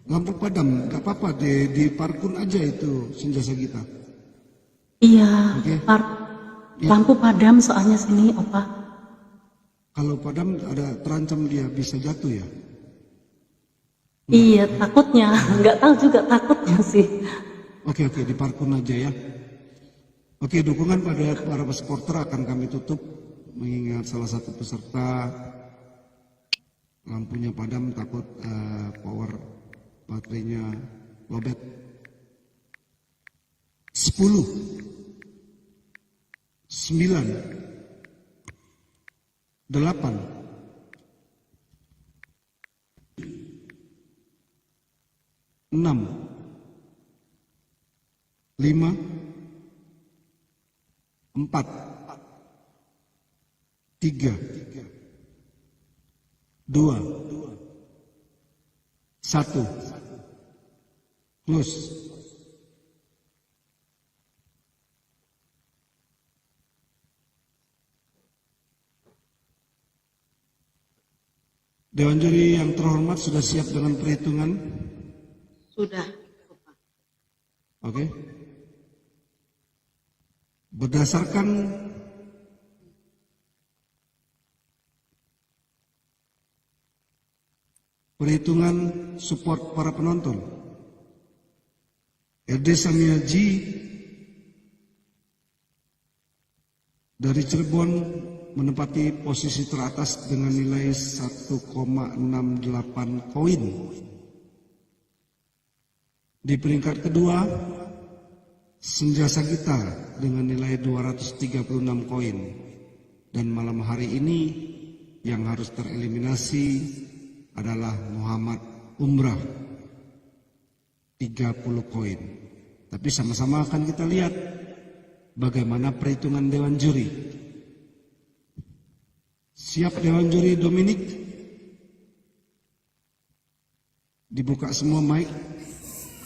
Lampu padam, gak apa-apa, di parkun aja itu Senja Sagita. Iya, Oke. lampu padam soalnya sini, Opa. Kalau padam ada terancam dia bisa jatuh ya? Iya, takutnya. Nggak tahu juga takutnya sih. Oke, di parkun aja ya. Oke, dukungan pada para supporter akan kami tutup mengingat salah satu peserta lampunya padam, takut power baterainya lobet. 10, 9, 8, 6, 5, 4, 3, 2, 1, close. Dewan juri yang terhormat sudah siap dengan perhitungan? Sudah. Oke. Berdasarkan perhitungan support para penonton, RD Samiaji dari Cirebon menempati posisi teratas dengan nilai 1,68 koin. Di peringkat kedua, Senja Sagita dengan nilai 236 koin. Dan malam hari ini yang harus tereliminasi adalah Muhammad Umrah 30 koin. Tapi sama-sama akan kita lihat bagaimana perhitungan Dewan Juri. Siap Dewan Juri Dominik? Dibuka semua mic.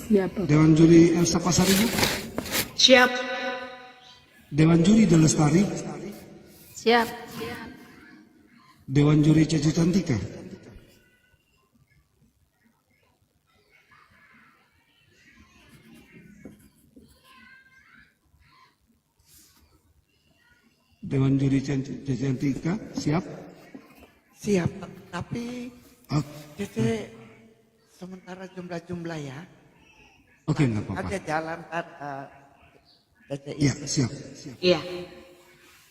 Siap. Dewan Juri Elsa Pasaribu? Siap. Dewan Juri Delestari? Siap. Dewan Juri Cece Cantika? Dewan Juri Cece Cantika siap? Siap, tapi Oh, Cece sementara jumlah-jumlah ya. Oke, nggak apa-apa. Ada jalan Cece Iya, itu. siap. Iya.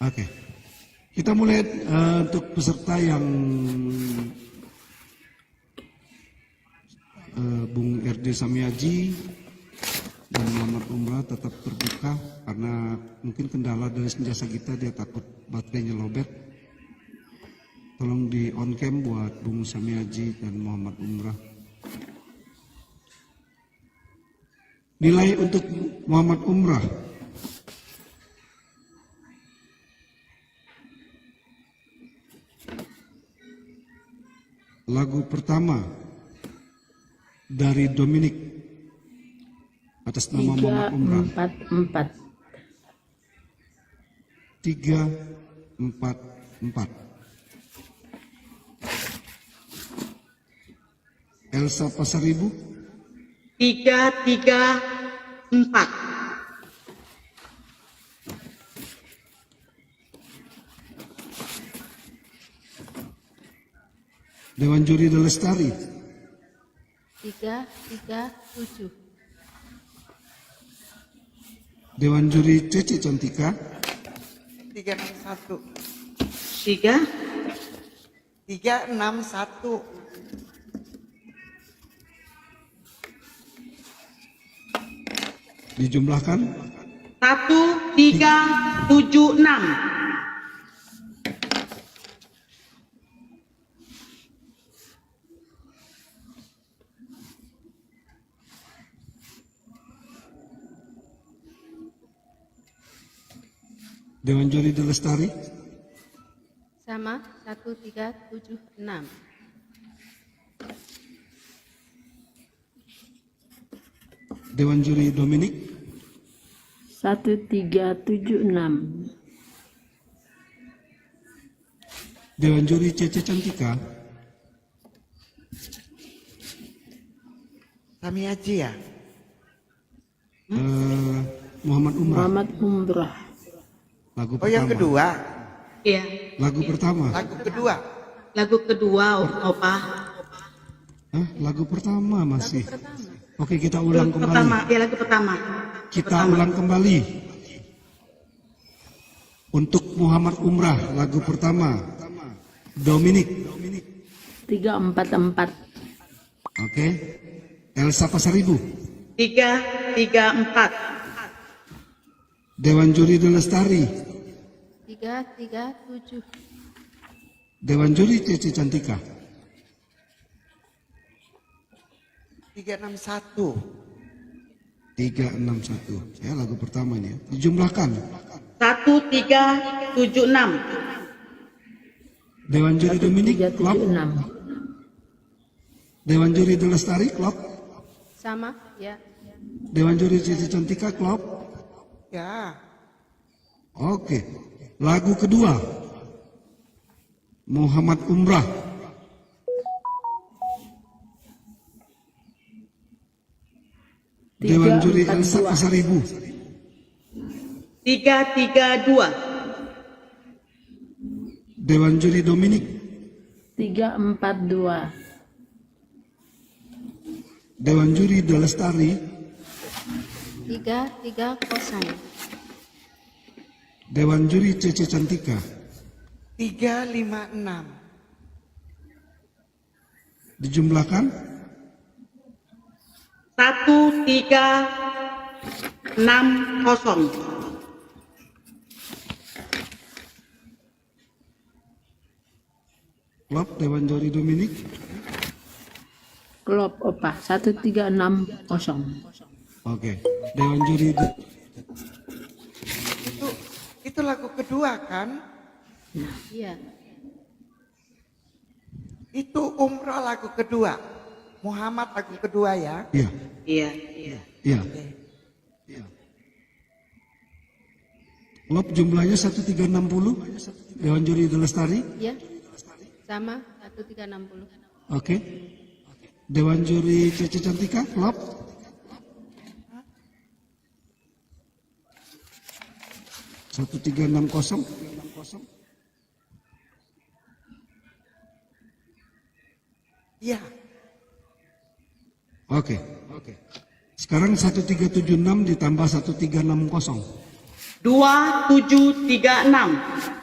Oke. Kita mulai untuk peserta yang Bung RD Samiaji dan Muhammad Umrah tetap terbuka karena mungkin kendala dari Senja Sagita, dia takut baterainya lowbat. Tolong di on cam buat Bung Samiaji dan Muhammad Umrah. Nilai untuk Muhammad Umrah lagu pertama dari Dominik atas nama Muhammad Umrah 344. Elsa Pasaribu 334. Dewan Juri Delestari 337. Dewan Juri Cece Cantika 361. 3. 361. dijumlahkan 1376. Dewan Juri Delestari Sama 1376. Dewan Juri Dominik 1376. Dewan Juri Cece Cantika Samiaji ya? Muhammad Umrah Muhammad Umrah. lagu Oh, yang pertama. kedua. Iya. Lagu pertama. Lagu kedua. Lagu kedua, Opa. Hah? Lagu pertama masih. Oke, kita ulang kembali. Pertama, ya lagu pertama. Kita ulang kembali. Untuk Muhammad Umrah, lagu pertama. Dominik. 344. Oke. Elsa Pasaribu. 334. Dewan Juri Delestari. 337. Dewan Juri Cece Cantika. 361. 361. Ya, lagu pertama ini ya. Dijumlahkan. 1376. Dewan Juri Dominik, klop. 376. Dewan Juri Delestari, klop. Sama ya. Dewan Juri Cece Cantika, klop. Ya. Oke. Lagu kedua. Muhammad Umrah. Dewan Juri Elsa 342. Pasaribu. 332. Dewan Juri Dominik. 342. Dewan Juri Delestari. 330. Dewan Juri Cece Cantika. 356. Dijumlahkan 1360. klub Dewan Juri Dominik. Klub Opa 1360. Oke. Dewan Juri Itu lagu kedua kan? Iya. Itu umroh lagu kedua. Muhammad lagu kedua ya. Iya. Iya, iya. Iya. Iya. Klub jumlahnya 1360. Dewan Juri Delestari. Iya. Sama 1360. Oke. Dewan Juri Cece Cantika. Klub 1360. Iya. Oke. Sekarang 1376 ditambah 1360. 2736.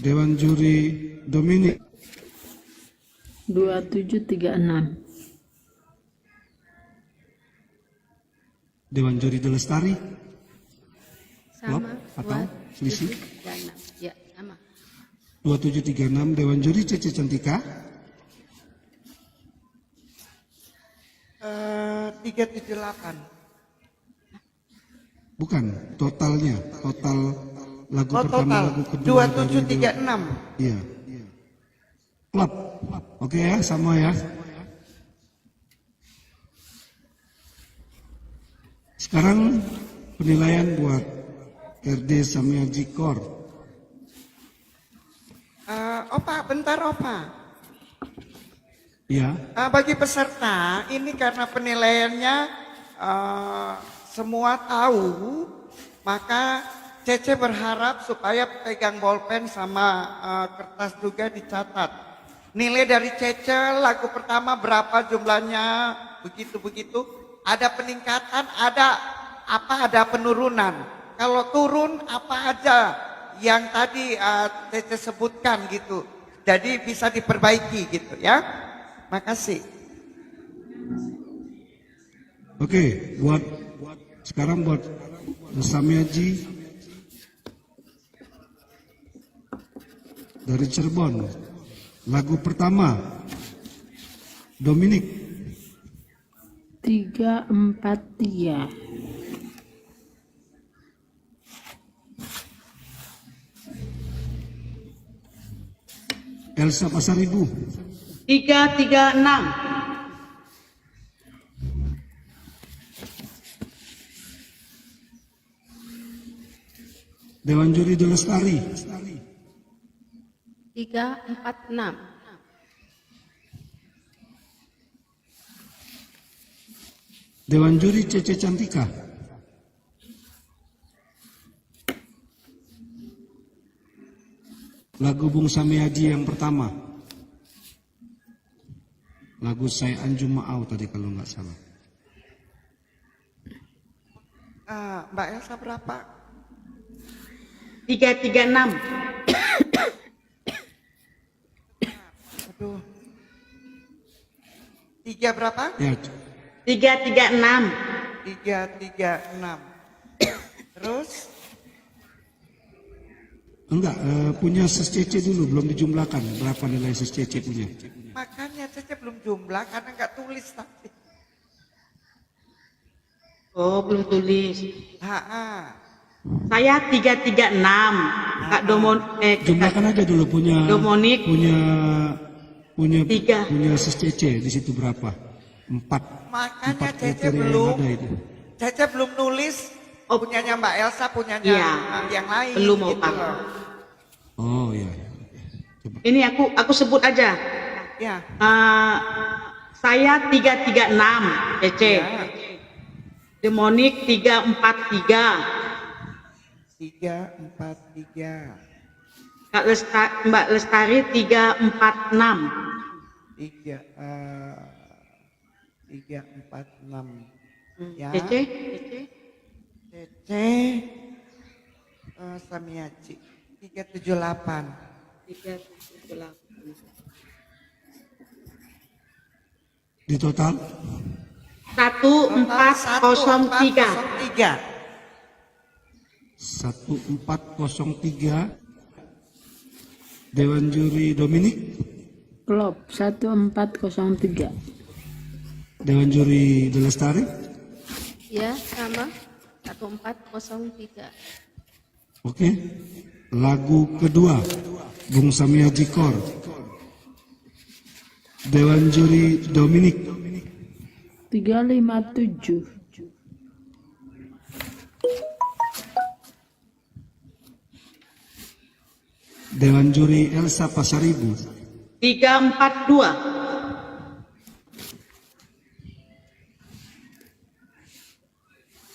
Dewan Juri Dominik. 2736. Dewan Juri Delestari. Sama Atau selisih? 2736. Ya, sama. 2736. Dewan Juri Cece Cantika. 378. Bukan, totalnya. Total lagu Oh, pertama, total lagu kedua. 2736. Iya. Klub. Oke ya, sama ya. Sekarang penilaian buat RD Samiaji Kor. Opa, bentar Opa. Ya. Bagi peserta, ini karena penilaiannya semua tahu, maka Cece berharap supaya pegang bolpen sama kertas juga dicatat. Nilai dari Cece lagu pertama berapa jumlahnya, begitu-begitu. Ada peningkatan, ada penurunan. Kalau turun apa aja yang tadi Cece sebutkan gitu. Jadi bisa diperbaiki gitu ya. Makasih. Oke, sekarang buat Samiaji dari Cirebon. Lagu pertama Dominik. 343. Elsa Pasaribu. 336. Dewan Juri Delestari. 346. Dewan Juri Cece Cantika. Lagu Bung Samiaji yang pertama. Lagu Saya Anjum Ma'au tadi kalau nggak salah. Mbak Elsa berapa? 336. Aduh. 3 berapa? Ya, 336. 336. Terus? enggak, punya Sis Cece dulu, belum dijumlahkan. Berapa nilai Sis Cece punya? Makanya Cece belum jumlah karena nggak tulis tadi. Oh, belum tulis. Saya 336. Kak Domon Jumlahkan aja dulu punya Domonik. punya Tiga. punya Sis Cece di situ berapa? 4. Makanya 4 Cece kriteria yang belum. ada itu. Cece belum nulis. Punyanya Mbak Elsa, punyanya Iya. yang lain. Belum, gitu Opa. loh. Oh iya. Coba. Ini aku sebut aja. Ya. Saya 336, Cece. Demonik 343. 343. Mbak Lestari 346. 346. Ya. Cece. Cece. Samiaci 378. 378. Di total 1403. 1403. Dewan Juri Dominik. Klop 1403. Dewan Juri De Lestari. Ya, sama 1403. Oke. Lagu kedua Bung Samia Jikor. Dewan Juri Dominik. 357. Dewan Juri Elsa Pasaribu. 342.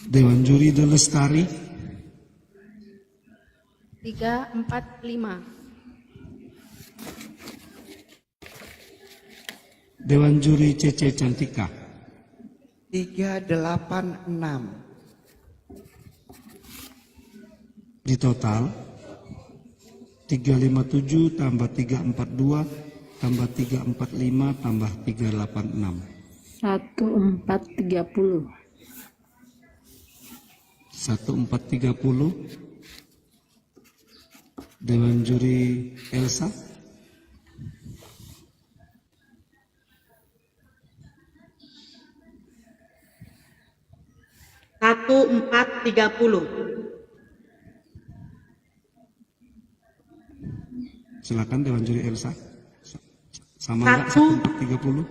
Dewan Juri De Lestari. 345. Dewan Juri Cece Cantika. 386. Di total 357 tambah 342 tambah 345 tambah 386. 1430. 1430. Dewan Juri Elsa. Satu 1430. Silakan Dewan Juri Elsa. Sama enggak 1430?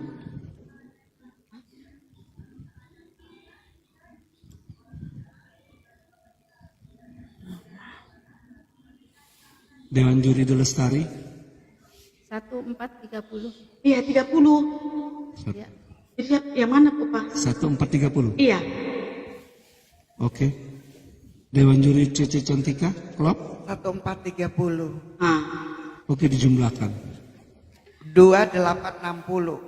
Dewan Juri De Lestari. 1430. Iya 30. Ya. Jadi yang mana Pak? 1430. Iya. Oke. Dewan Juri Cece Cantika, klop. 1430. Nah. Oke, dijumlahkan. 2860.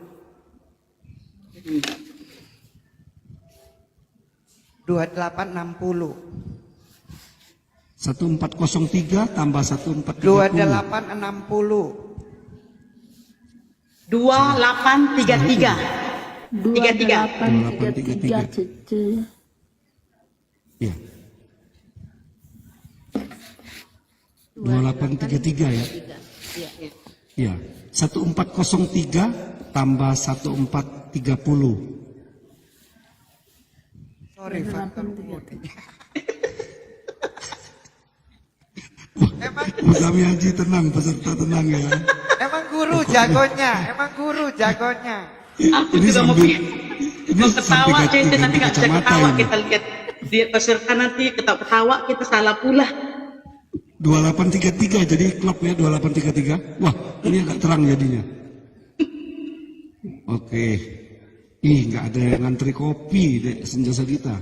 2860. 1403 tambah 1430. 2860. 2833. 2833 Cece. Ya. 2833 ya. Ya. 1403 tambah 1430. Sorry, faktor Kami Haji tenang, peserta tenang ya. Emang guru jagonya, emang guru jagonya. Aku Ini juga mau sambil ketawa, sampai Cece, nanti nggak bisa kacamata ketawa. ini. Kita lihat dia peserta nanti ketawa, kita salah pula. 2833 jadi klop ya 2833. Wah, ini agak terang jadinya. Oke. Ih, nggak ada yang ngantri kopi deh senjata kita.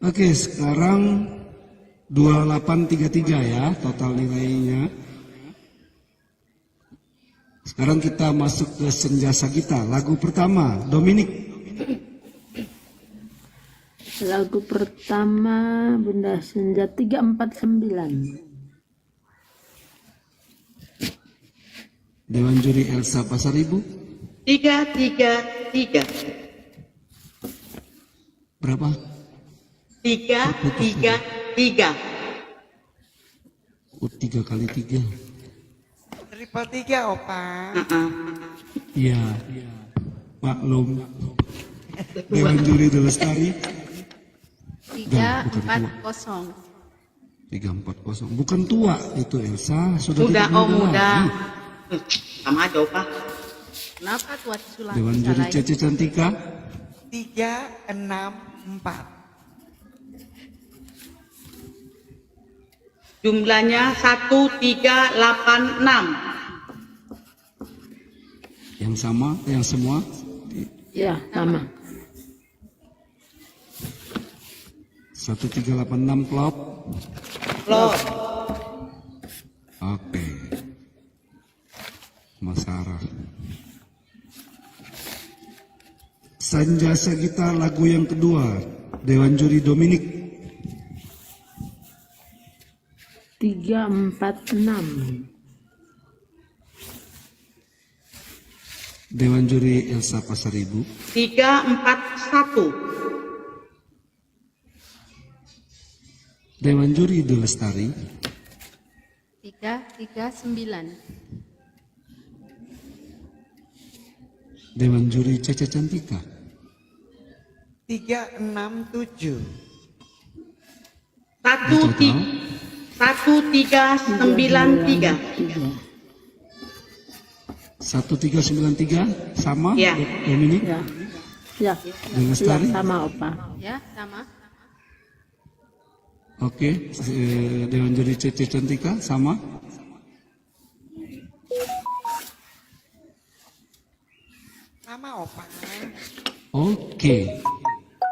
Oke, sekarang 2833 ya total nilainya. Sekarang kita masuk ke senjata kita. Lagu pertama, Dominik. Lagu pertama Bunda Senja 349. Dewan Juri Elsa Pasaribu. 333. Berapa? 333. Oh, 3 kali 3. Triple 3, Opa. Iya. Maklum. Dewan Juri De Lestari. 340. 340. Bukan tua itu Elsa. Sudah Muda, tidak muda. lagi. Sama aja, Pak. Kenapa tuat sulang Dewan Juri Cece Cantika. 364. Jumlahnya 1386. Yang sama, yang semua. Ya, sama. 1386 klop. Klop. Oke. Mas Sarah. Sanjasa kita lagu yang kedua, Dewan Juri Dominik. 346. Dewan Juri Elsa Pasaribu. 341. Dewan Juri De Lestari. 339. Dewan Juri Caca Cantika. 367. 1393. 1393 sama Ya. Dominik. Ya. Ya. De Lestari. Ya, sama Opa. Ya, sama. Oke, Dewan Juri Caca Cantika sama. Sama Opa. Oke.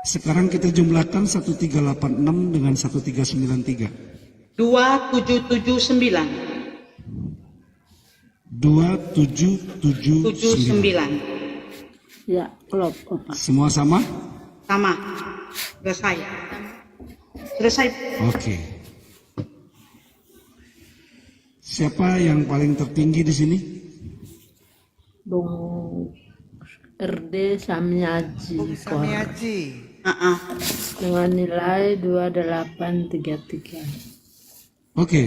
Sekarang kita jumlahkan 1386 dengan 1393. 2779. 2779. Ya, klop Opa. Semua sama? Sama. Selesai. Selesai. Oke. Siapa yang paling tertinggi di sini? Bung RD Samyaji. Samiaji. Dengan nilai 2833. Oke,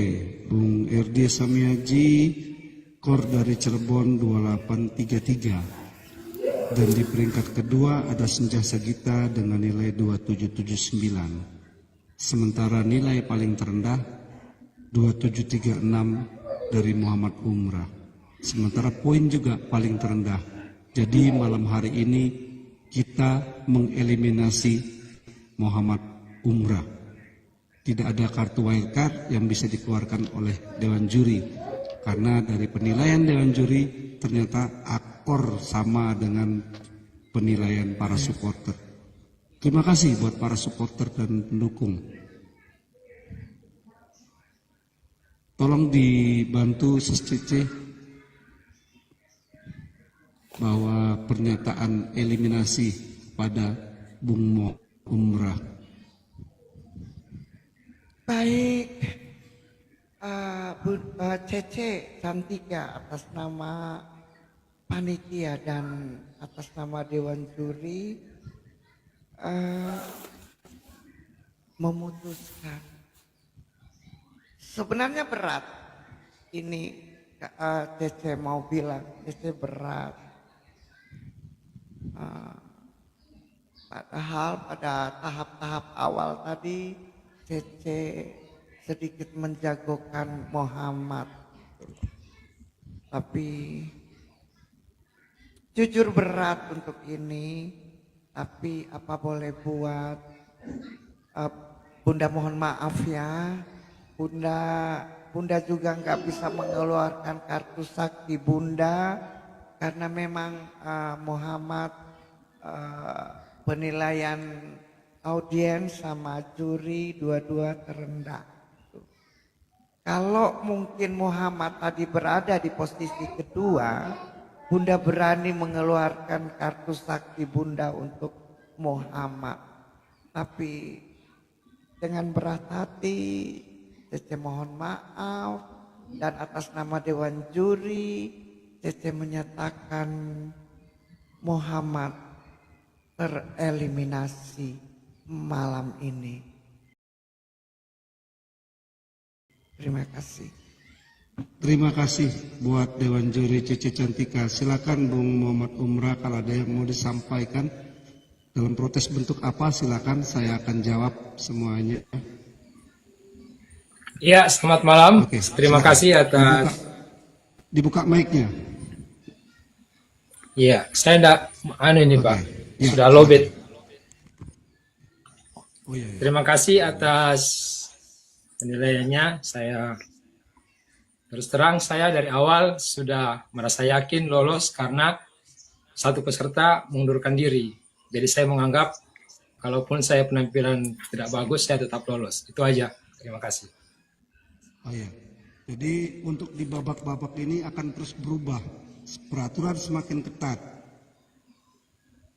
Bung RD Samiaji, Kor dari Cirebon 2833. Dan di peringkat kedua ada Senja Sagita dengan nilai 2779. Sementara nilai paling terendah 2736 dari Muhammad Umrah. Sementara poin juga paling terendah. Jadi malam hari ini kita mengeliminasi Muhammad Umrah. Tidak ada kartu wildcard yang bisa dikeluarkan oleh Dewan Juri. Karena dari penilaian Dewan Juri ternyata akor sama dengan penilaian para supporter. Terima kasih buat para supporter dan pendukung. Tolong dibantu Sis Cece bahwa pernyataan eliminasi pada Bung Mo Umrah. Baik, Cece Cantika atas nama panitia dan atas nama Dewan Juri memutuskan. Sebenarnya berat. Ini Cece mau bilang, Cece berat. Padahal pada tahap-tahap awal tadi Cece sedikit menjagokan Muhammad. Tapi jujur berat untuk ini. Tapi apa boleh buat, Bunda mohon maaf ya, Bunda juga nggak bisa mengeluarkan kartu sakti Bunda karena memang Muhammad penilaian audiens sama juri dua-dua terendah. Kalau mungkin Muhammad tadi berada di posisi kedua, Bunda berani mengeluarkan kartu sakti Bunda untuk Muhammad. Tapi dengan berat hati, Cece mohon maaf. Dan atas nama Dewan Juri, Cece menyatakan Muhammad tereliminasi malam ini. Terima kasih. Terima kasih buat Dewan Juri Cece Cantika. Silakan Bung Muhammad Umrah kalau ada yang mau disampaikan dalam protes bentuk apa, silakan saya akan jawab semuanya. Ya, selamat malam. Oke, Terima silakan. kasih atas. Dibuka mic-nya. Iya, saya enggak ini Pak. Ya, Sudah lobet. Oh, iya, iya. Terima kasih atas penilaiannya. Saya terus terang saya dari awal sudah merasa yakin lolos karena satu peserta mengundurkan diri. Jadi saya menganggap kalaupun saya penampilan tidak bagus, saya tetap lolos. Itu aja. Terima kasih. Oh ya. Jadi untuk di babak-babak ini akan terus berubah. Peraturan semakin ketat.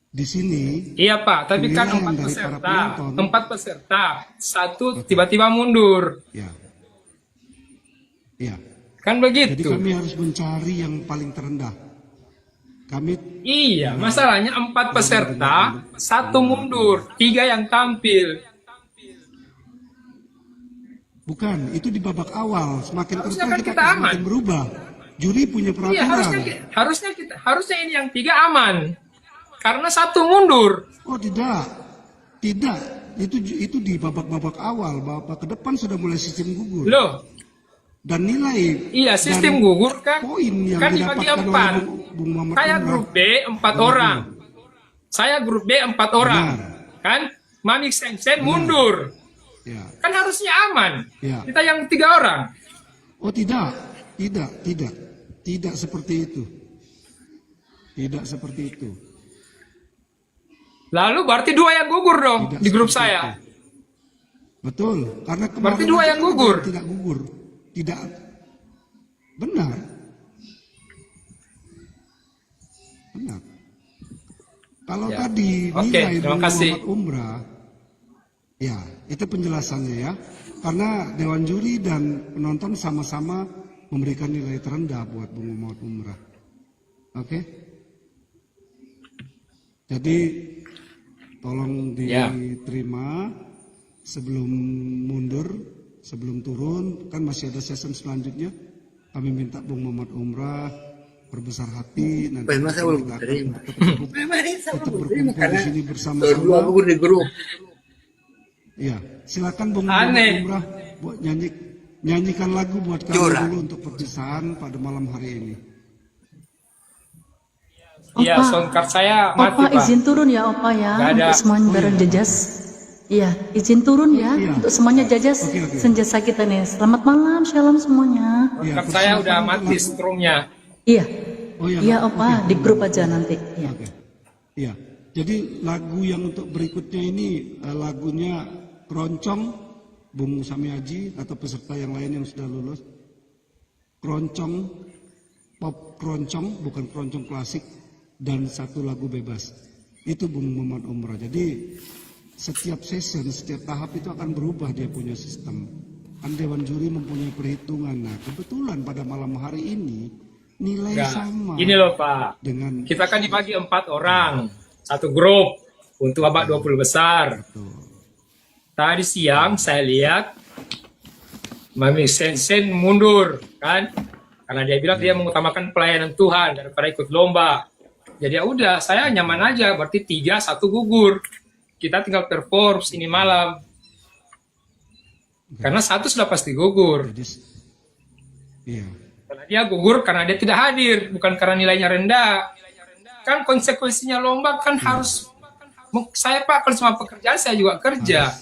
Di sini. Iya Pak, tapi kan penilaian 4 dari para peserta, penonton- 4 peserta, satu tiba-tiba mundur. Ya. Ya. Kan Jadi begitu. kami harus mencari yang paling terendah. Kami Iya, masalahnya 4 peserta, satu mundur, 3 yang tampil. bukan, itu di babak awal. Semakin Harusnya terus kan kita kita akan aman. semakin berubah. Juri punya Iya, peraturan. harusnya ini yang 3 aman. Karena satu mundur. Oh tidak, tidak. Itu di babak-babak awal. Babak ke depan sudah mulai sistem gugur. Loh, Dan nilai. iya sistem dan gugur kan. Poin yang Kan dibagi didapatkan 4. oleh Bung Muhammad Saya Umrah. grup B 4 orang. Saya grup B 4 orang. Benar. Kan Mami Sensen mundur. Ya. Kan harusnya aman. Ya. Kita yang 3 orang. Oh tidak, tidak seperti itu. Tidak seperti itu. Lalu berarti 2 yang gugur dong Tidak di grup seperti saya. itu. Betul, karena kemarin Berarti 2 yang aja gugur. Tidak gugur, tidak benar. Benar. Kalau Ya. tadi Oke, nilai terima Bung kasih. Muhammad Umrah, ya itu penjelasannya ya. Karena Dewan Juri dan penonton sama-sama memberikan nilai terendah buat Bung Muhammad Umrah. Oke? Jadi tolong Ya. diterima sebelum mundur, sebelum turun, kan masih ada season selanjutnya. Kami minta Bung Muhammad Umrah berbesar hati, nanti kita akan tetap berkumpul di sini bersama-sama. di grup. Iya, silakan Bung Aneh. Muhammad Umrah buat nyanyikan lagu buat kami dulu untuk perpisahan pada malam hari ini. Iya, Opa. sound card saya mati, Opa Pak. izin turun ya Opa ya Nggak ada. untuk semuanya bareng jajas. Iya, izin turun ya Iya. untuk semuanya jajas Oke. senjata kita nih. Selamat malam, shalom semuanya. Iya, Sound card saya udah persilakan mati lagu. strumnya. Iya, Oh iya, iya oke. Opa di grup aja nanti. Iya. Oke. Iya. Jadi lagu yang untuk berikutnya ini lagunya Keroncong Bung Sami Haji atau peserta yang lain yang sudah lulus. Keroncong, pop keroncong, bukan keroncong klasik, dan satu lagu bebas. Itu Bung Muhammad Umrah. Jadi setiap session, setiap tahap itu akan berubah dia punya sistem. Kan Dewan Juri mempunyai perhitungan. Nah kebetulan pada malam hari ini nilai Enggak. sama Ini loh Pak. dengan Kita kan dibagi 4 orang. Satu grup untuk babak 20 besar. Tadi siang saya lihat Mami Sensen mundur kan. Karena dia bilang dia mengutamakan pelayanan Tuhan daripada ikut lomba. Jadi ya udah, saya nyaman aja. Berarti 3, 1 gugur. Kita tinggal perform ini malam. Karena 1 sudah pasti gugur. jadi iya. Karena dia gugur karena dia tidak hadir, bukan karena nilainya rendah. Kan konsekuensinya lomba kan harus, saya Pak kalau cuma pekerjaan saya juga kerja.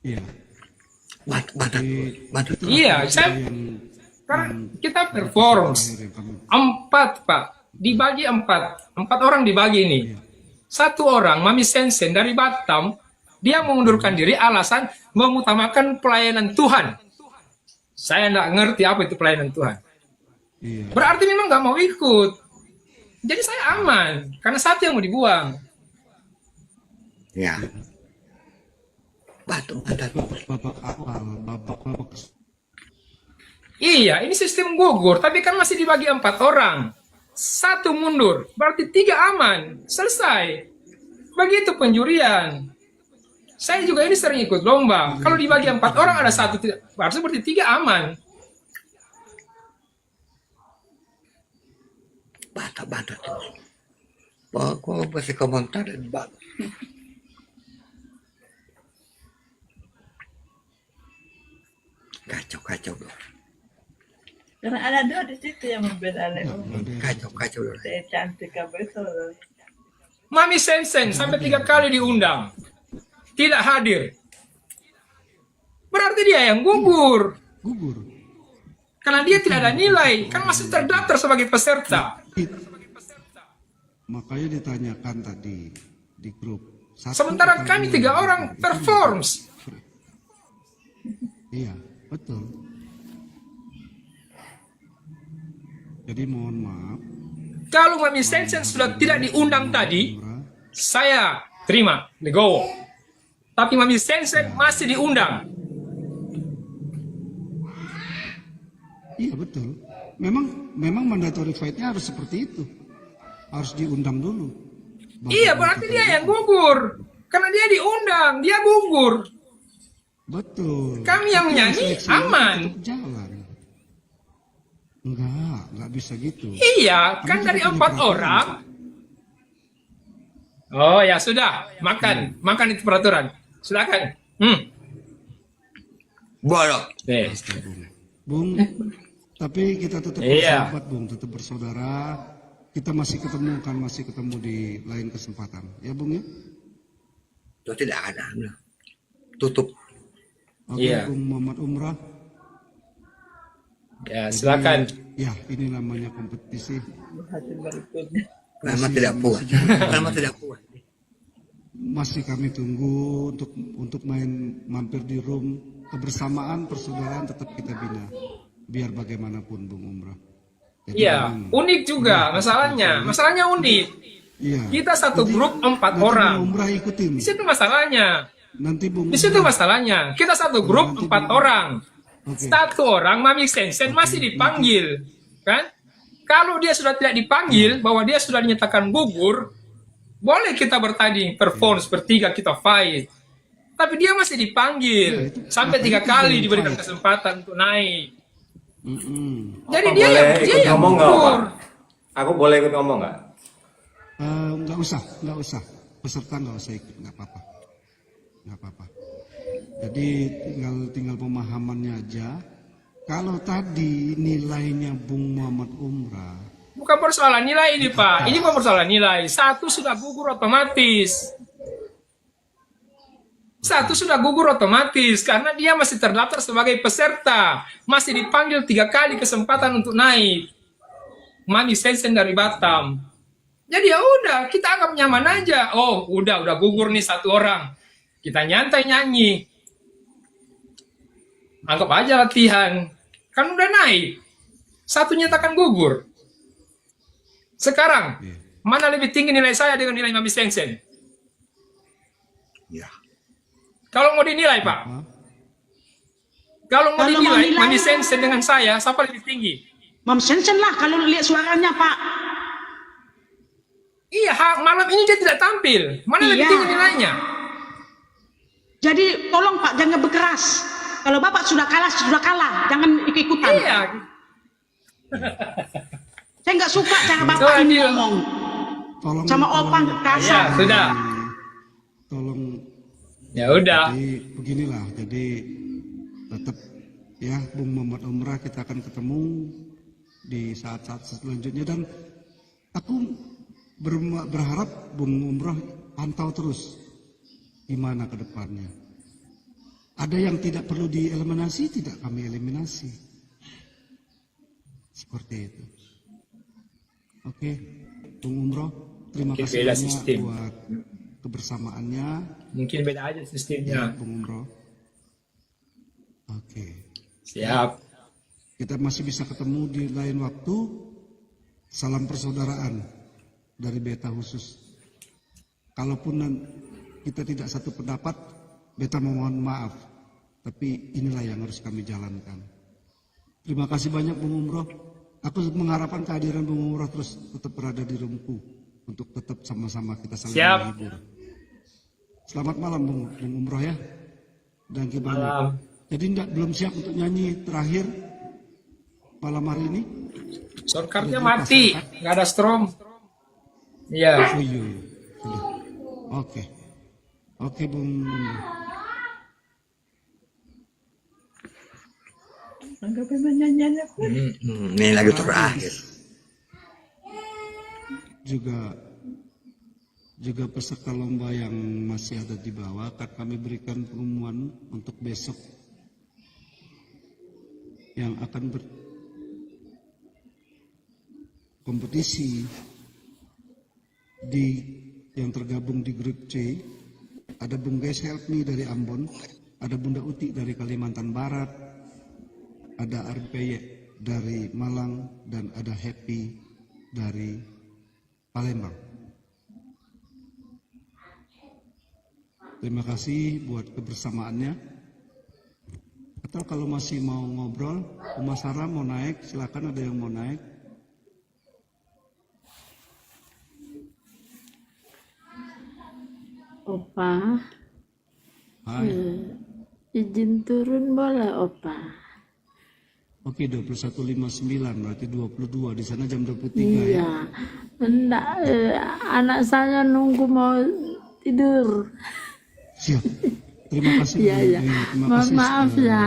Iya. Iya, saya karena kita perform 4 Pak, dibagi 4 orang dibagi ini. 1 orang Mami Sensen dari Batam, dia mengundurkan diri alasan mengutamakan pelayanan Tuhan. Saya nggak ngerti apa itu pelayanan Tuhan. Iya. Berarti memang nggak mau ikut. Jadi saya aman, karena 1 yang mau dibuang. Ya. Batu ada. Babak awal, babak Iya, ini sistem gugur, tapi kan masih dibagi 4 orang. 1 mundur, berarti 3 aman, selesai. Begitu penjurian. Saya juga ini sering ikut lomba. Kalau dibagi 4 orang ada 1 tidak, harusnya berarti 3 aman. Bata terus. Kok masih komentar di bawah. Kacau bro. Karena ada 2 di situ yang berbeda. Kacau bro. Saya cantik apa itu. Mami Sensen sampai 3 kali diundang. Tidak hadir. Berarti dia yang gugur. gugur. Karena dia tidak ada nilai, kan masih terdaftar sebagai peserta. Makanya ditanyakan tadi di grup. Sementara kami 3 orang performs. Iya, betul. Jadi mohon maaf. Kalau Mami Sensen sudah tidak diundang tadi, saya terima, legowo. Tapi Mami Sensen masih diundang. Iya betul. Memang mandatory fight-nya harus seperti itu. Harus diundang dulu. Iya, berarti dia yang gugur. Karena dia diundang, dia gugur. Betul. Kami yang menyanyi aman. Jalan. Enggak bisa gitu. Iya, kan dari 4 orang. Oh ya sudah, makan itu peraturan. Silakan. Boleh. Bung, tapi kita tetap Iya. bersahabat, Bung, tetap bersaudara. Kita masih ketemu di lain kesempatan. Ya, Bung ya? Itu tidak ada. Tutup. Oke, Iya. Bung Muhammad Umrah. Ya, silakan. Ya, ini namanya kompetisi. Memang tidak puas. Memang tidak puas. Masih kami tunggu untuk mampir di room. Kebersamaan, persaudaraan tetap kita bina. Biar bagaimanapun, Bung Umrah. Jadi Iya, unik juga masalahnya. Masalahnya unik. Iya. Kita satu grup 4 Nanti orang. Bung Umrah ikutin. Di situ masalahnya. Nanti Bung Di situ Umrah- masalahnya. Kita satu grup 4 orang. Oke. 1 orang Mami Sensen masih dipanggil, kan? Kalau dia sudah tidak dipanggil, bahwa dia sudah dinyatakan gugur, boleh kita bertanding, perform bertiga kita fight. Tapi dia masih dipanggil sampai 3 kali diberikan kesempatan untuk naik. Jadi dia yang ngomong nggak, gugur. Pak? Aku boleh ikut ngomong nggak? Nggak usah. Peserta nggak usah ikut, nggak apa-apa. Jadi tinggal pemahamannya aja. Kalau tadi nilainya Bung Muhammad Umrah, Bukan persoalan nilai ini, Pak. Ini bukan persoalan nilai. 1 sudah gugur otomatis. 1 sudah gugur otomatis karena dia masih terdaftar sebagai peserta, masih dipanggil 3 kali kesempatan untuk naik. Mami Sensen dari Batam. Jadi ya udah, kita anggap nyaman aja. Oh, udah gugur nih 1 orang. Kita nyantai nyanyi. Anggap aja latihan. Kan udah naik. 1 nyatakan gugur. Sekarang, mana lebih tinggi nilai saya dengan nilai Mami Sensen? Ya. Kalau mau dinilai, Pak. Kalau mau dinilai, Mami Sensen dengan saya, siapa lebih tinggi? Mam Sensen lah kalau lihat suaranya, Pak. Iya, malam ini dia tidak tampil. Mana lebih Iya. tinggi nilainya? Jadi tolong Pak jangan berkeras. Kalau Bapak sudah kalah, jangan ikut-ikutan. Iya. Saya nggak suka cara Bapak ini ngomong. Sama Opang kasar. Ya, sudah. tolong. Ya udah. Jadi beginilah. Jadi tetap ya Bung Muhammad Umrah kita akan ketemu di saat-saat selanjutnya dan aku berharap Bung Umrah pantau terus gimana ke depannya. Ada yang tidak perlu dieliminasi, tidak kami eliminasi. Seperti itu. Oke, Bung Umrah, terima Mungkin kasih beda banyak sistem. buat kebersamaannya. Mungkin beda aja Ya, sistemnya. Bung Umrah. Oke. Siap. Kita masih bisa ketemu di lain waktu. Salam persaudaraan dari Beta khusus. Kalaupun kita tidak satu pendapat, Beta memohon maaf. Tapi inilah yang harus kami jalankan. Terima kasih banyak Bung Umrah. Aku mengharapkan kehadiran Bung Umrah terus tetap berada di roomku. Untuk tetap sama-sama kita saling Siap. menghibur. Selamat malam Bung Umrah ya. Dan gimana? Malam. Jadi belum siap untuk nyanyi terakhir malam hari ini? Soundcardnya mati, nggak ada strom. Iya. Oh iya. Sudah. Oke. Oke Bung Umrah. Anggap nyanyiannya pun. Ini lagu terakhir. Juga peserta lomba yang masih ada di bawah akan kami berikan pengumuman untuk besok yang akan kompetisi yang tergabung di grup C. Ada Bung Guys Help Me dari Ambon, ada Bunda Uti dari Kalimantan Barat, ada Arpeye dari Malang, dan ada Happy dari Palembang. Terima kasih buat kebersamaannya. Atau kalau masih mau ngobrol, Uma Sarah mau naik, silakan, ada yang mau naik. Opa, Hai. izin turun boleh Opa? Oke, 21.59 berarti 22, di sana jam 23 ya. Iya, enggak, anak saya nunggu mau tidur. Siap. Terima kasih. Iya, iya. Terima Mohon kasih. maaf ya,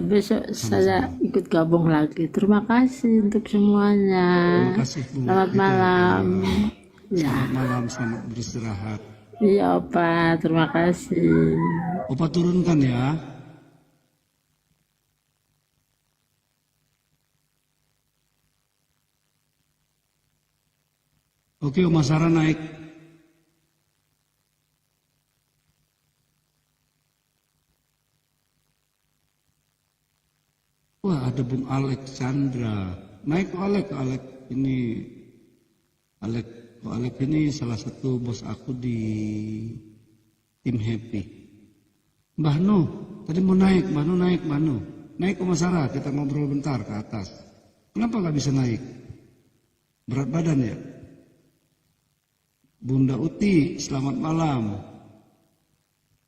besok saya ikut gabung lagi. Terima kasih untuk semuanya. Terima kasih, Bu. Selamat malam. Ya. Selamat malam, selamat beristirahat. Iya Opa, terima kasih. Opa turunkan ya. Oke, Oma Sarah naik. Wah, ada Bung Alexandra. Naik Alek ini. Alek ini salah satu bos aku di tim Happy. Mbah Nu, tadi mau naik, Mbah Nu naik, Mbah Nu. Naik Oma Sarah, kita ngobrol bentar ke atas. Kenapa nggak bisa naik? Berat badan ya? Bunda Uti, selamat malam.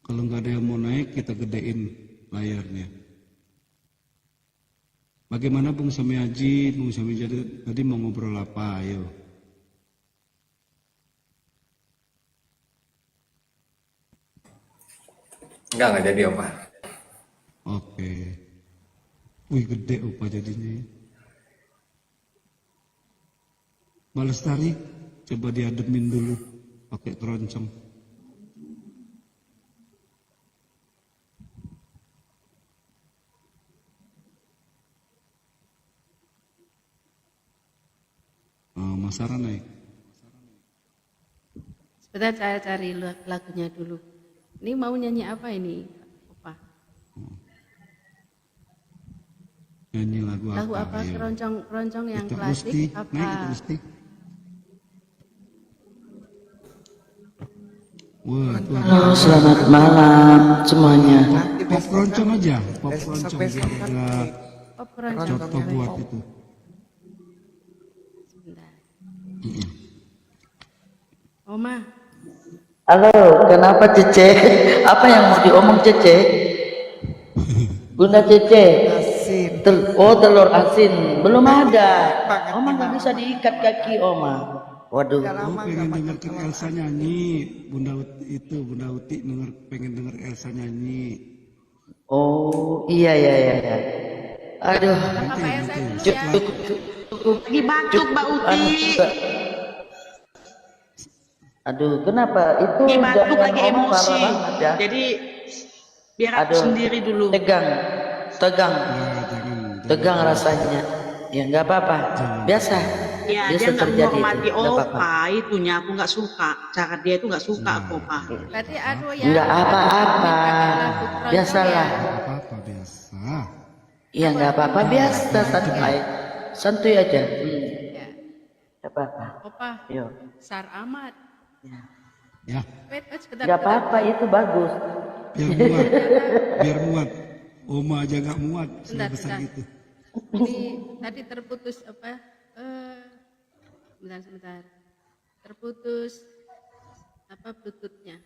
Kalau nggak ada yang mau naik, kita gedein layarnya. Bagaimana Bung Sami Haji? Bung Sami Haji tadi mau ngobrol apa? Ayo. Enggak jadi Opa. Oke. Wih, gede Opa jadinya. Mbak Lestari, coba diademin dulu pakai keroncong. Mas Sarah naik. Sebentar saya cari lagunya dulu. Ini mau nyanyi apa ini, Opa? Nyanyi lagu apa? Lagu apa? Ayo. Keroncong yang Kita klasik mesti, apa? naik kita mesti. Wah, itu ada. Halo, selamat malam semuanya. Pop keroncong aja, pop keroncong biar ada Pop keroncong. contoh buat itu. Sebentar. Oma, Halo, kenapa Cece? Apa yang mau diomong Cece? Bunda Cece. Telur asin. Belum ada. Oma nggak bisa diikat kaki Oma. Waduh. Aku pengen dengarkan Elsa nyanyi, Bunda Uti pengen denger Elsa nyanyi. Oh iya. Aduh. Lagi batuk Mbak Uti. Aduh, kenapa itu? Lagi batuk, jangan lagi Oma emosi. parah banget ya. Jadi biar aku sendiri dulu. Tegang. Tegang rasanya. Ya nggak apa-apa. Biasa. Ya, dia nggak menghormati Opa, itunya aku nggak suka. Cara dia itu nggak suka aku, Opa. berarti aduh ya. Nggak apa-apa. Biasalah. Apa biasa? Iya nggak apa-apa, biasa santuy aja. Nggak apa-apa. Opa, Yo. Sar amat. Ya. Wait, sebentar. Nggak apa-apa, itu bagus. Biar muat. Oma aja nggak muat, sudah besar Sebentar. gitu. Ini tadi terputus apa? Sebentar. Terputus apa bluetoothnya?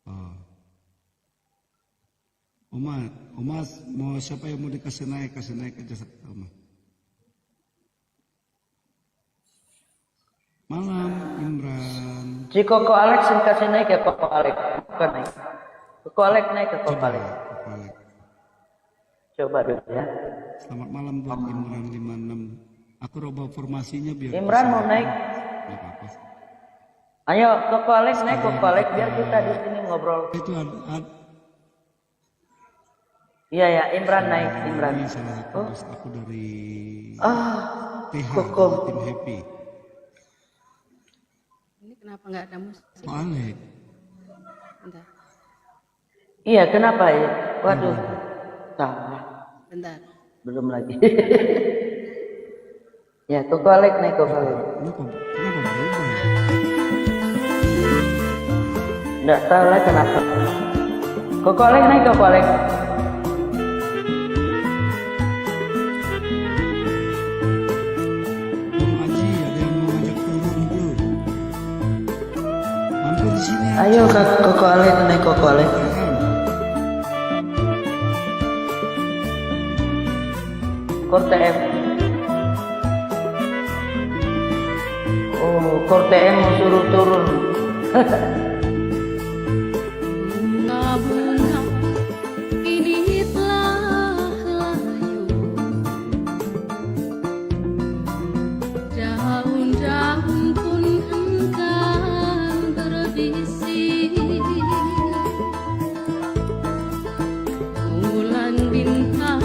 Oh. Oma mau siapa yang mau dikasih naik aja Oma. Malam Imran. Si Koko Alex yang kasih naik ya Koko Alex. Bukan naik. Koko Alex naik ke Koko Alex. Coba dulu ya. Selamat malam buat Imran 56. Aku rubah formasinya biar Imran mau naik. Nggak apa-apa. Ayo Koko Alex naik Koko Alex biar kita di sini ngobrol. Itu Iya ya, Imran naik, Imran. Ini salah satu Oh, host aku dari TH Kokom. Tim Happy. Ini kenapa nggak ada musik? Alek. Bentar, Iya, kenapa ya? Waduh, salah. bentar. Belum lagi. Ya, Koko Alek naik Koko Alek. Kenapa berubah ya? Nggak tahu lah kenapa. Koko Alek naik Koko Alek. Bang Haji, ada yang mau ngajak turun tuh. Mampir di sini. Ayo Kak Koko Alek naik Koko Alek. Kor TM. Oh, Kor TM mau suruh turun. Bunga-bunga ini telah layu, daun-daun pun enggan berbisik, bulan bintang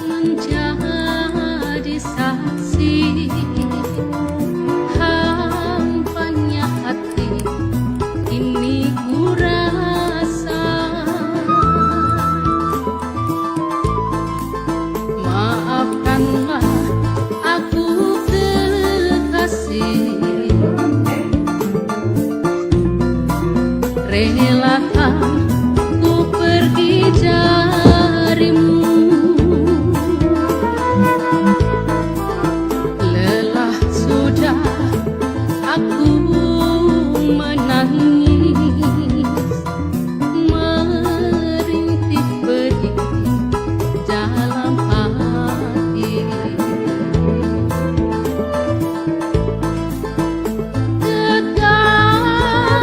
menjadi saksi, hampanya hati ini ku rasa. Maafkanlah aku kekasih, relakan ku pergi darimu. Lelah sudah aku menangis, merintih pedih dalam hati.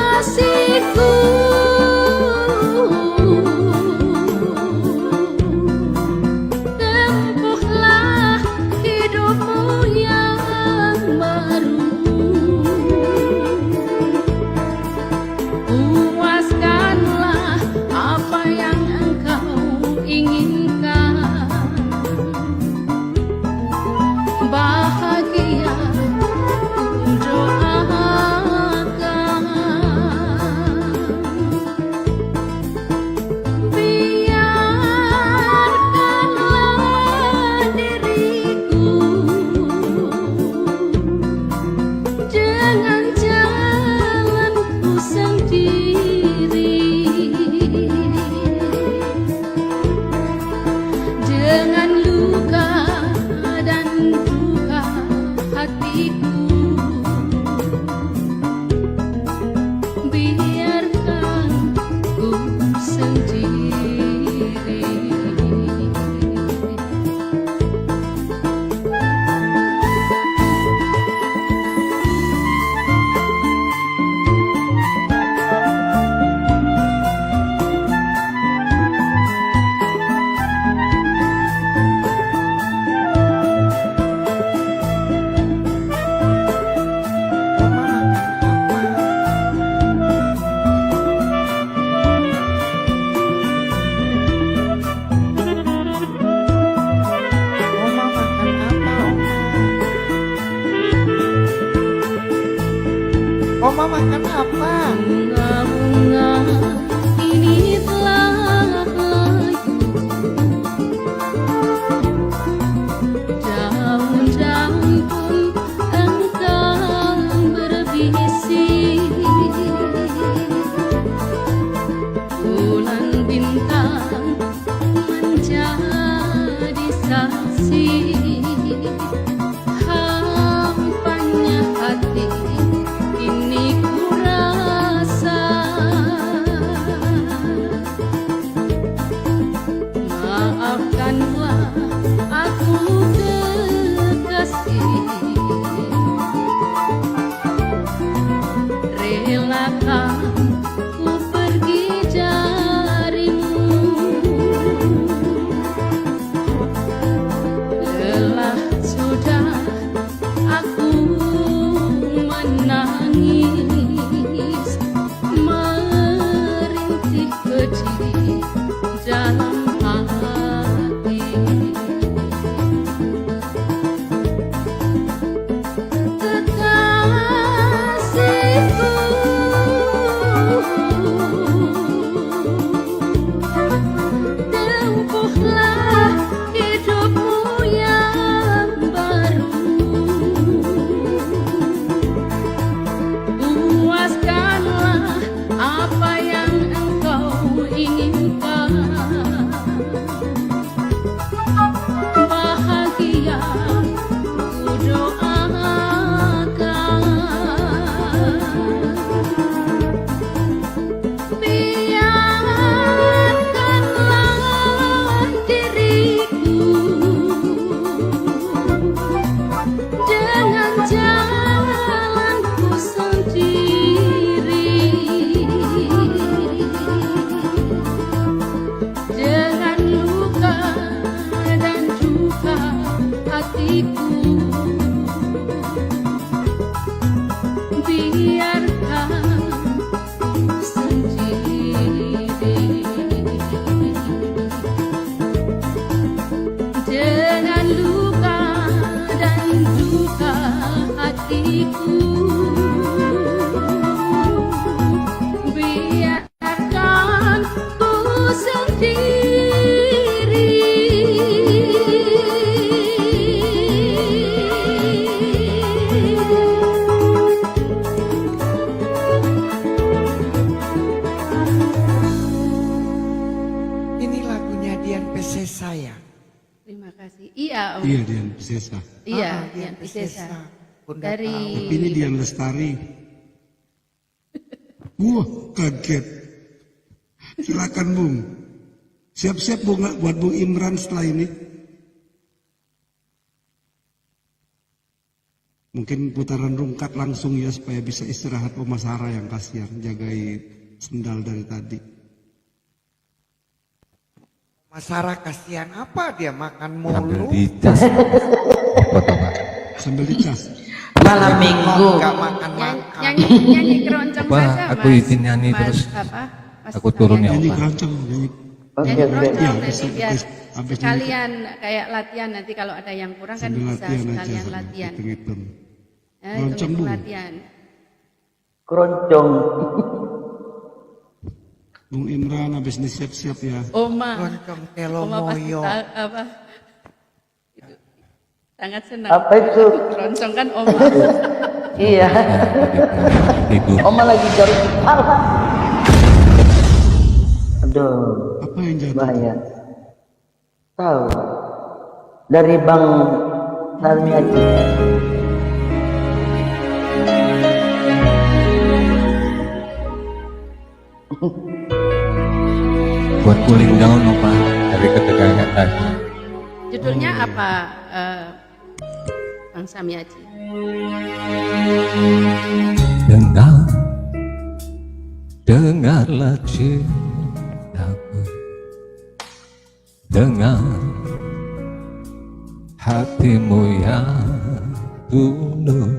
Kekasihku, tempuhlah hidupmu yang baru. Puaskanlah apa yang engkau inginkan. Bahagia ku doakan. Biarkanlah diriku dengan jalanku sendiri, dengan luka dan duka hatiku. Biarkan ku sendiri. Oma makan apa, Oma? Oma makan apa? Bunga-bunga ini telah layu, daun-daun pun enggan berbisik, bulan bintang menjadi saksi, hampanya hati ini ku rasa. Dian Piscesa ya? Terima kasih. Iya, Om. Iya, Dian Piscesa. Iya, Ah, Dian Piscesa. Bunda Dari Tapi ini Dian Lestari. Wah, kaget. Silakan Bung. Siap-siap Bung buat Bung Imran setelah ini. Mungkin putaran rungkat langsung ya supaya bisa istirahat Oma Sarah yang kasihan jagai sendal dari tadi. Mas Sarah kasihan apa dia makan Sambil mulu? dicas. Foto Pak. Sambil dicas. Malam minggu. Gak makan-makan. nyanyi keroncong Pak, saja, aku Mas. izin nyanyi Mas, terus. apa? Mas Aku turun ya, Nyanyi Pak. keroncong, nyanyi. Oke, Nyanyi oke. keroncong Iya, nanti biar habis sekalian kayak latihan nanti kalau ada yang kurang kan sambil bisa latihan aja. sekalian sambil latihan. hitung-hitung. Ya, Keroncong, itu Bung. latihan. Keroncong. Bung Imran habis ini siap-siap ya. Oma, Keroncong telo Oma pasti moyo. apa? Itu sangat senang. Apa itu? Keroncong kan Oma. Iya. Tidur. Oma lagi garuk kepala. Aduh, Apa yang jatuh? bahaya. Tahu. Dari Bang Sarmiadi. Buat cooling down Pak dari ketegangan tadi. Judulnya apa, Bang Samiaji? Dengarlah cintaku, dengar hatimu yang tulus,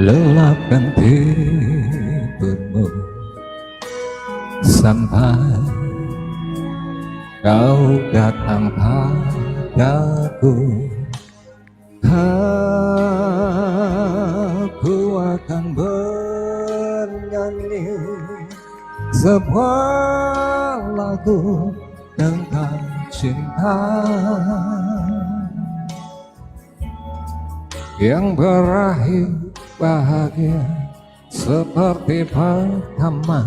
lelapkan tidurmu sampai kau datang padaku. Aku akan bernyanyi sebuah lagu tentang cinta yang berakhir bahagia seperti pertama.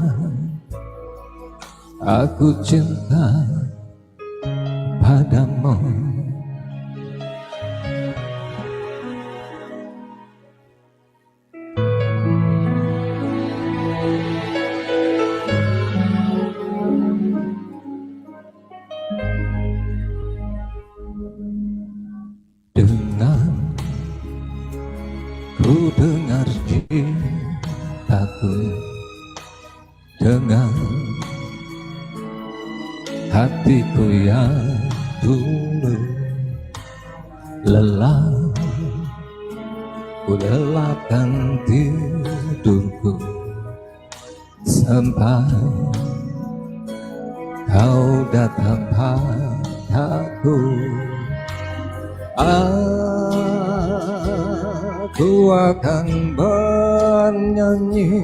Aku cinta padamu. Ku dengar cintaku, dengar hatiku yang tulus, ku lelapkan tidurku sampai kau datang padaku. Aku akan bernyanyi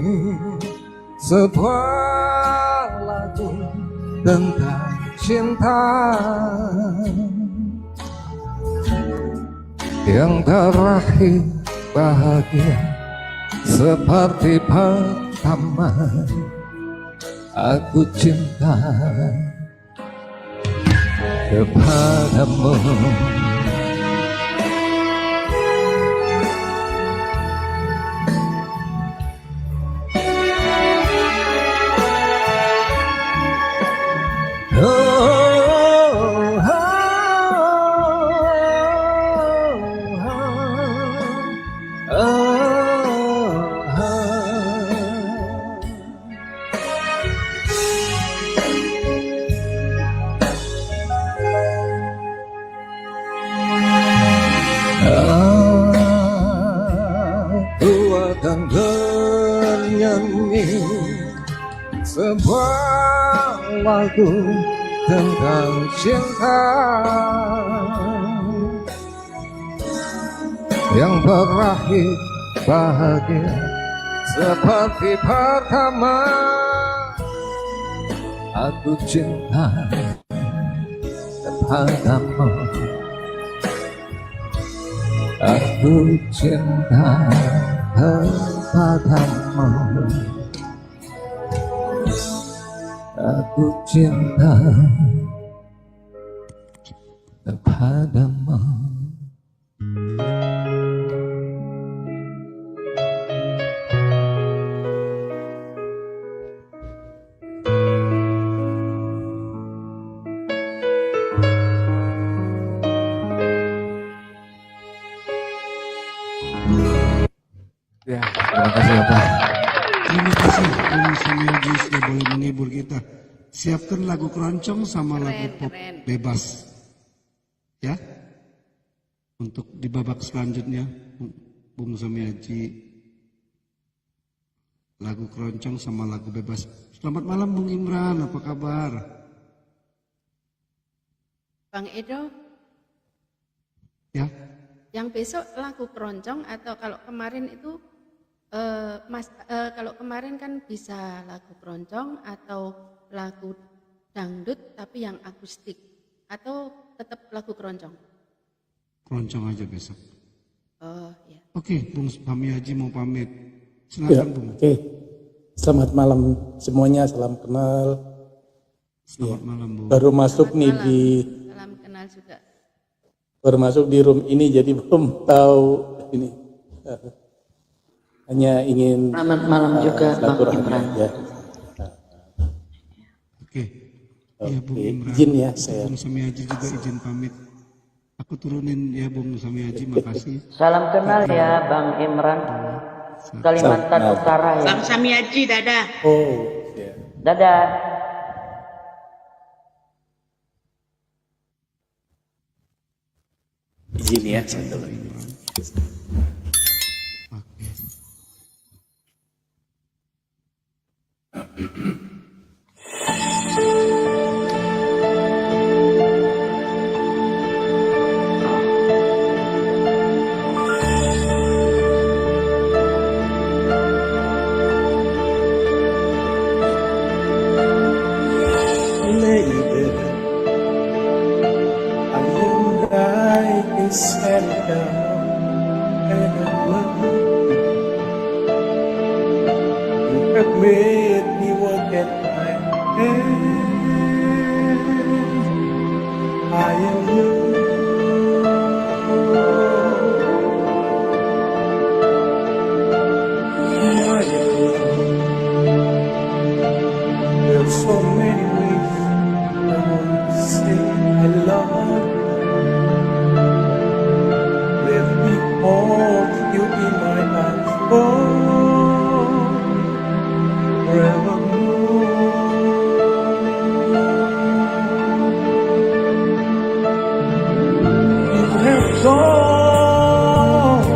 sebuah lagu tentang cinta yang terakhir bahagia seperti pertama. Aku cinta kepadamu. Aku akan bernyanyi sebuah lagu tentang cinta yang berakhir bahagia seperti pertama. Aku cinta kepadamu. Aku cinta kepadamu. Aku cinta kepadamu. Ya, terima kasih Bapak. Terima kasih Bung Samiaji sudah boleh menghibur kita. Siapkan lagu keroncong sama lagu pop bebas. Ya. Untuk di babak selanjutnya Bung Samiaji lagu keroncong sama lagu bebas. Selamat malam Bung Imran, apa kabar? Bang Edo, Ya. yang besok lagu keroncong atau kalau kemarin itu kalau kemarin kan bisa lagu keroncong atau lagu dangdut tapi yang akustik atau tetap lagu keroncong? Keroncong aja besok. Oh ya. Oke, Bung Samiaji mau pamit. Ya, Silakan Bung. oke. Selamat malam semuanya, salam kenal. Selamat malam Bung. Baru masuk nih Malam. di Salam kenal juga. baru masuk di room ini jadi belum tahu ini. Hanya ingin Selamat malam juga Bang silaturahmi Imran. aja. Oke. Ya Bung Oke, Imran. izin ya saya. Bung Samiaji juga izin pamit. Aku turunin ya Bung Samiaji, makasih. Salam kenal ya Bang Imran. Kalimantan Salam. Utara ya. Bang Samiaji, dadah. Oh, ya. Dadah. Izin ya satu lagi. Lady, I am like a Santa and you have made me work at my hand. I am there's so many ways I want to say I love you. Let me hold you in my arms forevermore. You have gone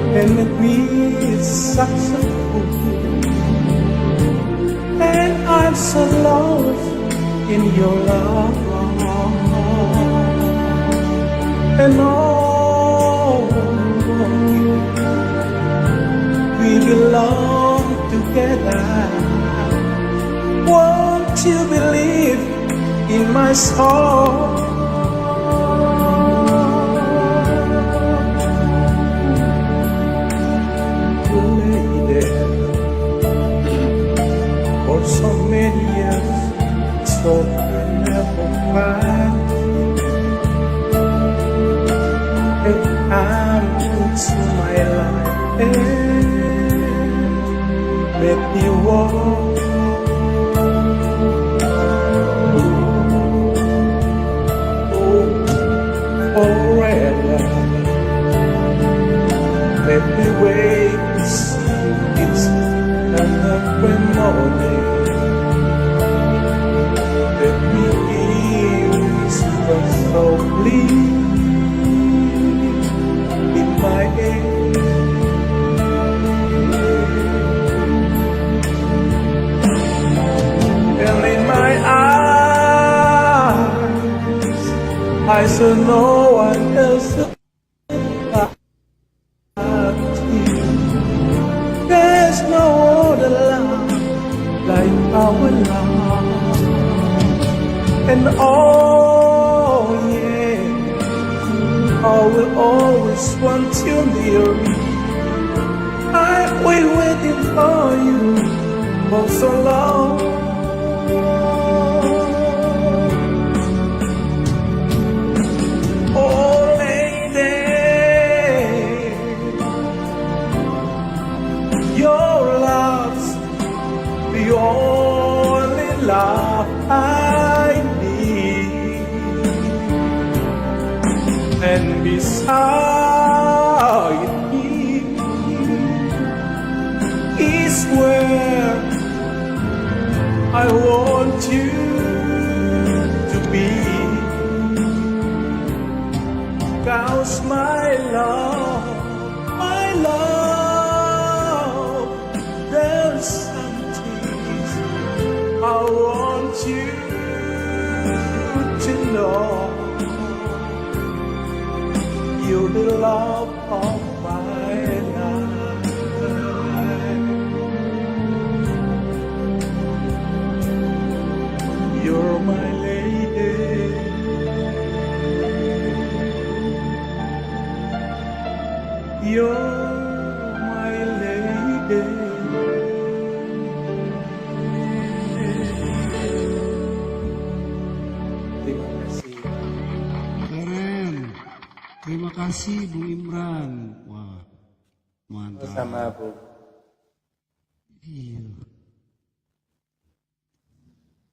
and made me such a fool. And I'm so lost in your love. And oh, we belong together. Won't you believe in my song? For so many years, so I never find and I'm into my life and let me walk. Forever, let me wait to see it's another morning. Let me give this love so please in my head. And in my eyes, I saw no one else but you. There's no other love like our love. And oh yeah, I will always want you near me. I will waiting for you for so long. the only love I need, and beside me is where I want you to be. 'Cause my love, there's something I want you to know. You're the love of my life. You're my lady. You're my lady. Terima kasih. Keren. Terima kasih Bung Imran. Wah, mantap. Sama Bu. Iya.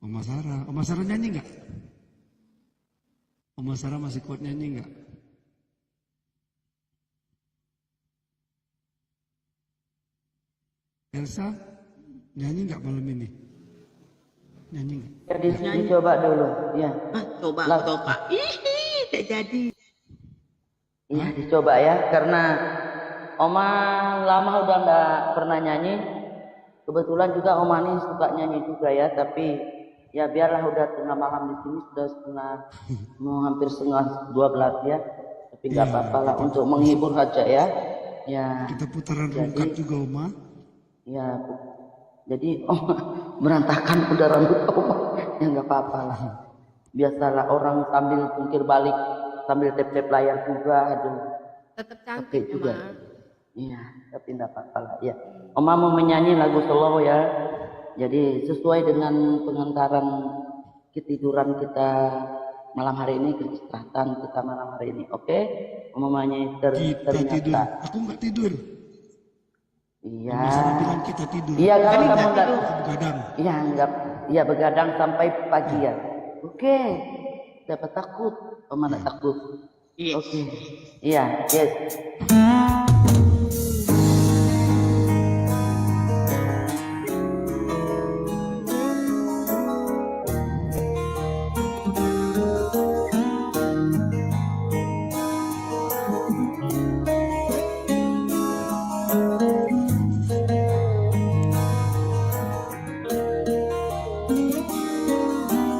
Oma Sarah nyanyi nggak? Oma Sarah masih kuat nyanyi nggak? Elsa nyanyi nggak malam ini? Nyanyi nggak? Jadi dicoba dulu, ya. Coba. Ih, tak jadi. Iya dicoba ya, karena Oma lama udah nggak pernah nyanyi. Kebetulan juga Oma ini suka nyanyi juga ya, tapi ya biarlah udah tengah malam di sini sudah mau hampir setengah 12 ya. Tapi nggak apa-apa lah untuk menghibur aja ya. Ya. Kita putaran rungkat juga Oma. Ya, jadi Oma berantakan udah rambut Oma. Ya nggak apa-apa lah. Biasalah orang sambil jungkir balik, sambil tap-tap layar juga, aduh. Tetap cantik juga. Oma. Iya, tapi enggak apa-apa lah. Ya. Oma mau menyanyi lagu slow ya. Jadi sesuai dengan pengantaran ketiduran kita malam hari ini, keistirahat kita malam hari ini. Oke? Oma mau nyanyi Tidur. Aku nggak tidur. Iya. Oma bilang kita tidur. Iya, kalau kamu enggak begadang. Iya, enggak. Iya, begadang sampai pagi ya. Oke. Dapat takut. Oma enggak takut. Yes. Oke. Iya, yes.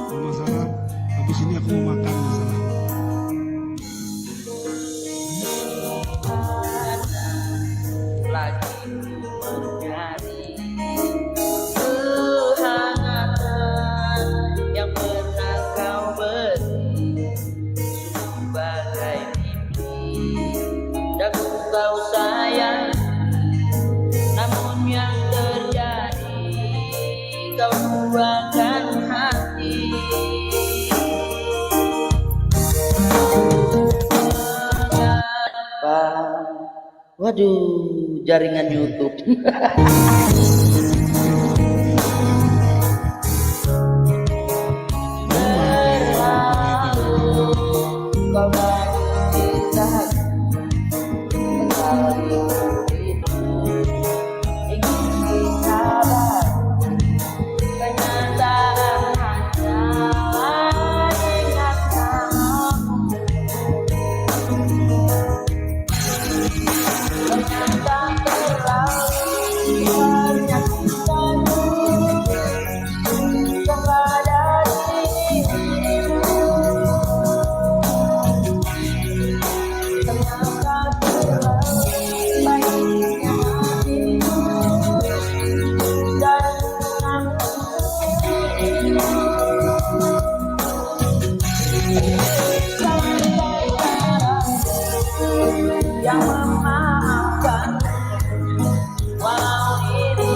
Oma Sarah, habis ini aku mau makan Oma Sarah. Lagi mencari kehangatan yang pernah kau beri sebagai mimpi dan ku kau sayang, namun yang terjadi kau buangkan hati. Waduh, jaringan YouTube. yang memaafkan walau diri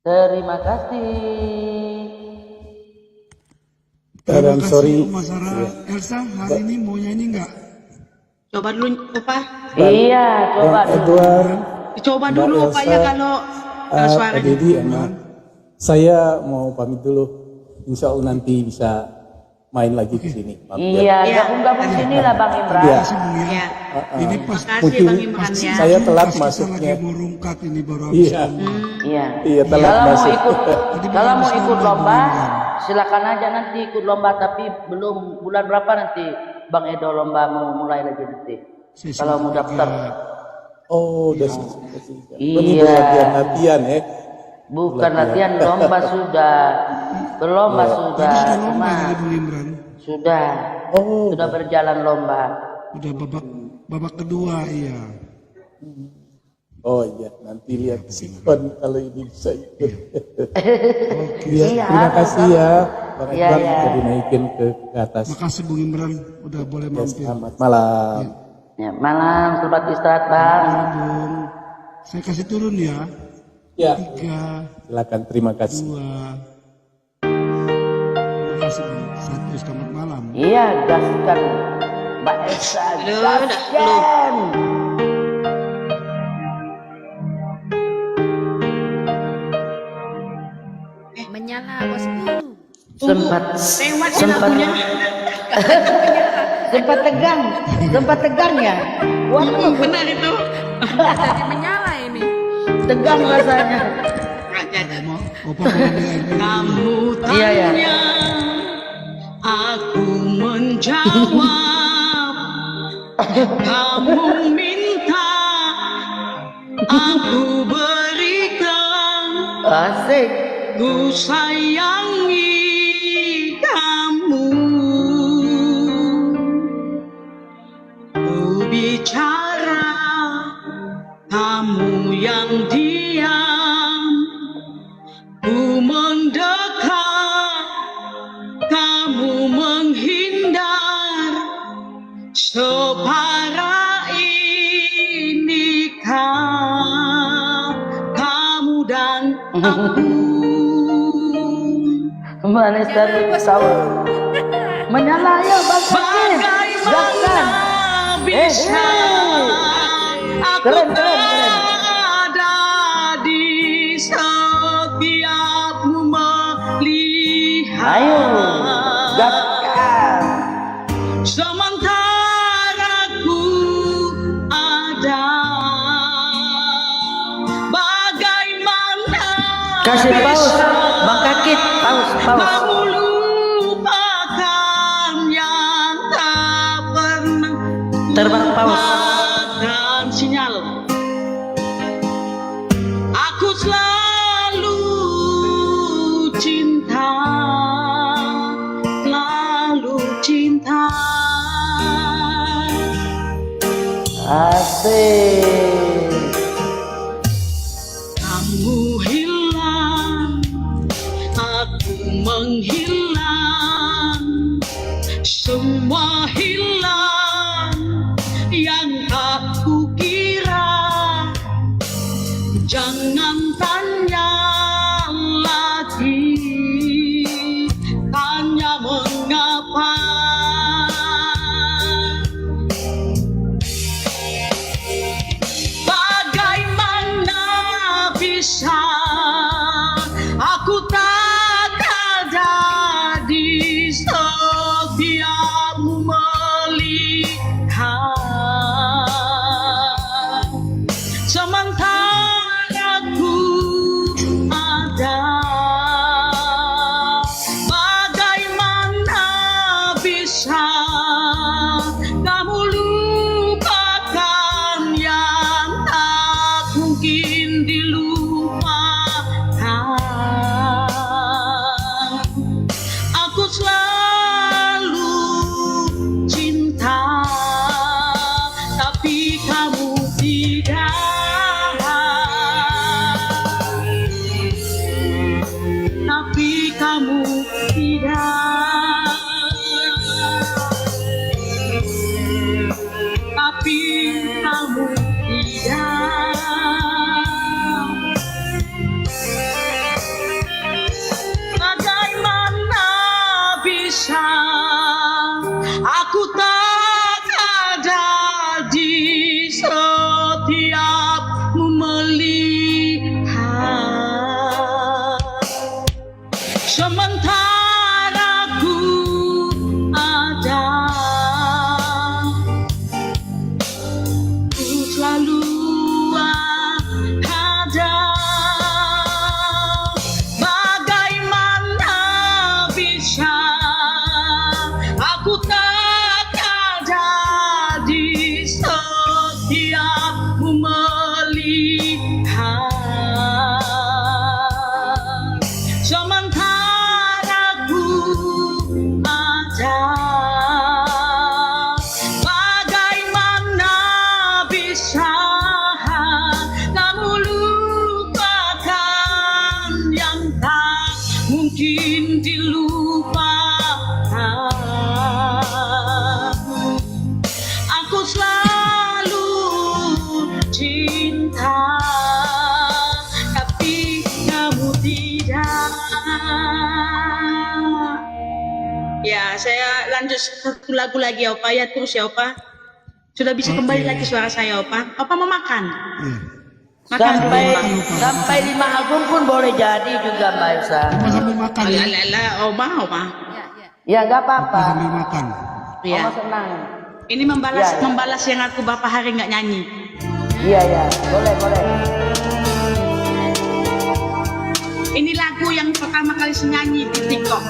Terima kasih. Terima kasih sorry. Oma Sarah. Elsa hari ini mau nyanyi nggak? Coba dulu Opa. Iya, coba dulu. Edward, Coba Mbak dulu Opa ya Elsa, kalau Pak suaranya. Dedi, enak. Saya mau pamit dulu. Insya Allah nanti bisa main lagi di sini. Iya, gabung-gabung sini lah Bang Imran. Iya. Ya. Ini pas Makasih Bang Imran ya. Saya telat pas kita masuknya. lagi mau rungkat ini baru habis Iya. ngomong. Iya. Iya, telat Kalau mau masuk. ikut, kalau mau ikut lomba, Imran. silakan aja nanti ikut lomba. Tapi belum bulan berapa nanti Bang Edo lomba mau mulai lagi nanti. Kalau mau daftar. Oh, udah sih. Ini Iya. latihan ya. Bukan latihan, lomba sudah. Berlomba sudah. Tadi sudah lomba Cuma ya Bang Imran. sudah. Sudah berjalan lomba. Udah babak kedua iya. Oh iya, nanti lihat sikon kalau ini bisa ikut. Iya, Terima kasih ya. Bang Iya, Edward iya. sudah dinaikin ke atas. Makasih Bung Imran udah boleh Ya, mampir. selamat malam. Ya, malam, selamat istirahat Bang. Bung. Saya kasih turun ya. Ya, 3, silakan. Terima kasih. 2. Terima kasih Bang. 1, selamat malam. Iya, gaskan Mbak Esa, Aduh, gaskan. Menyala bosku. Sempat Lewat ya sempat lagunya. sempat tegang ya. Waduh, Benar itu. Jadi menyala ini. tegang rasanya. Nggak jadi. Opa mau ambil air minum. Kamu Iya, ya. tanya, aku menjawab. Kamu minta, aku berikan. Asik. Ku sayangi kamu. Ku bicara, kamu yang diam. Ku mendekat, kamu menghindar. Separa inikah kamu dan aku. Mana tahu menyala ya Bang Esa. Gaskan. Bisa aku Keren, keren, keren. ada di setiapmu melihat. Ayo, gaskan. Sementara ku ada, bagaimana Kasih paus, Bang Kakit, paus. kamu lupakan yang tak pernah Terbang paus. dan sinyal. Aku selalu cinta, selalu cinta. Asik. Kamu hilang, aku menghilang, semua hilang yang tak kukira. Jangan tanya lagi, tanya mengapa. Bagaimana bisa aku tak ada di setiapmu melihat. Sementara ku ada, bagaimana bisa kamu lupakan yang tak mungkin dilupakan. Aku selalu cinta, tapi kamu tidak. cinta, tapi kamu tidak. Ya, saya lanjut satu lagu lagi ya Opa ya, terus ya Opa. Sudah bisa kembali lagi suara saya Opa. Opa mau makan? Makan Sampai 5 album pun boleh jadi juga Mbak Elsa. Sambil makan ya. Oma. Ya nggak apa-apa. Sambil makan. Iya. Oma senang. Ini membalas yang aku Bapak hari nggak nyanyi. Iya, boleh. Ini lagu yang pertama kali saya nyanyi di TikTok.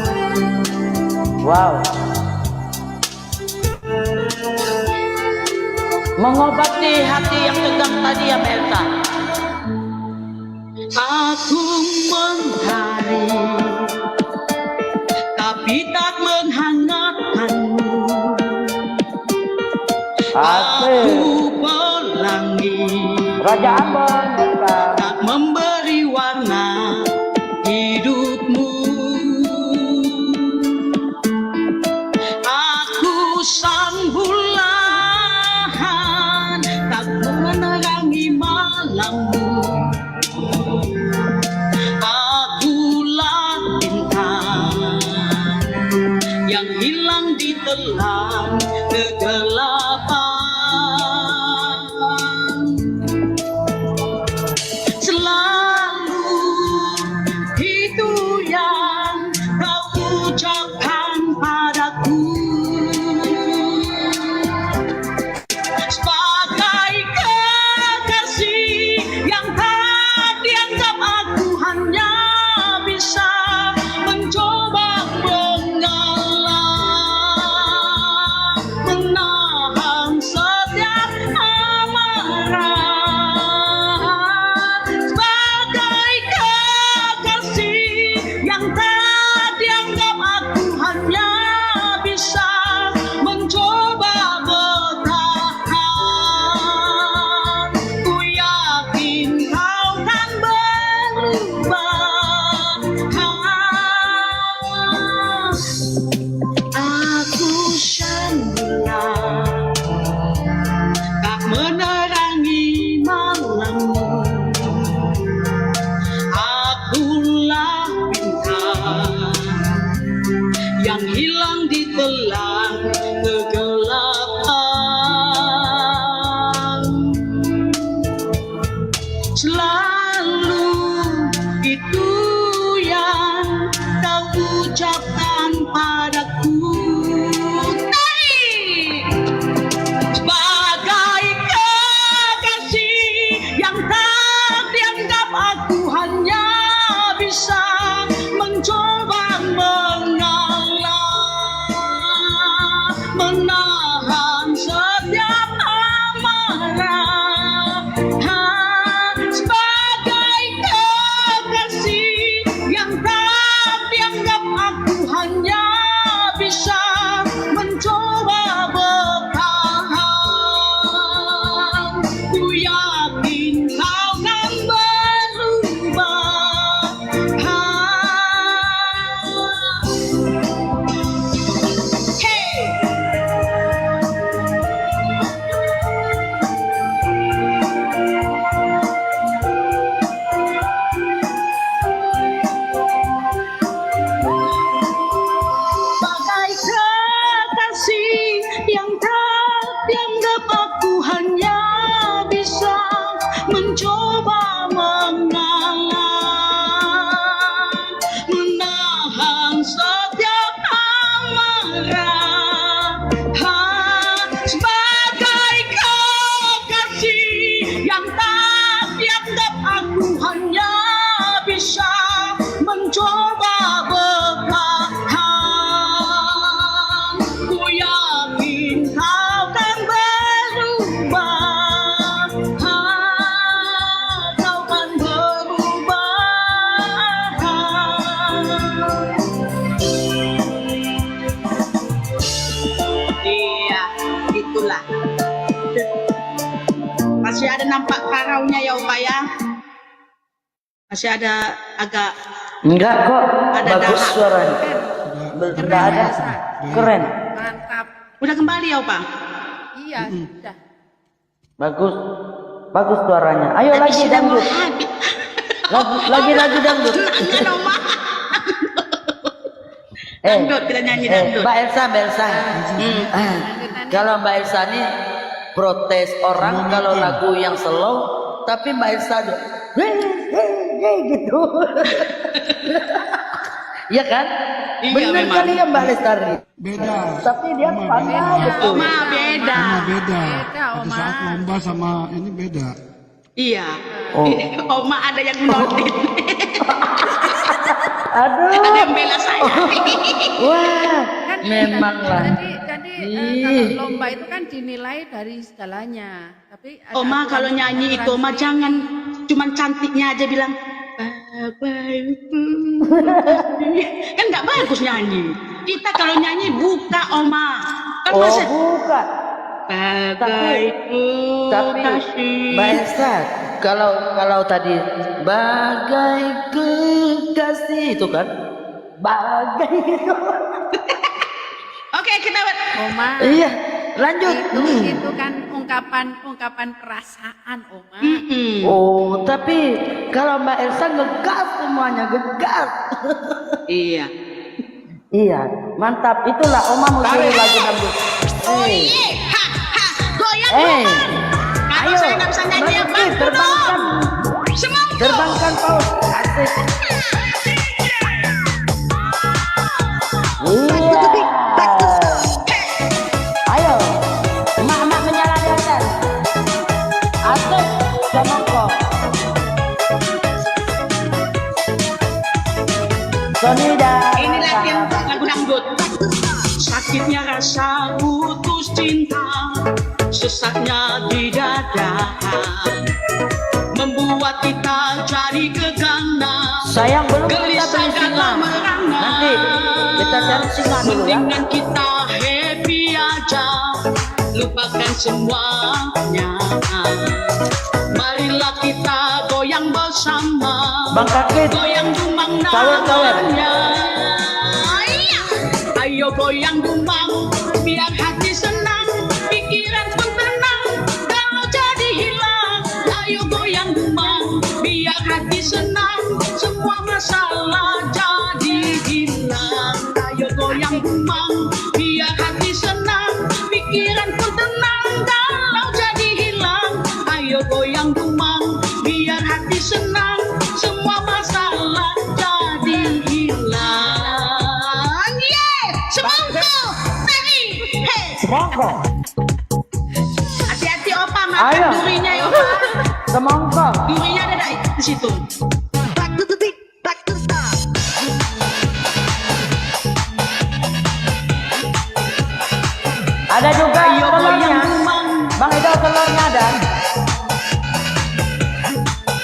Wow. Mengobati hati yang tegang tadi ya Mbak Elsa. Aku mencari, tapi tak menghangatkanmu. Aku pelangi, Raja Ambon, tak memberi warna hidupmu. Aku sang bulan, tak menerangi malammu. Akulah bintang yang hilang di telan kegelapan. Selalu itu yang kau ucapkan padaku, sebagai kekasih yang tak dianggap aku hanya bisa mencoba mengalah, menahan setiap amarah. Sebagai kekasih yang tak dianggap aku hanya bisa mencoba bertahan. Ku yakin kau kan berubah. Aku Shangri-La, tak menerangi malammu. Akulah bintang yang hilang di telan kegelapan. Selalu itu yang kau ucapkan padaku. Sebagai kekasih yang tak dianggap aku hanya bisa mencoba mengalah, menahan setiap amarah. Sebagai kekasih yang tak dianggap aku hanya bisa mencoba bertahan. Ku yakin kau kan berubah. Hey! Bagai kekasih yang tak dianggap aku hanya bisa mencoba mengalah, menahan setiap amarah. Sebagai kekasih yang tak dianggap aku hanya bisa mencoba bertahan. Ku yakin kau kan berubah. Kau kan berubah. Iya, itulah. Masih ada nampak karaunya ya Opa ya? Masih ada agak Enggak kok, ada bagus dahak. suaranya. Enggak ada, keren, Mantap. Udah kembali ya Opa? Iya, sudah. bagus. Bagus suaranya. Ayo Tapi lagi sudah mau dangdut. habis. Lagi dangdut. Jangan Oma. Dangdut, kita nyanyi dangdut. Mbak Elsa. Kalau Mbak Elsa ini protes orang kalau lagu yang slow, tapi Mbak Elsa gitu. Iya kan? Iya, Benar memang. kali ya Mbak Lestari. Beda. Tapi dia pandai betul. Oma beda. Beda. Pada saat lomba sama ini beda. Iya. Oh. Oma ada yang notit. Aduh. Ada yang bela saya. Wah, memang lah. Jadi kalau lomba itu kan dinilai dari segalanya. Tapi ada Oma kalau aturan- nyanyi itu Oma jangan cuman cantiknya aja bilang kan nggak bagus nyanyi. Kita kalau nyanyi buka Oma. Kan masa Buka. bagaiku Tapi kasih. Mbak Elsa, kalau tadi bagai kekasih itu kan bagai itu. Oke, kita Oma. Iya, lanjut. Itu kan ungkapan perasaan, Oma. Oh, tapi kalau Mbak Elsa ngegas semuanya, ngegas. Iya. Iya, mantap. Itulah Oma mesti lagu dangdut. Goyang Eh, Kalau saya nggak bisa nyanyi yang Basuki, bantu dong. Semangkuk. terbangkan paus. Asik. Iya. Ayo, emak-emak menyala di atas. Asik, semangkuk. Sonida. Ini latihan lagu dangdut. Sakitnya rasa putus cinta, sesaknya di dada, membuat kita jadi gegana. Sayang, belum kita Gelisah beli singa. dalam merana. Nanti kita cari singa dulu ya. Mendingan kita happy aja, lupakan semuanya. Marilah kita goyang bersama, Bang Kakit, goyang dumang Kawer-kawer. namanya. Ayo goyang dumang, biar hati senang, pikiran pun tenang, kalau jadi hilang. Ayo goyang dumang, biar hati senang, semua masalah jadi hilang. Ayo goyang dumang, biar hati senang, pikiran pun tenang, kalau jadi hilang. Ayo goyang dumang, biar hati senang, semua masalah jadi hilang. Yeay, semangkuk, tadi, hey. Semangkuk. Hati-hati Opa, Ayo. makan durinya ya Opa. Semangkuk. Durinya ada di situ. Ada juga Ayo telurnya. goyang dumang. Bang Edo, telurnya ada.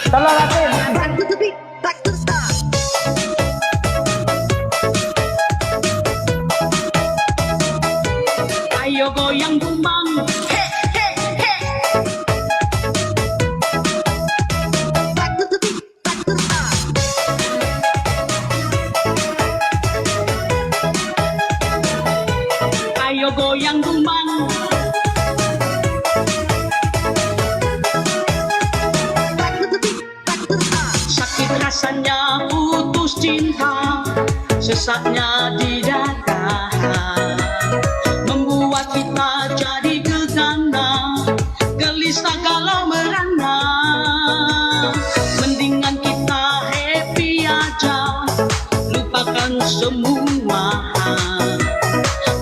Telur asin. Ayo goyang dumang. He he he. Ayo goyang dumang. Sakit rasanya putus cinta, sesaknya di dada, membuat kita jadi gegana, gelisah galau merana. Mendingan kita happy aja, lupakan semua.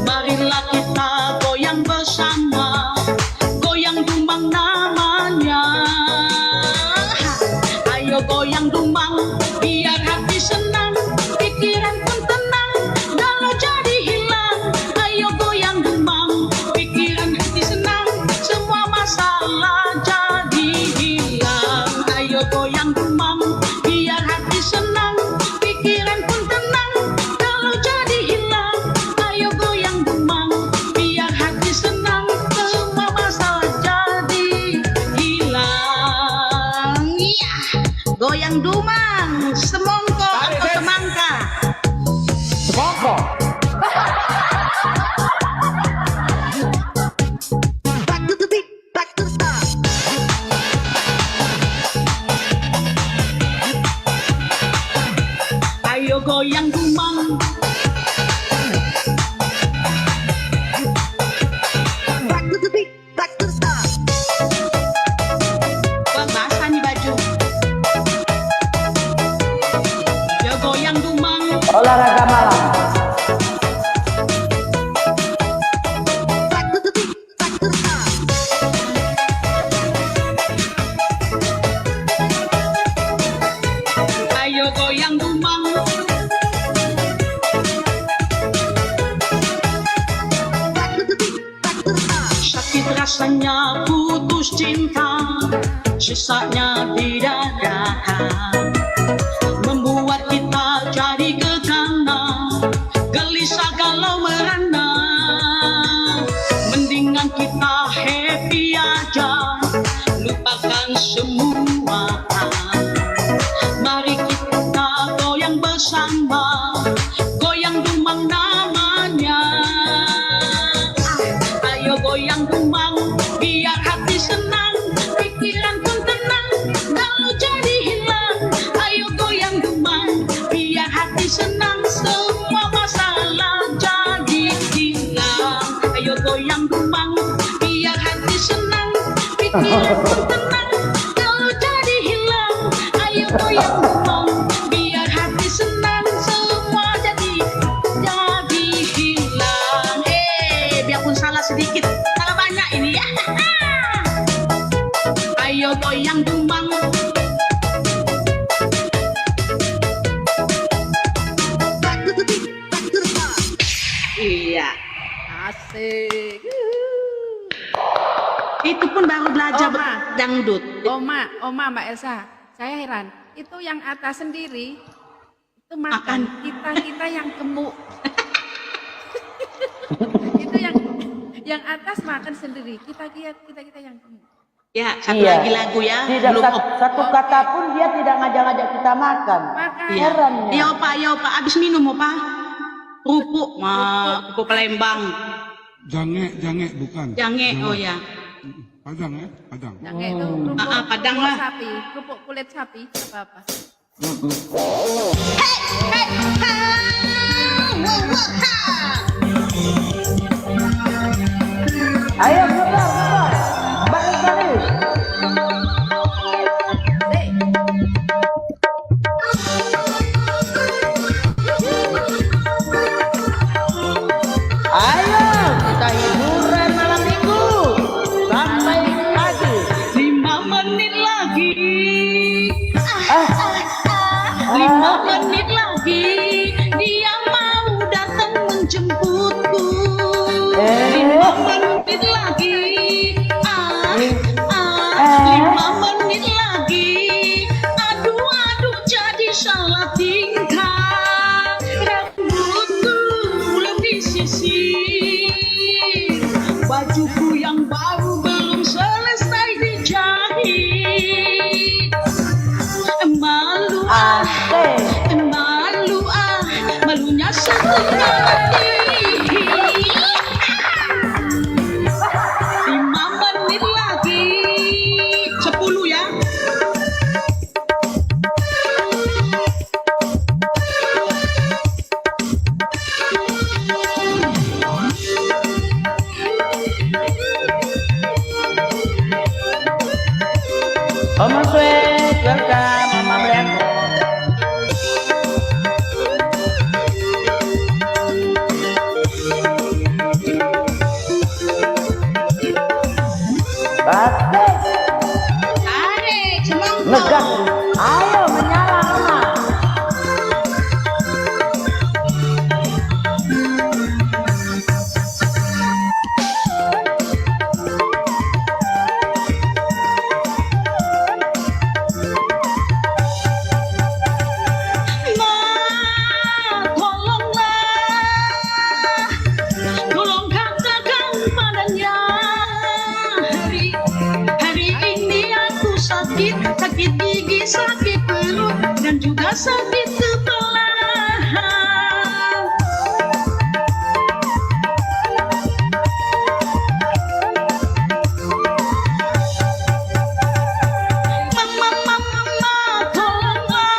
Marilah kita goyang bersama, goyang dumang namanya. Ayo goyang dumang, biar hati senang, pikiran pun tenang, galau jadi hilang. Ayo goyang dumang, pikiran hati senang, semua masalah jadi hilang. Ayo goyang dumang, biar hati senang, pikiran pun tenang, galau jadi hilang. Ayo goyang dumang, biar hati senang, semua masalah jadi hilang. Iya, goyang dumang, semongko atau semangka. Semangkuk. goyang dumang. Wah, basah nih baju. Ayo goyang dumang. Olahraga malam. Ayo goyang dumang. Sakit rasanya putus cinta, sesaknya di dada, membuat kita jadi gegana, gelisah galau merana. Mendingan kita happy aja, lupakan semua. Mari kita goyang bersama, goyang dumang namanya. Ayo goyang dumang, biar hati senang, pikiran pun tenang, galau jadi hilang. Ayo goyang dumang, biar hati senang, semua masalah jadi hilang. Ayo goyang dumang, biar hati senang, pikiran pun tenang, galau jadi hilang. Ayo goyang dumang, biar hati senang, semua jadi hilang. Biarpun salah sedikit, salah banyak ini ya. Ayo goyang dumang. Iya, asik. Itu pun baru belajar dangdut. Oma, Mbak Elsa, saya heran. Itu yang atas sendiri, itu makan. Kita yang gemuk. Itu yang atas makan sendiri. Kita yang gemuk. Ya, satu lagi lagu ya. Tidak Belum satu kata pun dia tidak ngajak-ngajak kita makan. Heran ya. Iya Opa, abis minum Opa. Kerupuk, kerupuk Palembang. Jange bukan. Jange, oh ya. Padang ya, Padang. Jange itu kerupuk Padang kulit lah. sapi, kerupuk kulit sapi, apa-apa. Ayo putar. Balik kali. Ayo kita hiburan malam minggu sampai pagi. 5 menit lagi. 5 menit lagi. Dia mau datang menjemputku. 5 menit lagi. 5 menit lagi. Aduh jadi salah tingkah. Rambutku belum disisir. Bajuku yang baru belum selesai dijahit. Malunya setengah hati. 5 menit lagi. 10 ya. Oma Sweet, welcome Mama Brian. Batik. Tarik, semangkuk. Negas. Ayo menyala Mama. Tolong katakan padanya, hari ini aku sakit gigi, sakit perut, dan juga sakit kepala. Mama, tolonglah.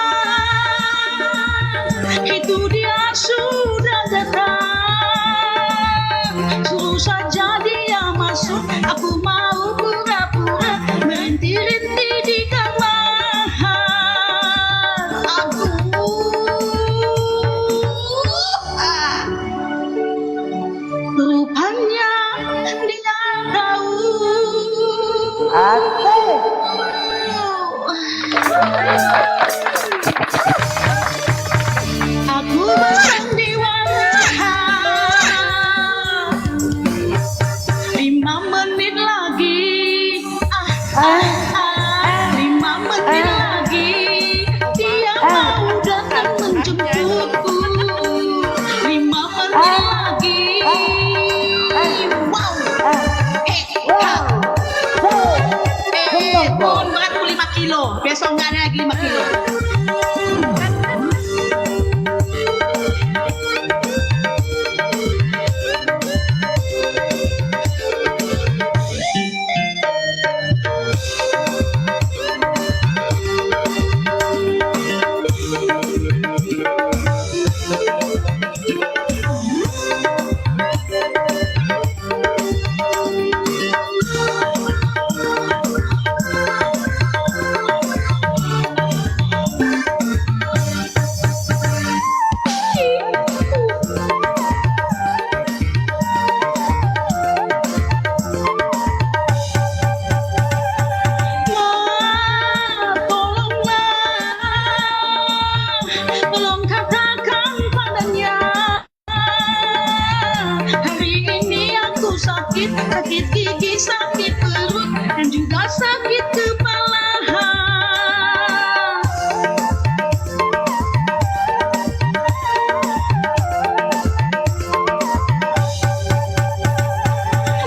nggak lagi 5 kilo. Tolong katakan padanya, hari ini aku sakit, sakit gigi, sakit perut, dan juga sakit kepala.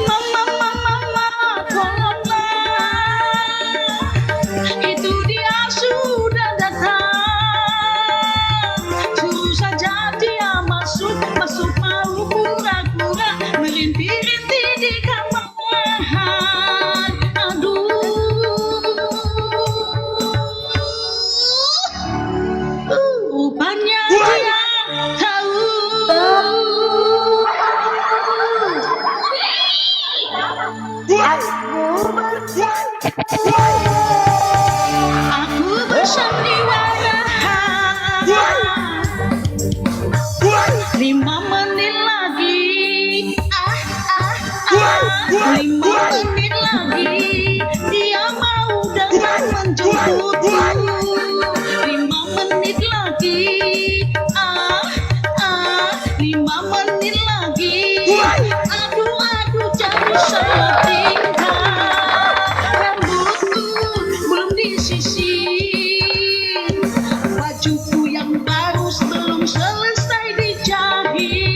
Mama, tolonglah, itu dia sudah datang. Masuk mau pura-pura merintih-rintih di kamar. Aduh, rupanya dia tahu. Aku bersandiwara 5 menit lagi, 5 menit lagi, dia mau datang menjemputku. 5 menit lagi, 5 menit lagi. Aduh, jadi salah tingkah. Rambutku belum disisir, bajuku yang baru belum selesai dijahit.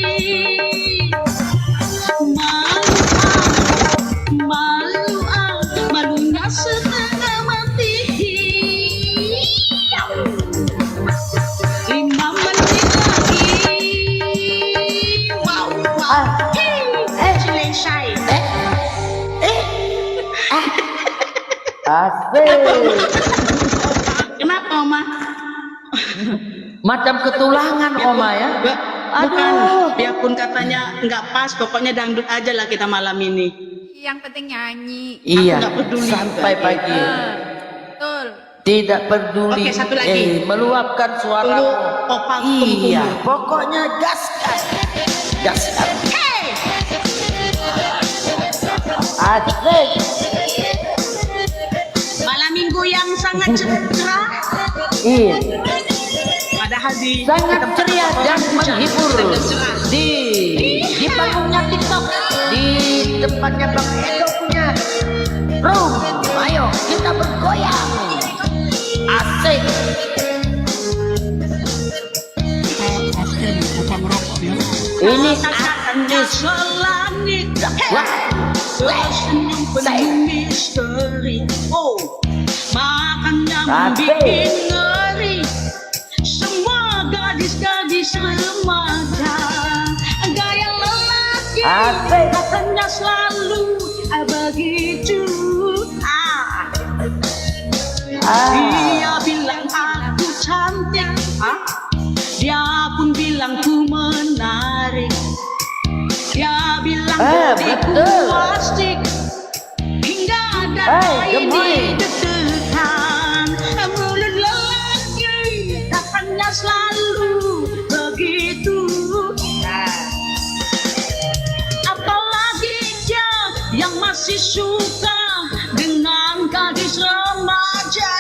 Malunya setengah mati. 5 menit lagi. Wow. Selesai. Asik. Kenapa, Oma? Macam ketulangan Oma ya. Bukan, biarpun katanya nggak pas, pokoknya dangdut aja lah kita malam ini. Yang penting nyanyi. Iya, nggak peduli sampai juga. pagi. Betul. Tidak peduli. Oke, satu lagi. Meluapkan suara. Tunggu, Opa Iya, tunggu. pokoknya gaskan. Gaskan. Hey! Asik. Malam minggu yang sangat cerah. Iya. Padahal di Sangat ceria dan menghibur di panggungnya TikTok, di tempatnya Bang Edo punya room. Ayo kita bergoyang. Asik. Ini Anis. selangit. Wah. Senyum penuh misteri. Oh, makanya Asik. bikin ngeri. Semua gadis-gadis remaja, gaya lelaki Asik. katanya selalu begitu. Dia bilang aku cantik, dia pun bilang ku menarik. Dia bilang bodiku plastik, hingga ada ini deg-degan. Mulut lelaki katanya selalu begitu. Apalagi dia yang masih suka dengan gadis remaja.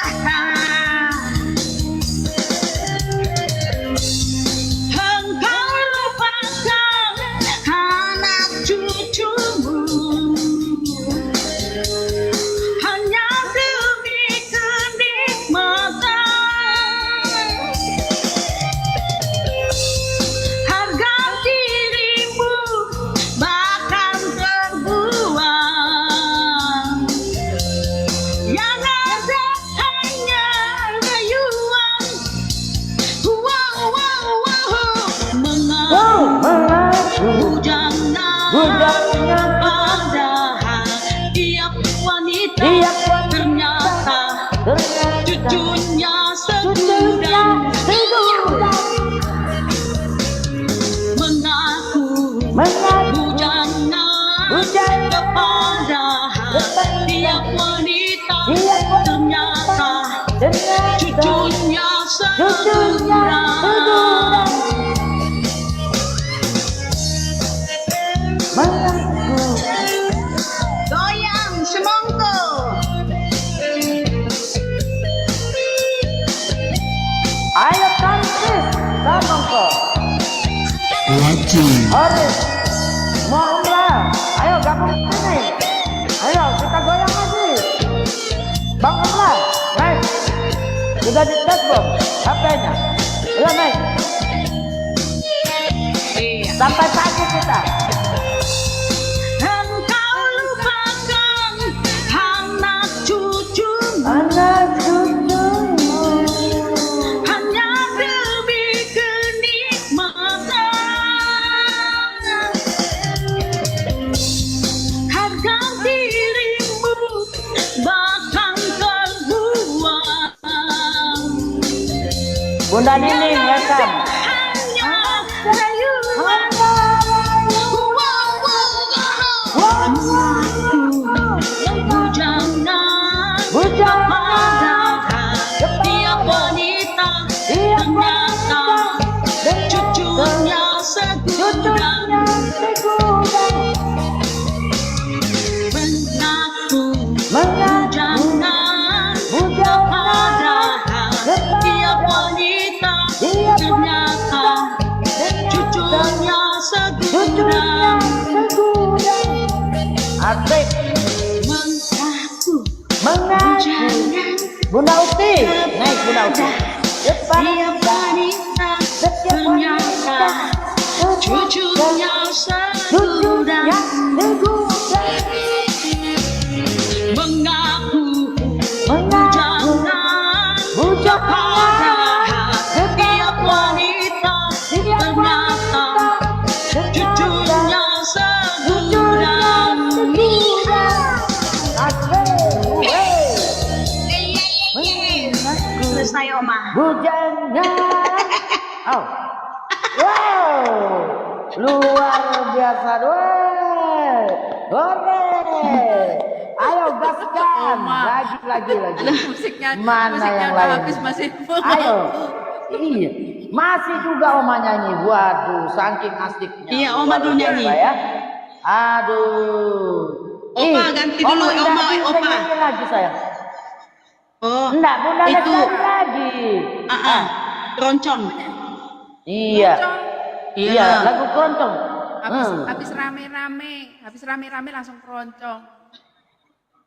Engkau lupakan anak cucumu, hanya Mengaku Jangan kepada tiap wanita ternyata cucunya segera. Goyang semongko. Ayo cantik, semongko. Wajib. Oris, mau umrah, ayo gabung sini. Ayo kita goyang lagi. Bang umrah, naik. Sudah dites belum? HP-nya? Udah naik. Sampai pagi kita. Engkau lupakan anak cucumu. Anak cucumu. Hanya demi kenikmatan. Harga dirimu bahkan terbuang. Bunda Nining, welcome. Tiap wanita ternyata cucunya segudang. Mengaku jangan kepada tiap wanita ternyata cucunya segudang. Asik. Mengaku. Bunda Uti, naik Bunda Uti. Tiap wanita ternyata cucunya segudang. Mengaku jangan kepada tiap wanita ternyata cucunya segudang. Selesai Oma. Bujangga. Oh. Wow. Luar biasa. Hore. Ayo gaskan. Lagi. Musiknya Mana yang udah lain? habis masih Ayo. Iya. Masih juga Oma nyanyi. Waduh, saking asiknya. Iya, Oma dulu nyanyi. Ya. Aduh. Opa ganti dulu, Oma. Nyanyi lagi saya. Oh, enggak, Bunda itu lagi. keroncong. Iya. Iya, lagu keroncong. Habis rame-rame langsung keroncong.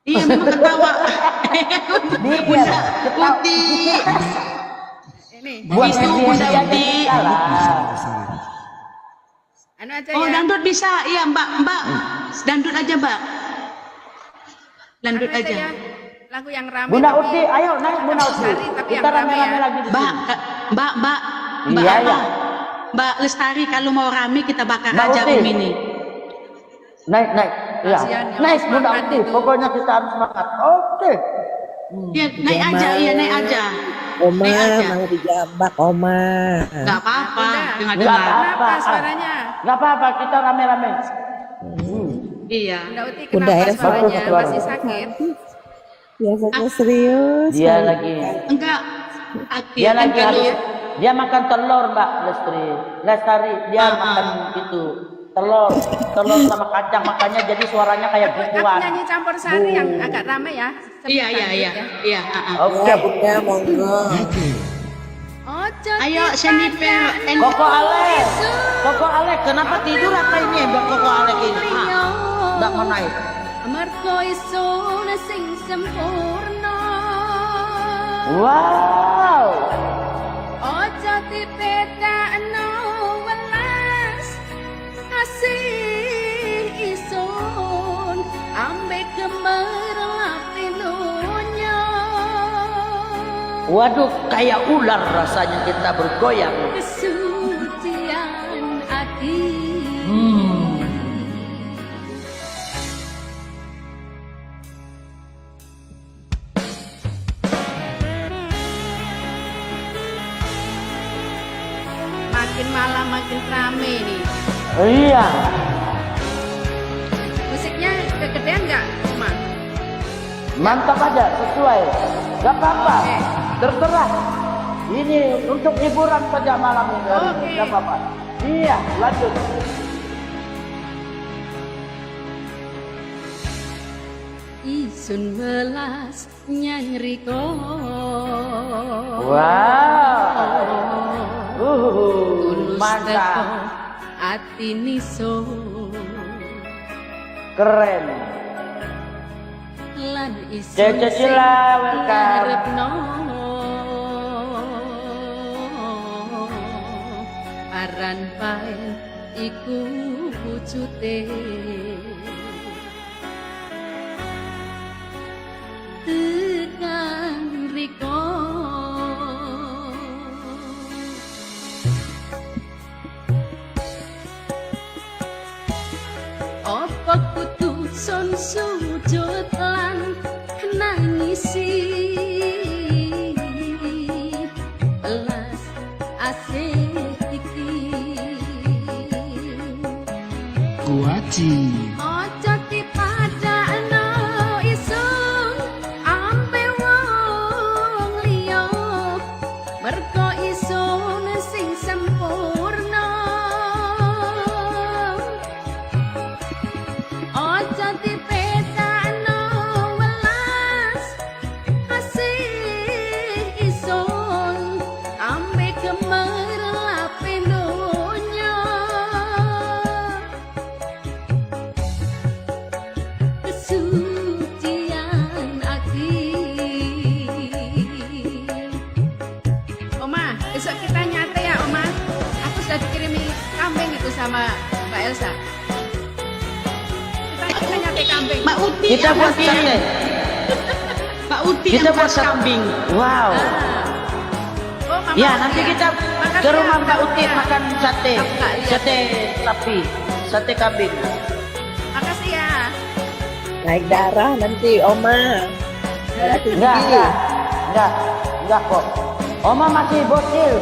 Iya, memang ketawa. Bunda Uti. Ini buat itu Bunda Uti. Anu aja Oh, ya. dangdut bisa. Iya, Mbak. Dangdut aja, Mbak. Dangdut Anu aja. ya. Lagu yang rame. Bunda tapi- Uti, ayo naik Bunda Uti. tapi yang Kita rame rame-rame ya. lagi di Mbak, sini. Mbak Iya, apa? iya. Mbak Lestari, kalau mau rame kita bakar Mbak aja Uti. Om ini. Naik. Iya. Kasihan, ya, Naik Bunda semangat Uti. itu. Pokoknya kita harus semangat. Oke. Iya, naik aja, naik aja. Oma, Naik aja. mau dijambak Oma. Nggak apa-apa, Nggak dengar. apa-apa. Suaranya. Nggak apa-apa, kita rame-rame. Iya. Bunda Uti Bunda kenapa Eva. suaranya Bagus, masih sakit? Biasanya serius. Dia sekali. lagi. Enggak. Aktif. Dia lagi kalau harus. Dia makan telur, Mbak Lestari. Dia makan itu. Telur sama kacang, makanya jadi suaranya kayak Aku bukuan. nyanyi campur sari yang agak rame ya. Iya. Oke. Bunda, monggo. Ayo Seniper Koko Ale, kenapa tidur apa ini Mbak Koko Ale ini? Nggak mau naik. Amarga isuna sing sempurna. Wow. Ojo dipedakno welas asih isun ambek gemerlap dunya. Waduh, kayak ular rasanya kita bergoyang. Kesucian hati. makin malam makin rame nih. Iya. Musiknya kegedean nggak, Oma? Mantap aja, sesuai. Gak apa-apa, terserah. Ini untuk hiburan saja malam ini. Gak apa-apa. Iya, lanjut. Isun welas nyangriko. Wow. Mantap. Ati niso. Keren. Lan isun Cece Cila, welcome. Aran paen iku wujute. Tekan riko apa kudu son sujud lan nangisi belas asih iki Kuaci. ojo dipadakno isun ampe wong liya mergo isun sing sempurna ojo dipedakno welas asih isun ampe gemerlape donya kesucian ati. Oma, besok kita nyate ya, Oma. Aku sudah dikirimi kambing itu sama Mbak Elsa. Kita nyate kambing. Mbak Uti Kita buat sate. Mbak Uti Kita yang buat buat sate. kambing. Wow. Oh, Mama Ya, Uti nanti ya. kita Makasih ke ya, rumah Mbak Mbak Uti ya. makan sate. Aku nggak lihat. Sate sapi, sate kambing. Makasih ya. Naik darah nanti Oma. Darah tinggi. Enggak kok. Oma masih bocil,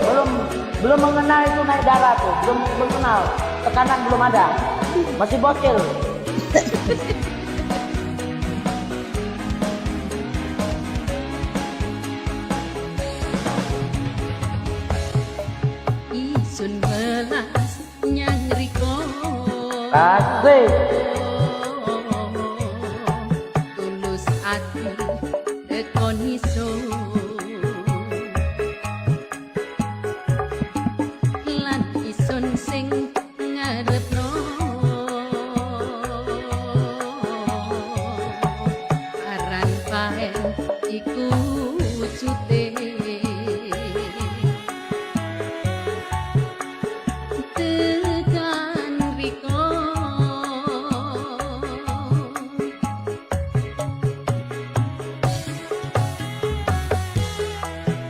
belum mengenal itu naik darah tuh, belum mengenal, tekanan belum ada, masih bocil. Isun welas nyangriko. Asik. Tulus ati tekon isun lan isun sing ngarepno aran paen iku wujute tekan riko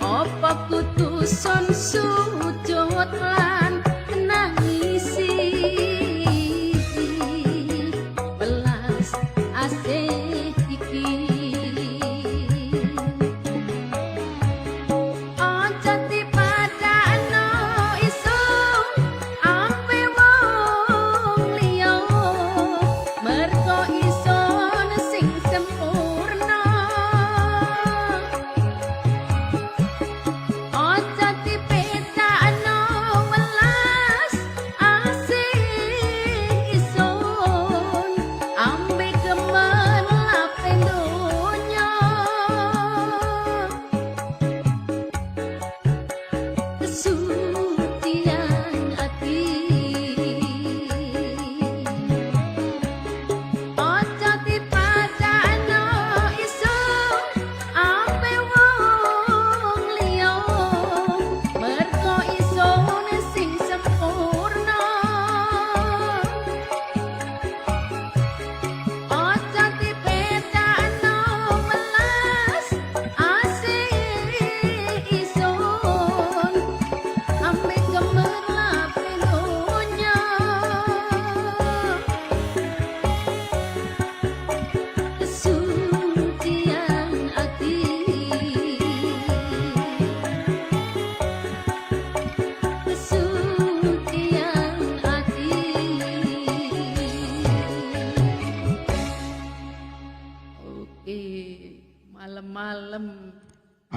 apa kudu son sujud lan nangisi belas asih iki aja dipadakno isun ampe wong liya mergo isun sing sempurna ojo dipedakno welas asih isun ampe gemerlape donya kesucian ati ojo dipadakno isun ampe wong liya mergo isun sing sempurna ojo dipedakno welas asih isun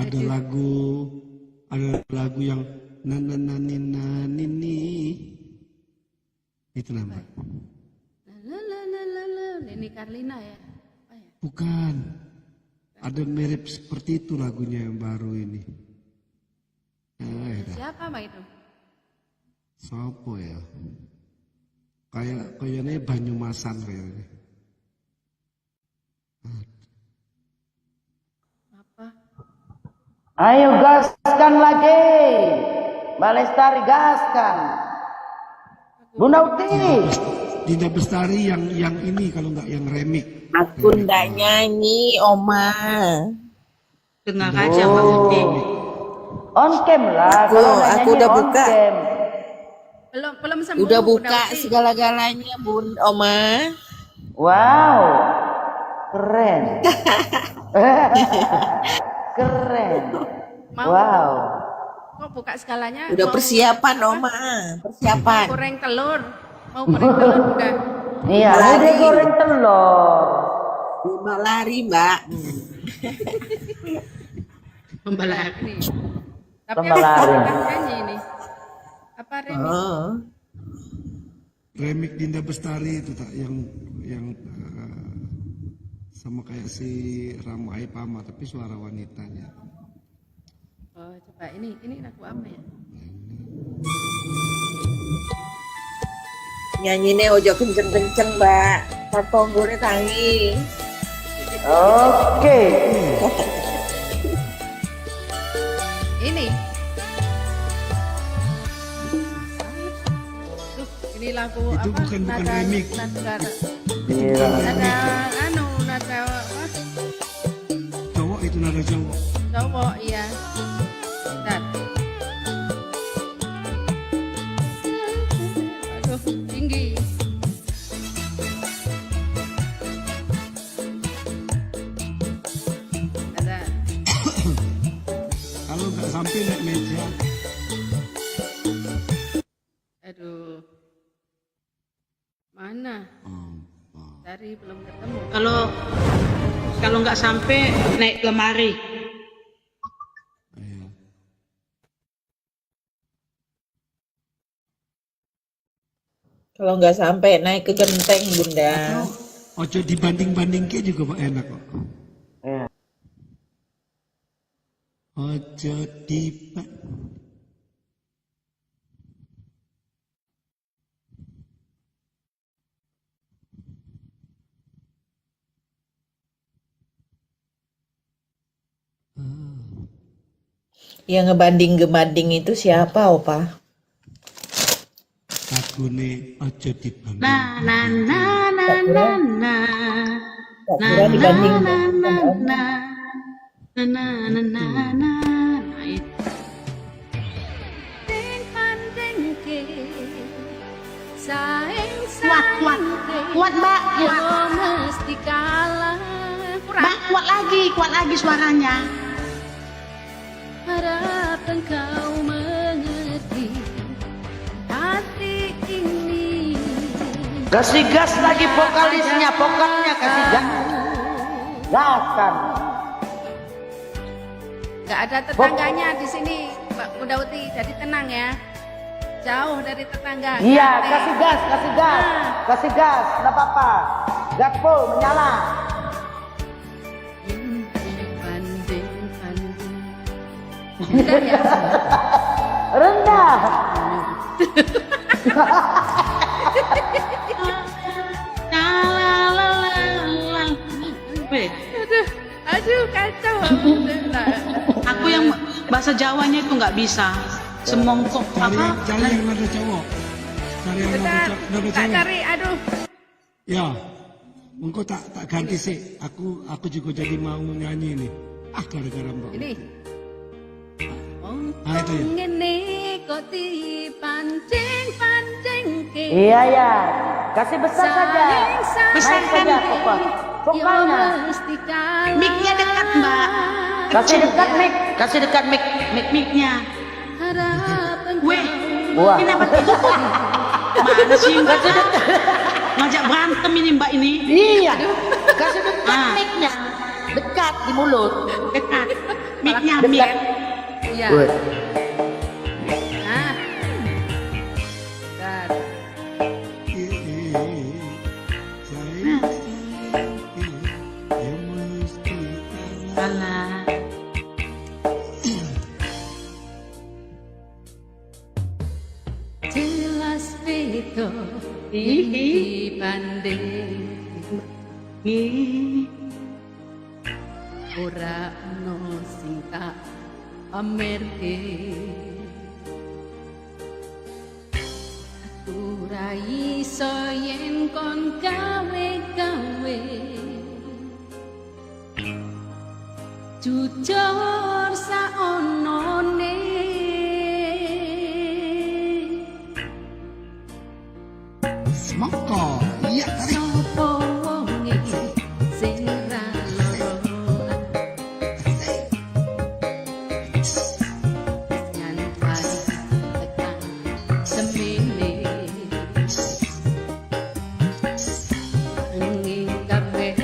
ada lagu yang nini itu nama. Nini Carlina ya? Apa ya? Bukan. Ada mirip seperti itu lagunya yang baru ini. Siapa Mbak itu? Siapa ya? Kayaknya Banyumasan kayaknya. Apa? Ayo gaskan lagi. Mbak Lestari gaskan. Bunda Uti. Dinda Bestari yang ini kalau nggak yang remix. Aku ndak nyanyi, Oma. Dengar aja Mbak Uti. On cam lah. Aku udah buka. Belum sembuh. Udah buka segala-galanya, Bun, Oma. Wow. Keren. Keren. Wow. Kok buka segalanya? Udah persiapan, Oma. Persiapan. Goreng telur. Mau goreng telur udah. Iya, udah goreng telur. Lima lari, Mbak. Membalari. Tapi Pembalari. ada nyanyi ini. Apa remix? Remix Dinda Bestari itu tak yang sama kayak si Ramai Pama tapi suara wanitanya. Oh, coba ini lagu apa ya? Nyanyine ojo kenceng-kenceng, Mbak. Tonggone tangi. Oke. Ini. Ini lagu Itu apa? bukan Nada remix. Negara. Iya. Ada nada apa? Cowok itu nada cowok. Cowok iya. Bentar. Aduh, tinggi. Ada. Kalau nggak sampai naik meja. Aduh. Mana? Cari belum ketemu. Kalau nggak sampai naik lemari. Kalau nggak sampai naik ke genteng, Bunda. Ojo dibanding-banding ke juga Pak enak kok. Ojo Yang ngebanding-gebanding itu siapa, Opa? lagune ojo dibanding. Na na na na na na. Na Kira na dibanding na na sama Om. na. Na na na na na. Nah, itu. Kuat Mbak, kuat. Mesti kalah. Mbak, kuat lagi suaranya. Harap engkau mengerti hati ini. Kasih gas lagi vokalisnya, vokalnya kasih gas. Gaskan. Nggak ada tetangganya di sini, Mbak Bunda Uti. Jadi tenang ya. Jauh dari tetangga. Iya, Santai. kasih gas, kasih gas, nggak apa-apa. Gaspol menyala. Rendah ya. Rendah. Aduh kacau. Aku yang bahasa Jawanya itu nggak bisa. Semongkok apa? Cari yang nada cowok. Cari yang Bentar, nada tak cowok. cari, aduh. Ya, engkau tak ganti sih. Aku juga jadi mau nyanyi nih. Gara-gara Mbak. Ini. Itu ya. Ngene kok dipancing-pancing ke. Iya ya, kasih besar saja. Naik saja vokalnya. Mic-nya dekat Mbak. Kasih dekat mic, kasih dekat mic, Mic-nya. Weh, Wah. kenapa tutup? Mana sih Mbak? Ngajak berantem ini Mbak ini. Iya, kasih dekat mic-nya, dekat di mulut. Dekat. Mic-nya mic. Dekat. Iya. Woi. Nah. Dan Salah. jelas beda dibanding ora ono sing tak pamerke. Ora iso yen kon gawe-gawe jujur saonone. Semangka, iya tarik. Sopo wonge sing ra loro nyantai tekan semene angin kabeh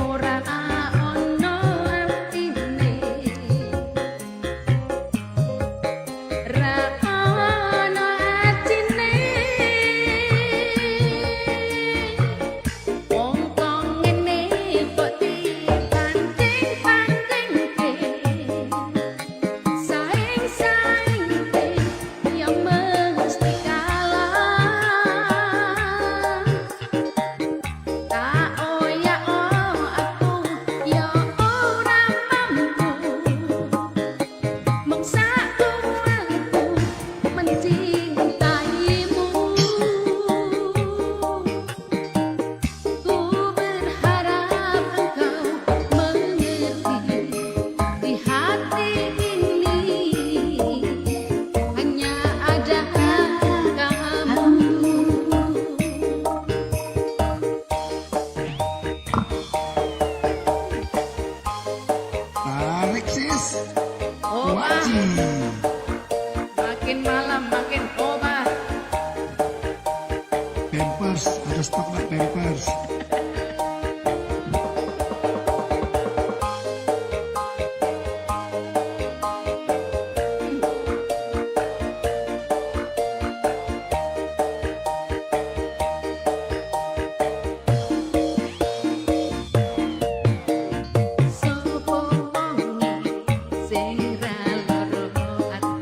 ora ono artine ra ono artine. Wong kok ngene kok dipanding-pandingke, saing-saingke ya mesti kalah. Tak oyak-o aku ya ora mampu, maksaku aku mencintaimu. Ku berharap engkau mengerti di hati ini hanya ada kamu. Tarik sis. Obat, makin malam makin obat. Pampers, ada stok nggak pampers? Sopo wonge sing ra loro ati.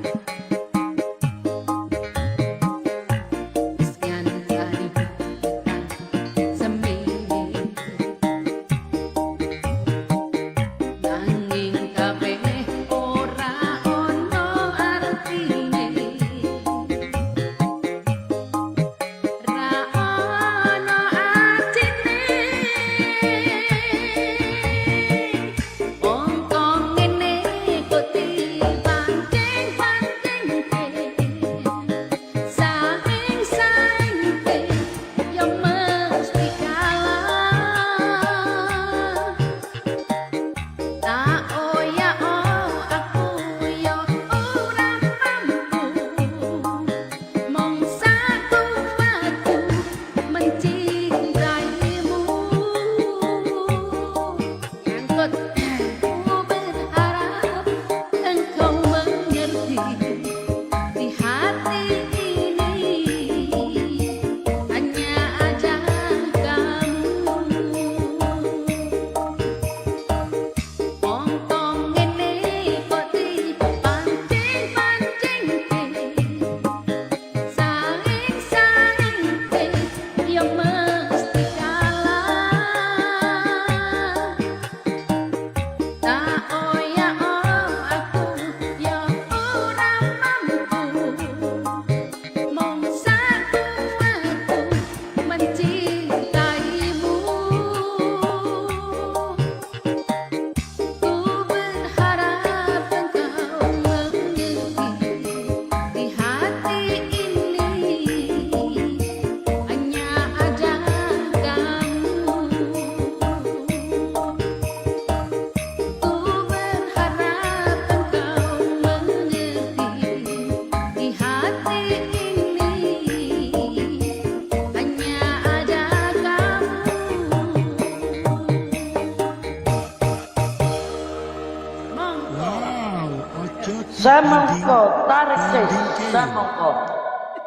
Samongko, tarik sis, samongko.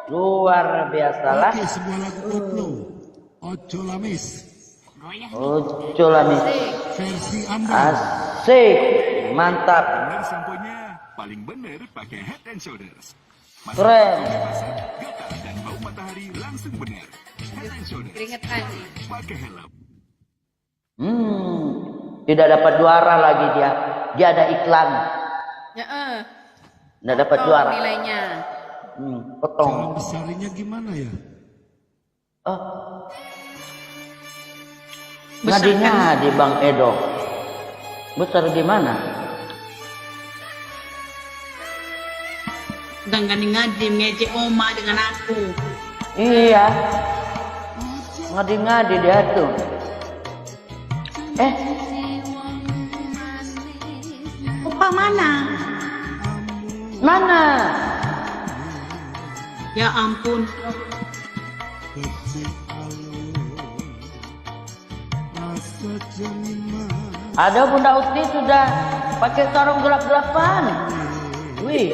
Luar biasa lah. Oke, sebuah lagu koplo. Ojo Lamis. Ojo Lamis. Versi Ambo. Asik, mantap. Samponya paling bener pakai Head and Shoulders. Keren. Dan bau matahari langsung bener. Head and Shoulders. Keringetan. Pakai helm. Tidak dapat juara lagi dia. Dia ada iklan. Ya, Tidak dapat juara. nilainya. Potong. Cara besarnya gimana ya? Ngadi-ngadi Bang Edo. Besar gimana? Udah ngadi-ngadi ngejek Oma dengan aku. Iya. Ngadi-ngadi dia tuh. Opa mana? Mana? Ya ampun. Ada Bunda Uti sudah pakai sarung gelap-gelapan. Wih.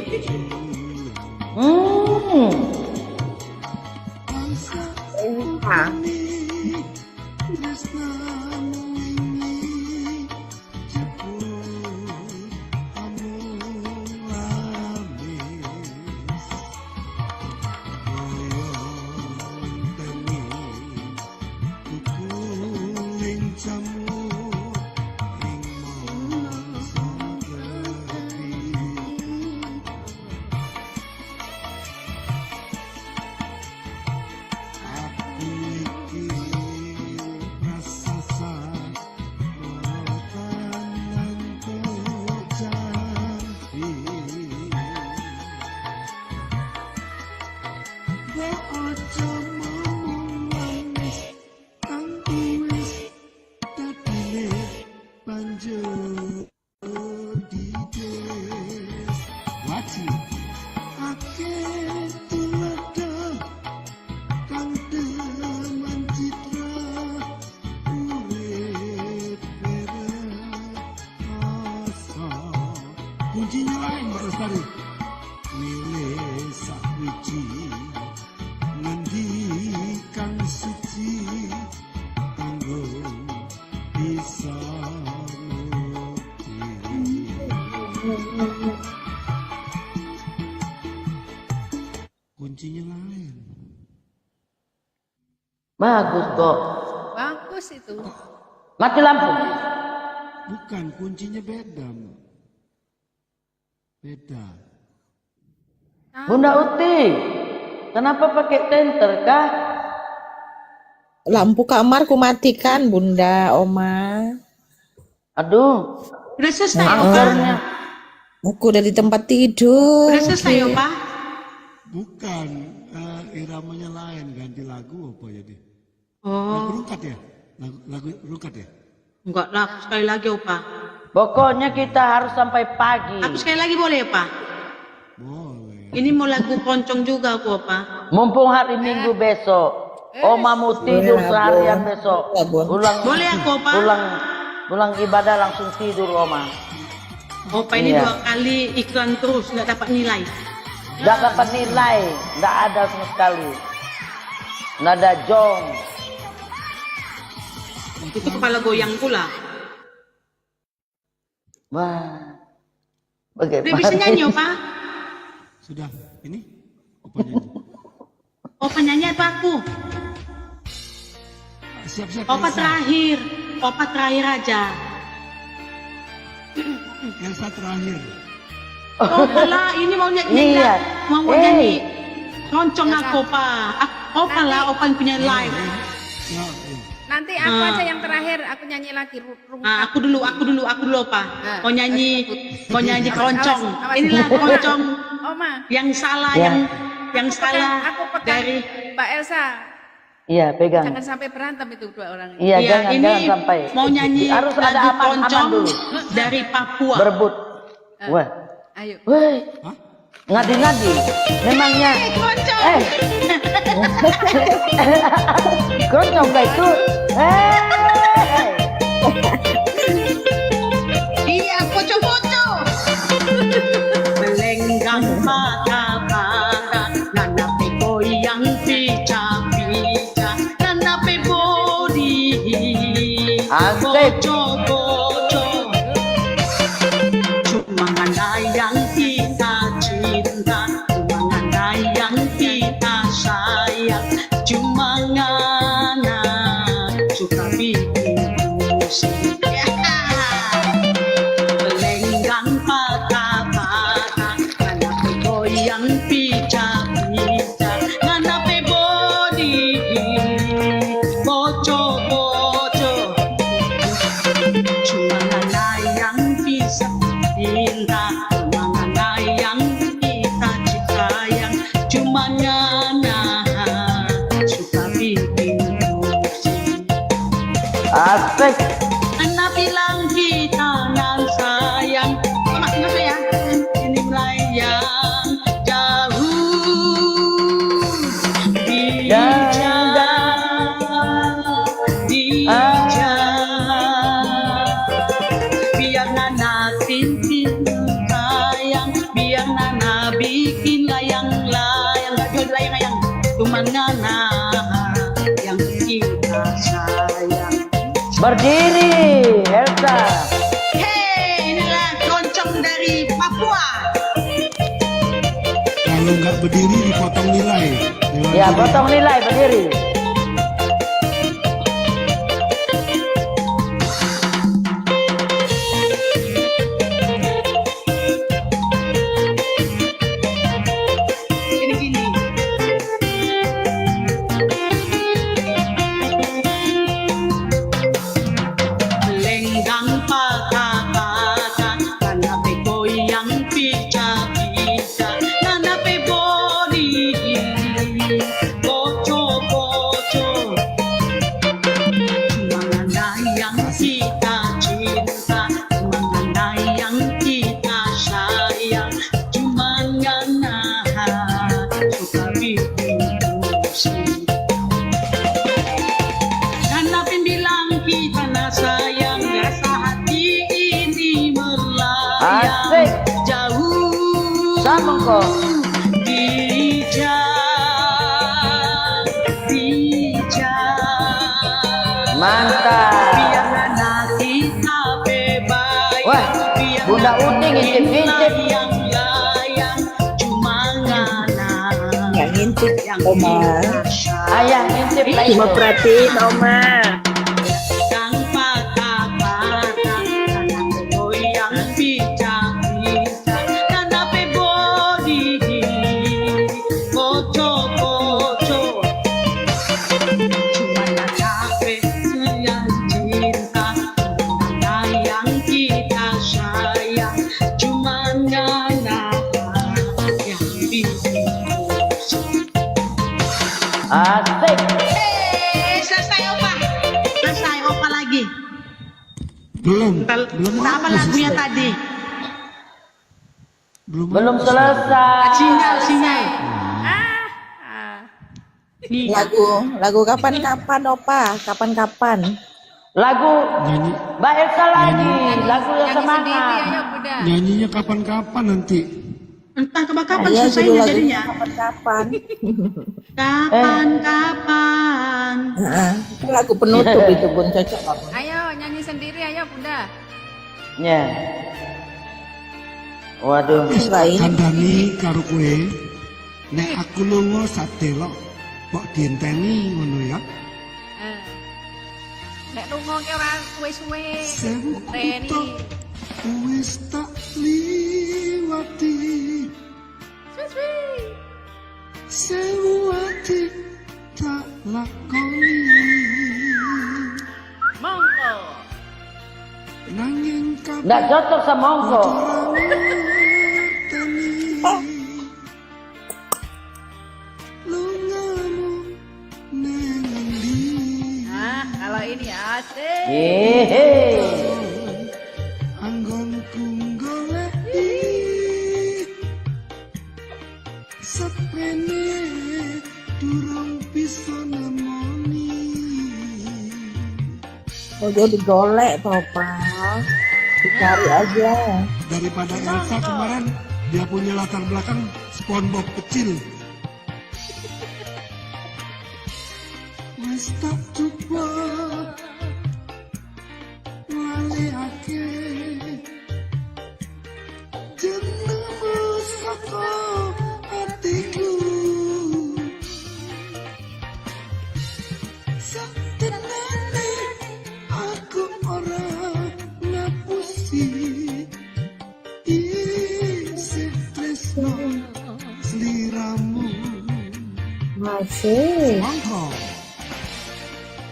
Kuncinya lain Mbak Lestari. Milih sakwiji ngendikan suci kanggo bisa kuncinya lain. Bagus kok. Bagus itu. Mati lampu. Bukan, kuncinya beda, Mbak. Beda. Bunda Uti, kenapa pakai tenter kah? Lampu kamarku matikan, Bunda, Oma. Aduh. Udah selesai, Angkernya. Aku udah di tempat tidur. Udah selesai, Opa? Bukan, iramanya lain, ganti lagu apa jadi? Oh. Lagu rukat ya? Lagu rukat ya? Enggak lah, sekali lagi, Opa. Pokoknya kita harus sampai pagi. Aku sekali lagi boleh, Pak? Boleh. Ini mau lagu keroncong juga aku, Pak. Mumpung hari Minggu besok. Oma mau tidur seharian besok. Boleh aku, Pak? Pulang ibadah langsung tidur, Oma. Opa ini Iya. 2 kali iklan terus, nggak dapat nilai. Nggak dapat nilai, nggak ada sama sekali. Nggak ada jong. Itu kepala goyang pula. Wah. Udah bisa nyanyi, Opa? Sudah, ini? Opa nyanyi. Opa nyanyi apa aku? Siap-siap. Opa Elsa. terakhir. Opa terakhir aja. Elsa terakhir. Opa lah, ini mau nyanyi. Iya. Mau nyanyi. Keroncong aku, Pak. Opa lah, Opa yang punya live. Nanti aku aja yang terakhir, aku nyanyi lagi. Aku dulu, Pak. Mau nyanyi keroncong. Inilah keroncong. Oma. Yang salah, Ya. yang salah Aku pegang dari Mbak Elsa. Iya, pegang. Jangan sampai berantem itu 2 orang. Iya, Iya, ini jangan sampai. mau nyanyi Harus ada lagu aman keroncong dulu. dari Papua. Berebut. Wah. Ayo. Woi. Ngadi-ngadi. Memangnya. Keroncong gak itu? Iya, poco-poco. Meleng Goyang patah-patah, nanape goyang pica-pica, nanape body, bocor-bocor. Cuma ngana yang kita cinta, cuma ngana yang kita sayang, cuma ngana suka bikin pusing. Lenggang patah-patah, nganape goyang pica-pica, nganape body, bocor-bocor. Cuma ngana yang bisa cinta, cuma ngana yang kita sayang, cuma ngana suka bikin pusing. Asik. Anda bilang kita nan sayang, maksudnya saya ini melayang jauh di biar nana tintin sayang, biar nana bikin layang-layang, gak jual layang-layang, cuma nana yang kita sayang. Berdiri, Elsa. Hei, inilah goncong dari Papua. Kalau nggak berdiri dipotong nilai. Ya, potong nilai berdiri. Gini-gini. Lenggang patah-patah, nanape goyang pica-pica, nanape body, bocor-bocor. Cuma ngana yang kita cinta, cuma ngana yang kita sayang, cuma ngana suka bikin pusing. Ngana bilang kita na sayang, rasa hati ini melayang Asik. jauh Sama kok. di jalan. Mantap. Biar ngana kita bebas. Wah, Bunda Uting ngintip-ngintip. Layang-layang, cuma ngana Yang ngintip yang Oma. kita sayang. Ayah ngintip lah Cuma itu. perhatiin Oma. Yang patah-patah, nanape goyang pica-pica, nanape body, bocor-bocor. Cuma nanape yang cinta, cuma yang kita sayang, cuma ngana yang bikin pusing. Asik. Selesai opa. Selesai opa lagi. Belum. Belum apa lagunya tadi? Belum selesai. Sinyal. Lagu kapan-kapan Opa? Kapan-kapan? Lagu Nyanyi, Mbak Elsa lagi. Lagu yang Nyanyi sendiri semangat. ayo Bunda. nyanyinya kapan-kapan nanti. Entah kapan Iya, selesainya judul lagu jadinya. kapan-kapan. Kapan-kapan. Itu lagu penutup itu Bun, cocok banget. Ayo nyanyi sendiri ayo Bunda. Ya. Waduh. Kandhani karo kowe nek aku lunga sadelok kok dienteni ngono ya. Nek lunga ke ora suwe-suwe. Sewu Reni. kutuk wis tak liwati. Suwe-suwe. Sewu ati tak lakoni. Monggo. Nanging Nggak cocok sama Ongko. Nah, kalau ini asik. Hehe. Anggonku goleki sepene durung bisa nemoni. Oh jadi golek toh Pak. Dicari aja. Daripada Elsa kemarin Dia punya latar belakang SpongeBob kecil. Wes tak coba ngaleake jenengmu saka hatiku. Satenane aku ora ngapusi isih tresno sliramu. Masih. Mangko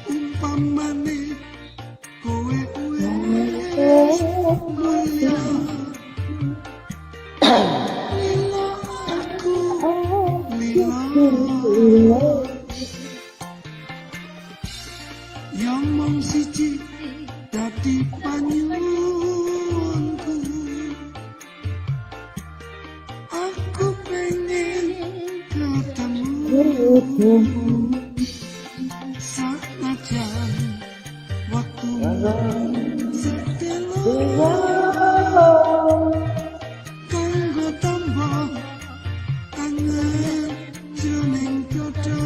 umpamane kowe wis mulya lila aku lila yang mong siji dadi panyuwunku. Aku pengen ketemu sanajan waktu sedelo kanggo tambah kangen jroning dodo.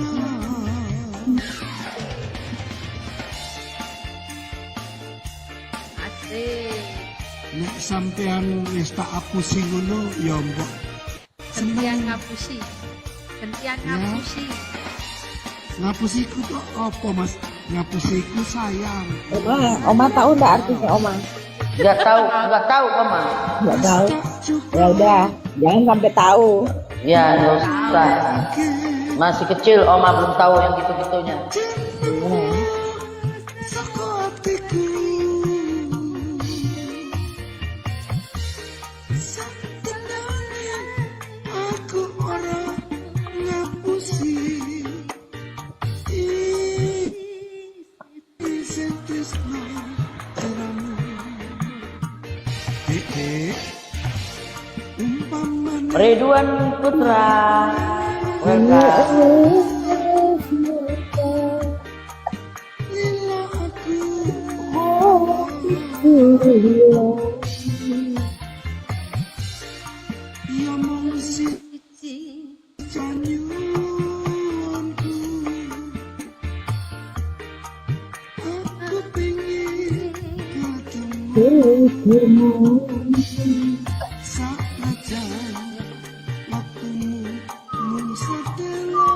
Asik. Nek sampean wis tak apusi ngono ya mbok Gentian ngapusi. Gentian ngapusi. ngapusiku kok apa Mas? Ngapusiku sayang. Oma tahu nggak artinya Oma? Nggak tahu Oma. Nggak tahu. Ya udah, jangan sampai tahu. Ya nggak usah. Masih kecil Oma belum tahu yang gitu-gitunya. Saka hatiku satenane aku ora ngapusi isih tresno sliramu. Umpamane Ridwan Putra. Welcome. lila aku ya mong siji panyuwunku. Aku pengen ketemu sanajan waktumu mung sedelo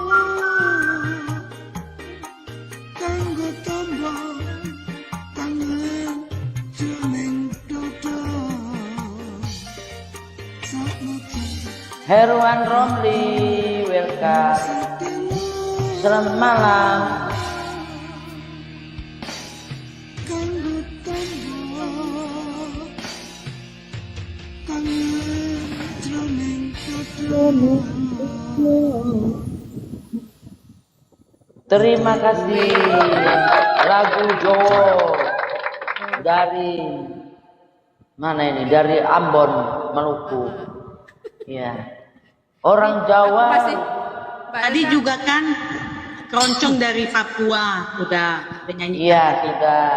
kanggo tambah kangen jroning dodo. Sanajan Herwan Romli, welcome. Selamat malam. kanggo tambah kangen jroning dodo. Terima kasih lagu Jowo dari mana ini? Dari Ambon, Maluku. Ya. Orang Jawa. Tadi juga kan keroncong dari Papua udah nyanyi. Iya, sudah.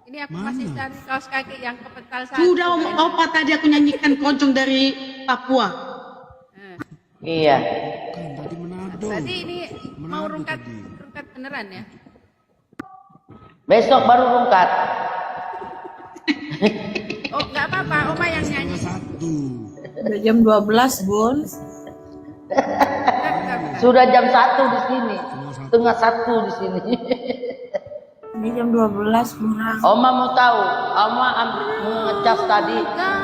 Ini aku masih cari kaos kaki yang kepental satu. Sudah opa tadi aku nyanyikan keroncong dari Papua. Iya. Berarti ini mau rungkat beneran ya? Besok baru rungkat. Oh, nggak apa-apa, Oma yang nyanyi. Udah jam 12, Bun. Sudah jam 1 di sini. Setengah 1 di sini. Ini jam 12 kurang. Oma mau tahu, Oma mau ngecas tadi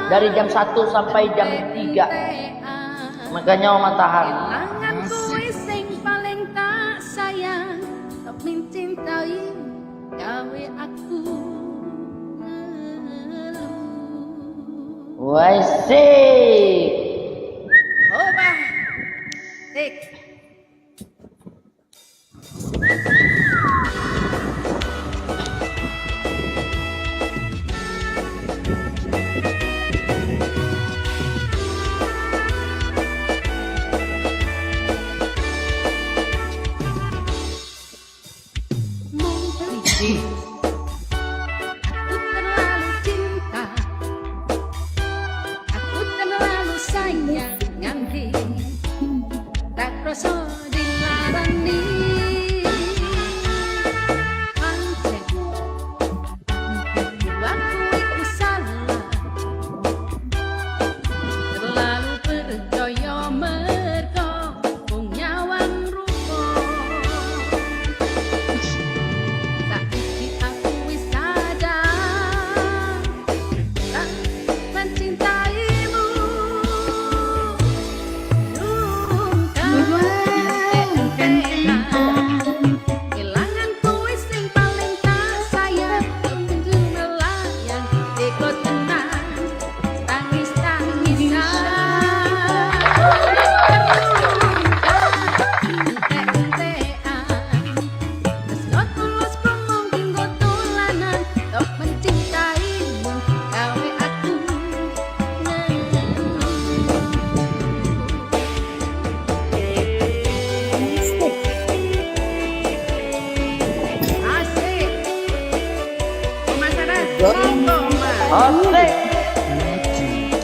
dari jam 1 sampai jam 3. Makanya Oma tahan. Kenangan kowe sing paling tak sayang, tak mencintai gawe aku ngeluh. Wah, sik. Oh, Bang. Sik. Mungkin aku terlalu cinta, aku terlalu Oke.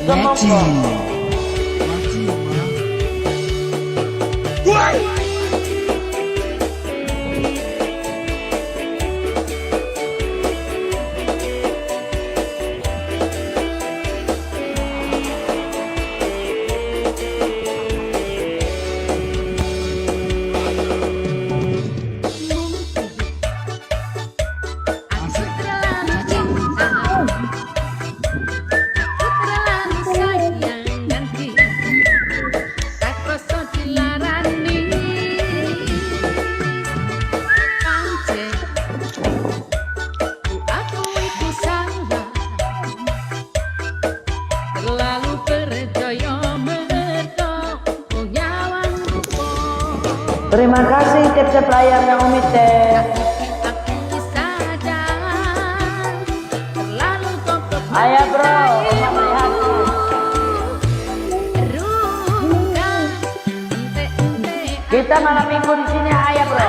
Semongko. Terima kasih kecep layarnya Umi Teh. Ayo bro, melihat. Kita malam minggu di sini, ayo bro.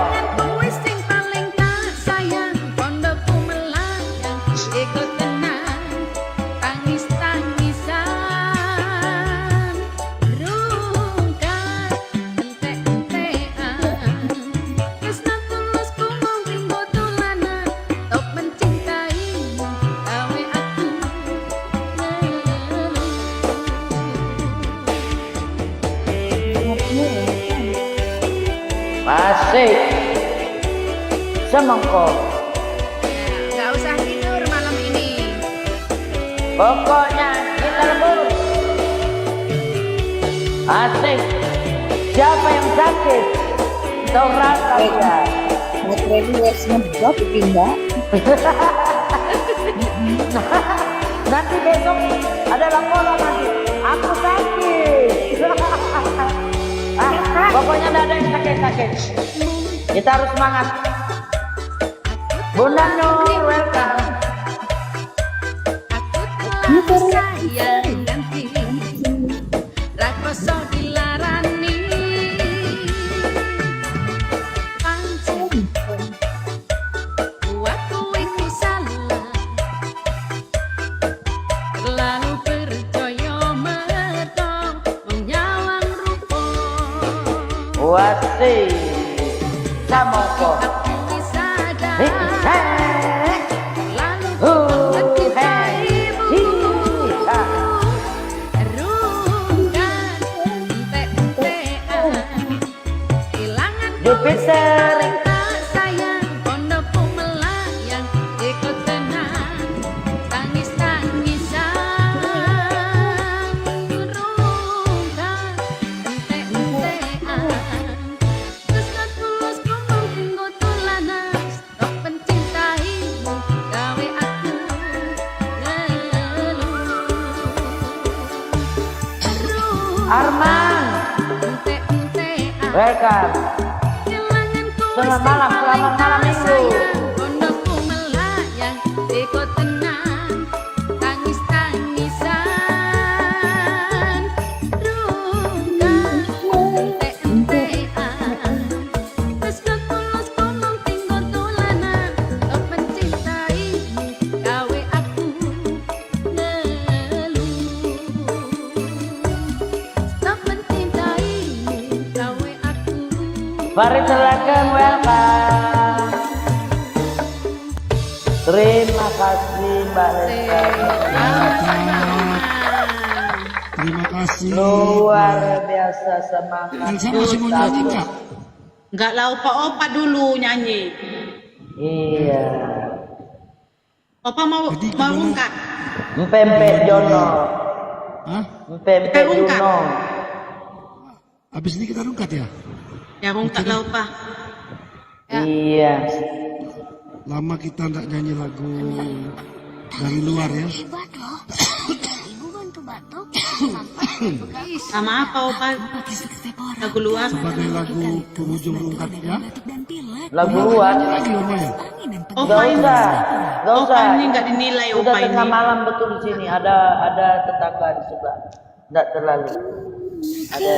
Asik. Semongko. Nggak usah tidur malam ini. Pokoknya kita lembur. Asik. Siapa yang sakit? Tahu rasa ya. Materi wesnya drop pindah. Nanti besok ada laporan nanti. Aku sakit. Pokoknya tidak ada yang sakit-sakit. Kita harus semangat. Bunda Nur, welcome. Sayang ganti rakoso dilarani pancen buatku iku salah terlalu percaya merto menyawang rupa Wasi Samongko. Jupiter. sayang pondokku melayang ikut tenang tangis-tangisan rungkat entek-entekan terus tulus kumung tinggo tulanan stop mencintaimu gawe aku ngeluh Arman, welcome. Selamat malam, selamat malam minggu. Pondokku melayang, ikut tenang, tangis-tangisan, rungkat, entek-entekan. Terus ketulus kumung tinggo tulanan, tok mencintaimu, gawe aku ngeluh. Stop mencintaimu, gawe aku Mari silakan, welcome. Terima kasih Mbak Lestari. Terima kasih. Luar biasa semangat. Elsa masih mau nyanyi nggak? Enggak lah, opa dulu nyanyi. Iya. Opa mau ungkat. Empempek Jono. Hah? Empempek Jono. Habis ini kita rungkat ya? Ya ungkat lah opa. Iya. Lama kita nggak nyanyi lagu dari luar ya. Sama apa opa? Lagu luar. Sebagai lagu penghujung rungkat ya. Lagu luar. Nyanyi lagi Oma ya? Opa usah. Gak usah. Ini nggak dinilai Udah opa ini. tengah malam betul di sini. Ada tetangga di sebelah. Nggak terlalu. Ada.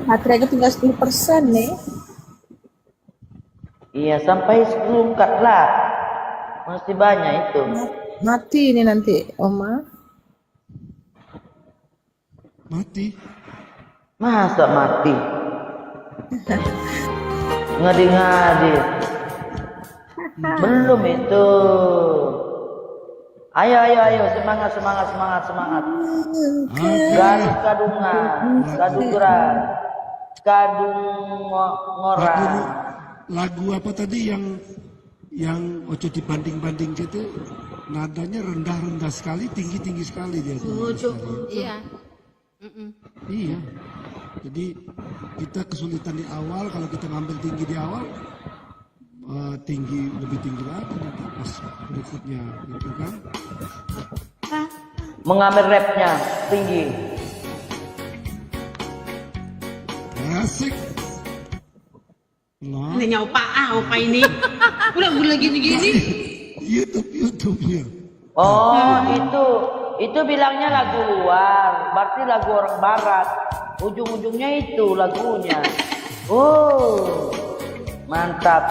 baterainya tinggal 10% nih. Iya, sampai 10 cut lah. Masih banyak itu. Mati ini nanti, Oma. Mati. Masa mati? Ngadi-ngadi. Belum itu. Ayo, semangat. Gadung kadungan, kadungran, ngorang. Lagu apa tadi yang Ojo dibanding-banding gitu, nadanya rendah-rendah sekali, tinggi-tinggi sekali dia. Iya. Iya. Jadi kita kesulitan di awal, kalau kita ngambil tinggi di awal, lebih tinggi lagi nanti pas berikutnya, gitu kan? Mengambil rapnya tinggi. Asik. Ini opa ini. Udah gini-gini. YouTube-nya. Oh, itu bilangnya lagu luar, berarti lagu orang barat. Ujung-ujungnya itu lagunya. Oh, mantap.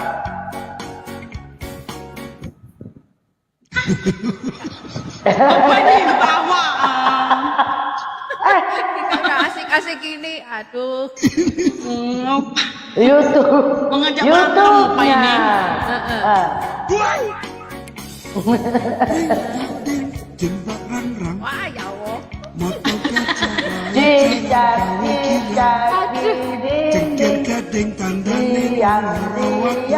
Opa ini ketawa. Kita nggak asik-asik ini, aduh. YouTube. Mengajak berantem opa ini. Jembak rang-rang. Wah, ya Allah. Motor kaca. Cicak, Cengkir gading tandane rawat.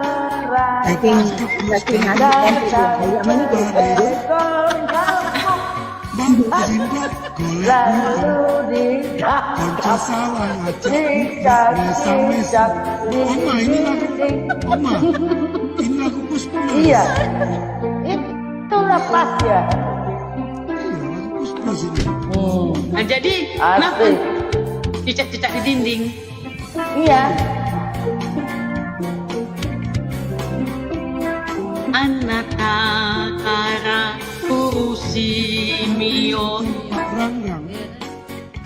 merah. Lalu Konco salah ngajak mesam-mesam. Oma ini lagu Puspa. Iya, itu lepas ya. Iya, lagu Puspa sini. Nah jadi, kenapa cicak-cicak di dinding? Iya. Anak takara urusi mio. Rang-rang.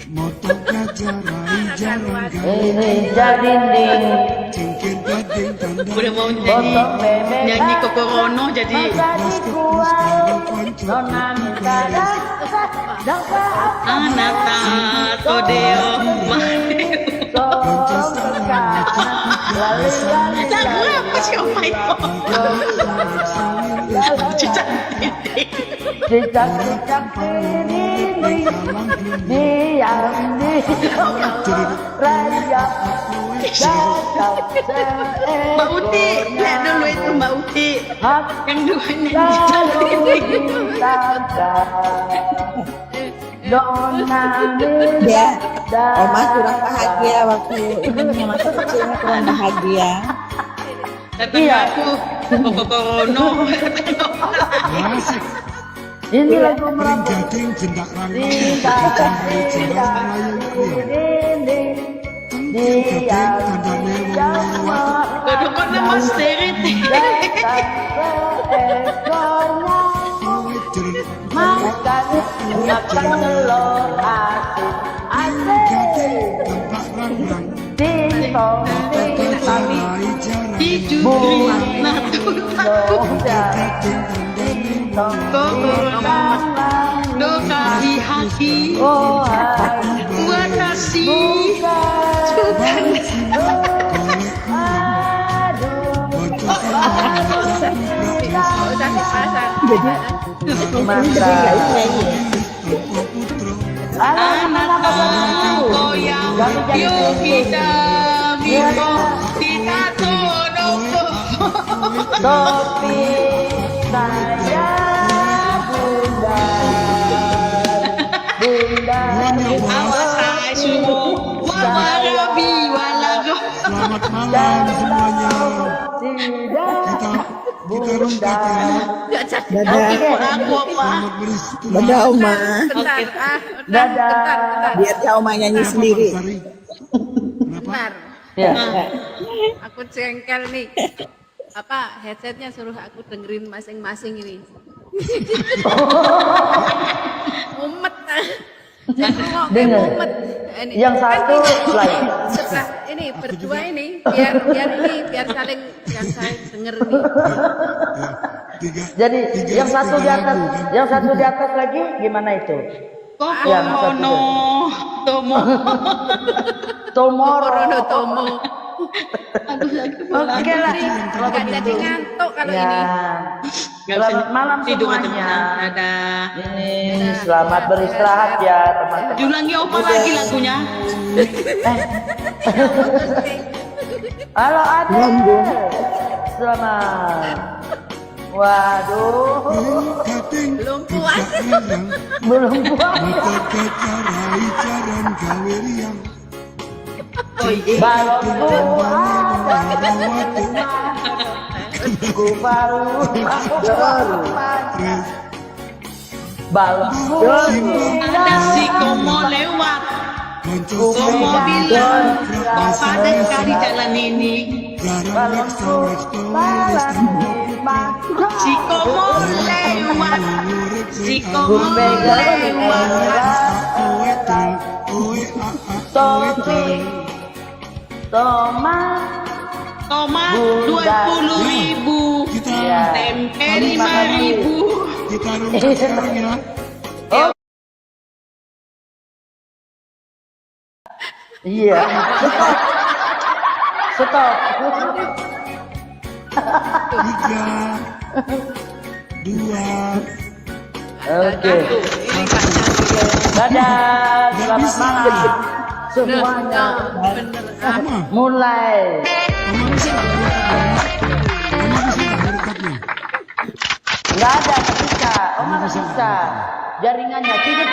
Motor kaca rai jarang Ini dinding. Cengkir gading tandane. Udah mau nyanyi Kokorono jadi anak tato deo lagu apa sih Oma itu? Cicak dinding. Cicak dinding. Diam raya. Mbak Uti, lihat dulu itu Mbak Uti. Yang dua cicak dinding. Ya, Oma kurang bahagia waktu ibunya masih kecilnya kurang bahagia. Datang aku Kokorono. Asik. Ini lagu merapu. Gading jendak rang-rang. Cengkir gading tandane rawat. Kodokon nama sterit. Makan telur asin. Asik. Tempat rang-rang. Tintong. Dijuri natu takut. Gading tandane Kokorono. laki. Oh, hai. Buat kasih. Udah dipasang. Anak goyang, yuk kita miko, kita tono. Topi saya bunda, bunda. Awas saya suruh, wawarabi walago. Selamat malam semuanya. Kita rungkat ya. Aku apa? Dadah Oma. Bentar, Dadah. bentar. Biar Oma nyanyi sendiri. Bentar. Ya. Aku jengkel nih. Apa headsetnya suruh aku dengerin masing-masing ini. Mumet. Dengar. Ini. Yang satu lain. Setelah ini berdua ini biar saling denger ini. Jadi yang satu di atas lagi gimana itu? Yang satu. Tomo. Tomorrow. Tomo. Oke lah. Enggak jadi ngantuk kalau Ya. ini. Selamat malam Tidur aja. semuanya. Dadah. Ini selamat beristirahat ya teman-teman. Diulangi apa lagi lagunya? Halo Ade. Selamat. Waduh. Belum puas. Belum puas. Mata kaca raica dan kaweriang. Balonku ada. Ku baru. Balonku Ada si Komo lewat. Komo bilang, kok padat kali jalan ini. Si Komo lewat. Si Komo lewat. Topi Tomat 20.000, tempe 5.000. Kita rungkat sekarang ya. Oh. Iya. Stop. 3, 2. Oke. Dadah. Selamat malam semuanya. Mulai. Nggak ada, nggak bisa. Oma nggak bisa. Jaringannya tidur.